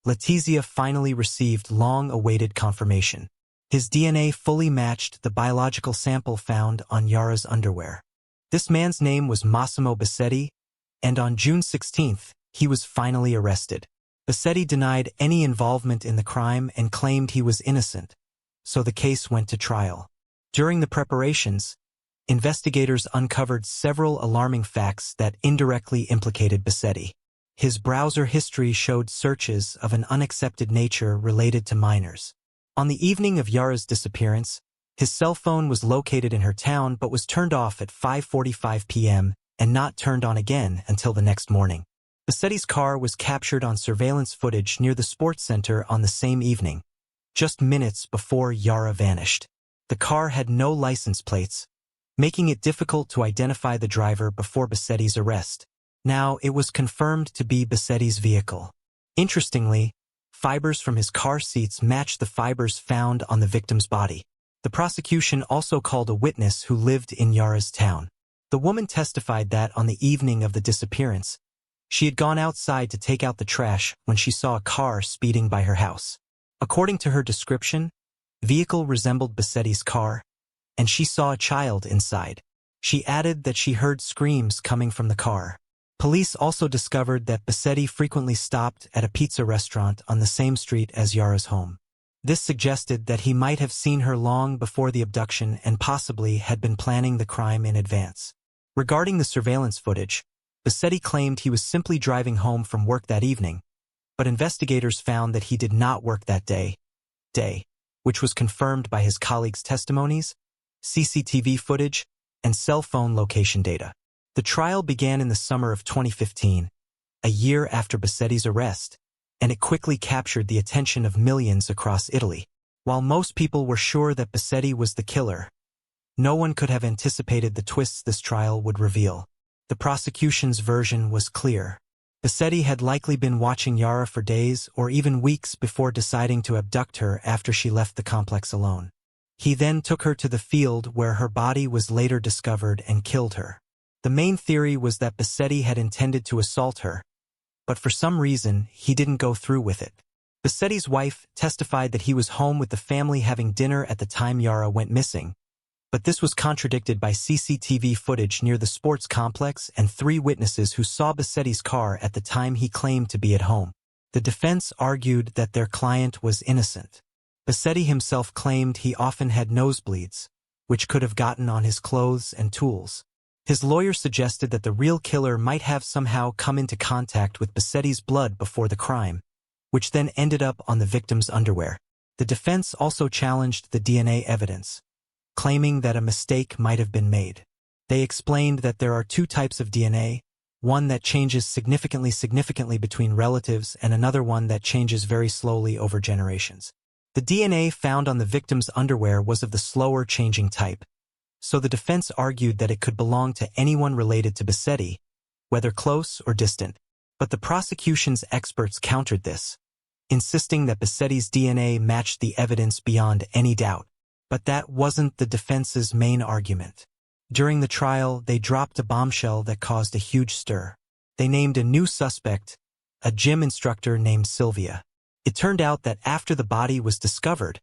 Letizia finally received long-awaited confirmation. His DNA fully matched the biological sample found on Yara's underwear. This man's name was Massimo Bassetti, and on June 16th, he was finally arrested. Bassetti denied any involvement in the crime and claimed he was innocent, so the case went to trial. During the preparations, investigators uncovered several alarming facts that indirectly implicated Bassetti. His browser history showed searches of an unaccepted nature related to minors. On the evening of Yara's disappearance, his cell phone was located in her town but was turned off at 5:45 p.m. and not turned on again until the next morning. Bassetti's car was captured on surveillance footage near the sports center on the same evening, just minutes before Yara vanished. The car had no license plates, making it difficult to identify the driver before Bassetti's arrest. Now, it was confirmed to be Bassetti's vehicle. Interestingly, fibers from his car seats matched the fibers found on the victim's body. The prosecution also called a witness who lived in Yara's town. The woman testified that on the evening of the disappearance, she had gone outside to take out the trash when she saw a car speeding by her house. According to her description, the vehicle resembled Bassetti's car, and she saw a child inside. She added that she heard screams coming from the car. Police also discovered that Bassetti frequently stopped at a pizza restaurant on the same street as Yara's home. This suggested that he might have seen her long before the abduction and possibly had been planning the crime in advance. Regarding the surveillance footage, Bassetti claimed he was simply driving home from work that evening, but investigators found that he did not work that day, which was confirmed by his colleagues' testimonies, CCTV footage, and cell phone location data. The trial began in the summer of 2015, a year after Bassetti's arrest, and it quickly captured the attention of millions across Italy. While most people were sure that Bassetti was the killer, no one could have anticipated the twists this trial would reveal. The prosecution's version was clear. Bassetti had likely been watching Yara for days or even weeks before deciding to abduct her after she left the complex alone. He then took her to the field where her body was later discovered and killed her. The main theory was that Bassetti had intended to assault her, but for some reason, he didn't go through with it. Bassetti's wife testified that he was home with the family having dinner at the time Yara went missing, but this was contradicted by CCTV footage near the sports complex and 3 witnesses who saw Bassetti's car at the time he claimed to be at home. The defense argued that their client was innocent. Bassetti himself claimed he often had nosebleeds, which could have gotten on his clothes and tools. His lawyer suggested that the real killer might have somehow come into contact with Bassetti's blood before the crime, which then ended up on the victim's underwear. The defense also challenged the DNA evidence, claiming that a mistake might have been made. They explained that there are 2 types of DNA, one that changes significantly between relatives and another one that changes very slowly over generations. The DNA found on the victim's underwear was of the slower changing type, so the defense argued that it could belong to anyone related to Bassetti, whether close or distant. But the prosecution's experts countered this, insisting that Bassetti's DNA matched the evidence beyond any doubt. But that wasn't the defense's main argument. During the trial, they dropped a bombshell that caused a huge stir. They named a new suspect, a gym instructor named Sylvia. It turned out that after the body was discovered,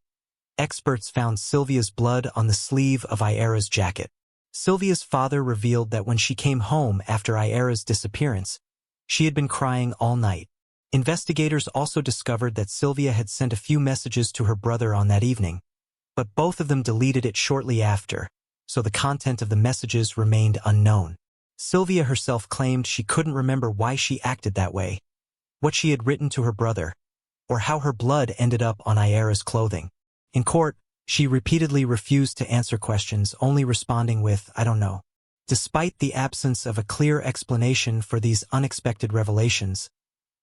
experts found Sylvia's blood on the sleeve of Ayara's jacket. Sylvia's father revealed that when she came home after Ayara's disappearance, she had been crying all night. Investigators also discovered that Sylvia had sent a few messages to her brother on that evening, but both of them deleted it shortly after, so the content of the messages remained unknown. Sylvia herself claimed she couldn't remember why she acted that way, what she had written to her brother, or how her blood ended up on Ayara's clothing. In court, she repeatedly refused to answer questions, only responding with, "I don't know." Despite the absence of a clear explanation for these unexpected revelations,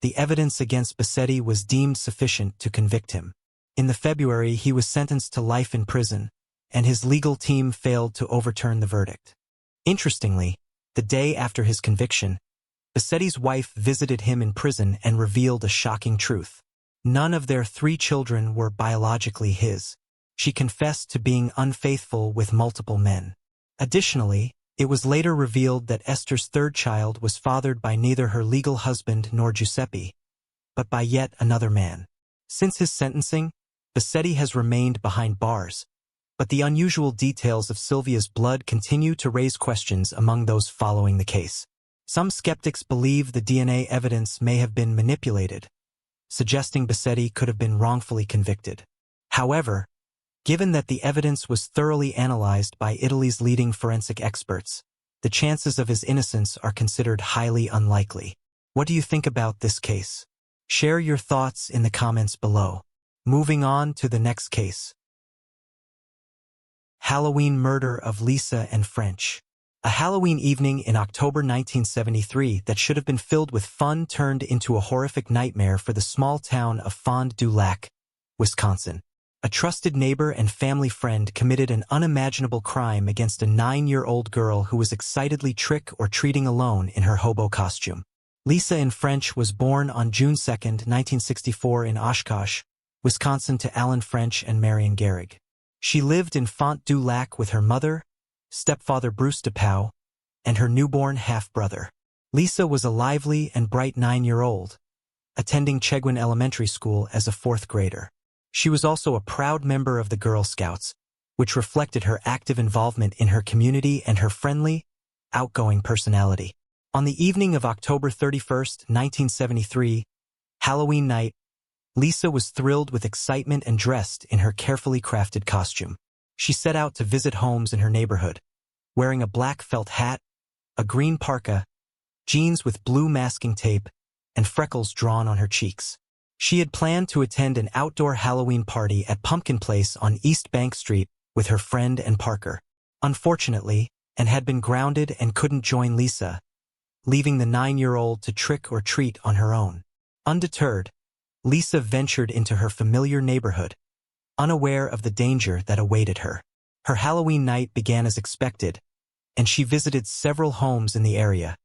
the evidence against Bassetti was deemed sufficient to convict him. In February, he was sentenced to life in prison, and his legal team failed to overturn the verdict. Interestingly, the day after his conviction, Bassetti's wife visited him in prison and revealed a shocking truth. None of their 3 children were biologically his. She confessed to being unfaithful with multiple men. Additionally, it was later revealed that Esther's 3rd child was fathered by neither her legal husband nor Giuseppe, but by yet another man. Since his sentencing, Bassetti has remained behind bars, but the unusual details of Sylvia's blood continue to raise questions among those following the case. Some skeptics believe the DNA evidence may have been manipulated, suggesting Bassetti could have been wrongfully convicted. However, given that the evidence was thoroughly analyzed by Italy's leading forensic experts, the chances of his innocence are considered highly unlikely. What do you think about this case? Share your thoughts in the comments below. Moving on to the next case. Halloween murder of Lisa and French. A Halloween evening in October 1973 that should have been filled with fun turned into a horrific nightmare for the small town of Fond du Lac, Wisconsin. A trusted neighbor and family friend committed an unimaginable crime against a 9-year-old girl who was excitedly trick-or-treating alone in her hobo costume. Lisa Ann French was born on June 2, 1964 in Oshkosh, Wisconsin to Alan French and Marion Gehrig. She lived in Fond du Lac with her mother, stepfather Bruce DePau, and her newborn half-brother. Lisa was a lively and bright 9-year-old, attending Chegwin Elementary School as a 4th grader. She was also a proud member of the Girl Scouts, which reflected her active involvement in her community and her friendly, outgoing personality. On the evening of October 31, 1973, Halloween night, Lisa was thrilled with excitement and dressed in her carefully crafted costume. She set out to visit homes in her neighborhood, wearing a black felt hat, a green parka, jeans with blue masking tape, and freckles drawn on her cheeks. She had planned to attend an outdoor Halloween party at Pumpkin Place on East Bank Street with her friend and Parker. Unfortunately, Ann had been grounded and couldn't join Lisa, leaving the 9-year-old to trick or treat on her own. Undeterred, Lisa ventured into her familiar neighborhood, unaware of the danger that awaited her. Her Halloween night began as expected, and she visited several homes in the area,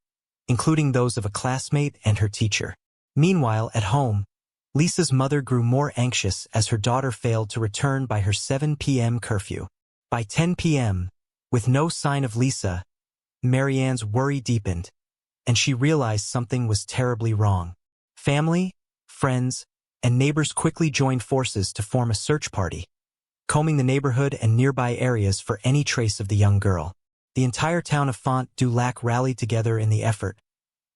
including those of a classmate and her teacher. Meanwhile, at home, Lisa's mother grew more anxious as her daughter failed to return by her 7 p.m. curfew. By 10 p.m., with no sign of Lisa, Marianne's worry deepened, and she realized something was terribly wrong. Family, friends, and neighbors quickly joined forces to form a search party, combing the neighborhood and nearby areas for any trace of the young girl. The entire town of Fond du Lac rallied together in the effort,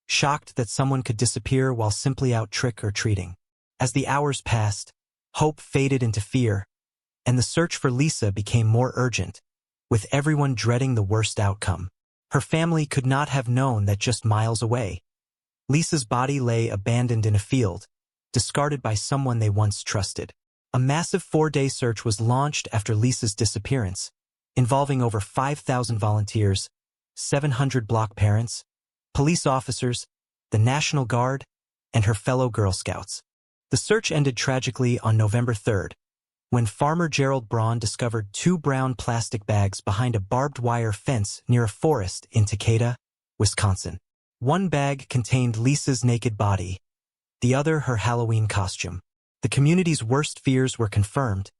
shocked that someone could disappear while simply out trick-or-treating. As the hours passed, hope faded into fear, and the search for Lisa became more urgent, with everyone dreading the worst outcome. Her family could not have known that just miles away, Lisa's body lay abandoned in a field, discarded by someone they once trusted. A massive 4-day search was launched after Lisa's disappearance, involving over 5,000 volunteers, 700 block parents, police officers, the National Guard, and her fellow Girl Scouts. The search ended tragically on November 3rd, when farmer Gerald Braun discovered 2 brown plastic bags behind a barbed wire fence near a forest in Takeda, Wisconsin. One bag contained Lisa's naked body, the other her Halloween costume. The community's worst fears were confirmed,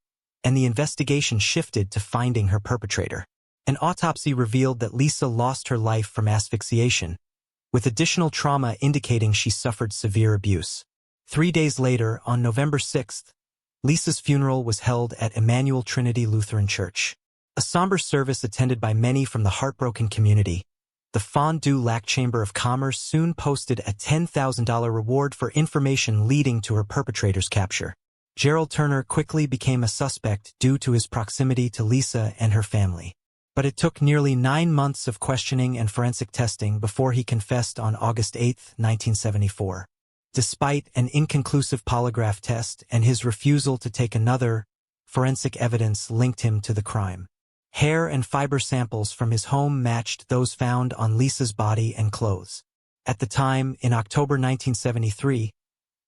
and the investigation shifted to finding her perpetrator. An autopsy revealed that Lisa lost her life from asphyxiation, with additional trauma indicating she suffered severe abuse. 3 days later, on November 6th, Lisa's funeral was held at Emmanuel Trinity Lutheran Church. A somber service attended by many from the heartbroken community. The Fond du Lac Chamber of Commerce soon posted a $10,000 reward for information leading to her perpetrator's capture. Gerald Turner quickly became a suspect due to his proximity to Lisa and her family. But it took nearly 9 months of questioning and forensic testing before he confessed on August 8, 1974. Despite an inconclusive polygraph test and his refusal to take another, forensic evidence linked him to the crime. Hair and fiber samples from his home matched those found on Lisa's body and clothes. At the time, in October 1973,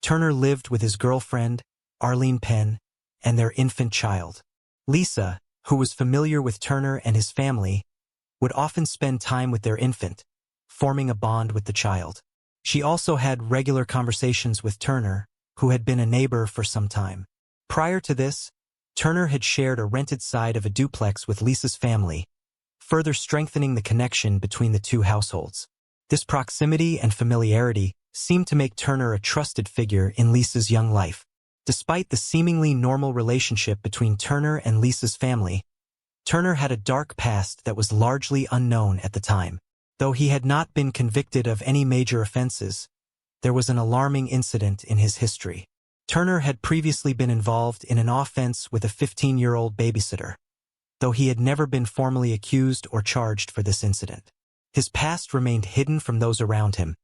Turner lived with his girlfriend, Arlene Penn, and their infant child. Lisa, who was familiar with Turner and his family, would often spend time with their infant, forming a bond with the child. She also had regular conversations with Turner, who had been a neighbor for some time. Prior to this, Turner had shared a rented side of a duplex with Lisa's family, further strengthening the connection between the two households. This proximity and familiarity seemed to make Turner a trusted figure in Lisa's young life. Despite the seemingly normal relationship between Turner and Lisa's family, Turner had a dark past that was largely unknown at the time. Though he had not been convicted of any major offenses, there was an alarming incident in his history. Turner had previously been involved in an offense with a 15-year-old babysitter, though he had never been formally accused or charged for this incident. His past remained hidden from those around him,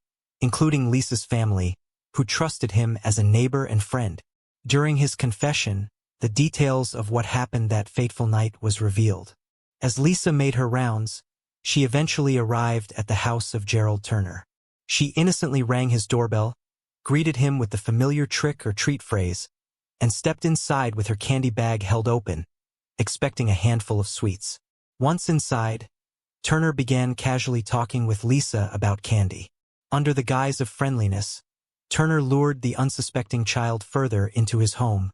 including Lisa's family, who trusted him as a neighbor and friend. During his confession, the details of what happened that fateful night was revealed. As Lisa made her rounds, she eventually arrived at the house of Gerald Turner. She innocently rang his doorbell, greeted him with the familiar trick or treat phrase, and stepped inside with her candy bag held open, expecting a handful of sweets. Once inside, Turner began casually talking with Lisa about candy. Under the guise of friendliness, Turner lured the unsuspecting child further into his home,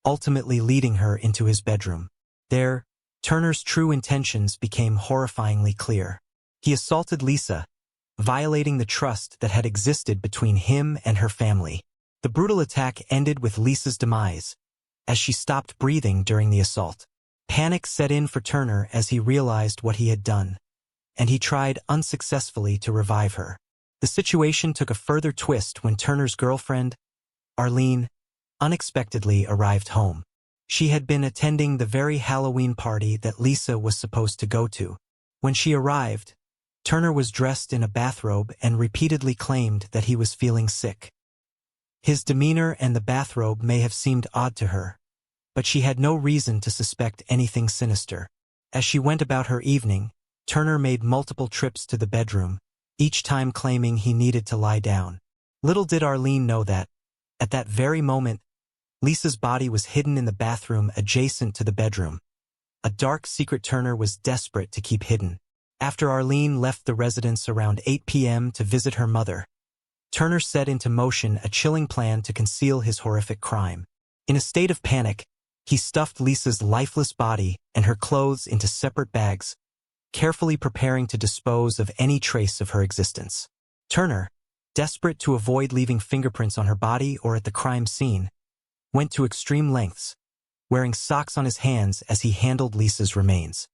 ultimately leading her into his bedroom. There, Turner's true intentions became horrifyingly clear. He assaulted Lisa, violating the trust that had existed between him and her family. The brutal attack ended with Lisa's demise, as she stopped breathing during the assault. Panic set in for Turner as he realized what he had done, and he tried unsuccessfully to revive her. The situation took a further twist when Turner's girlfriend, Arlene, unexpectedly arrived home. She had been attending the very Halloween party that Lisa was supposed to go to. When she arrived, Turner was dressed in a bathrobe and repeatedly claimed that he was feeling sick. His demeanor and the bathrobe may have seemed odd to her, but she had no reason to suspect anything sinister. As she went about her evening, Turner made multiple trips to the bedroom, each time claiming he needed to lie down. Little did Arlene know that, at that very moment, Lisa's body was hidden in the bathroom adjacent to the bedroom. A dark secret Turner was desperate to keep hidden. After Arlene left the residence around 8 p.m. to visit her mother, Turner set into motion a chilling plan to conceal his horrific crime. In a state of panic, he stuffed Lisa's lifeless body and her clothes into separate bags, carefully preparing to dispose of any trace of her existence. Turner, desperate to avoid leaving fingerprints on her body or at the crime scene, went to extreme lengths, wearing socks on his hands as he handled Lisa's remains.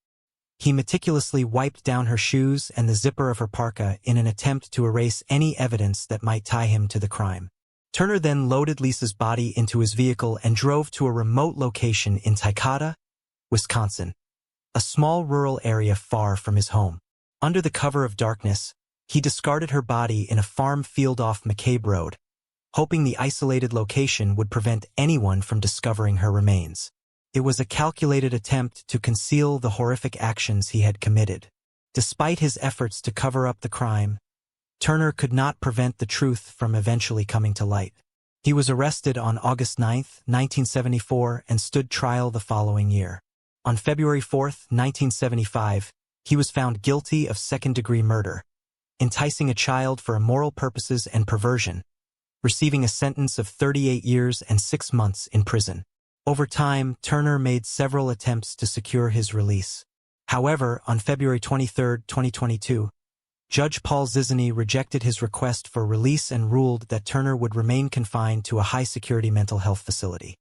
He meticulously wiped down her shoes and the zipper of her parka in an attempt to erase any evidence that might tie him to the crime. Turner then loaded Lisa's body into his vehicle and drove to a remote location in Ticata, Wisconsin, a small rural area far from his home. Under the cover of darkness, he discarded her body in a farm field off McCabe Road, hoping the isolated location would prevent anyone from discovering her remains. It was a calculated attempt to conceal the horrific actions he had committed. Despite his efforts to cover up the crime, Turner could not prevent the truth from eventually coming to light. He was arrested on August 9, 1974, and stood trial the following year. On February 4, 1975, he was found guilty of second-degree murder, enticing a child for immoral purposes and perversion, receiving a sentence of 38 years and 6 months in prison. Over time, Turner made several attempts to secure his release. However, on February 23, 2022, Judge Paul Zizany rejected his request for release and ruled that Turner would remain confined to a high-security mental health facility.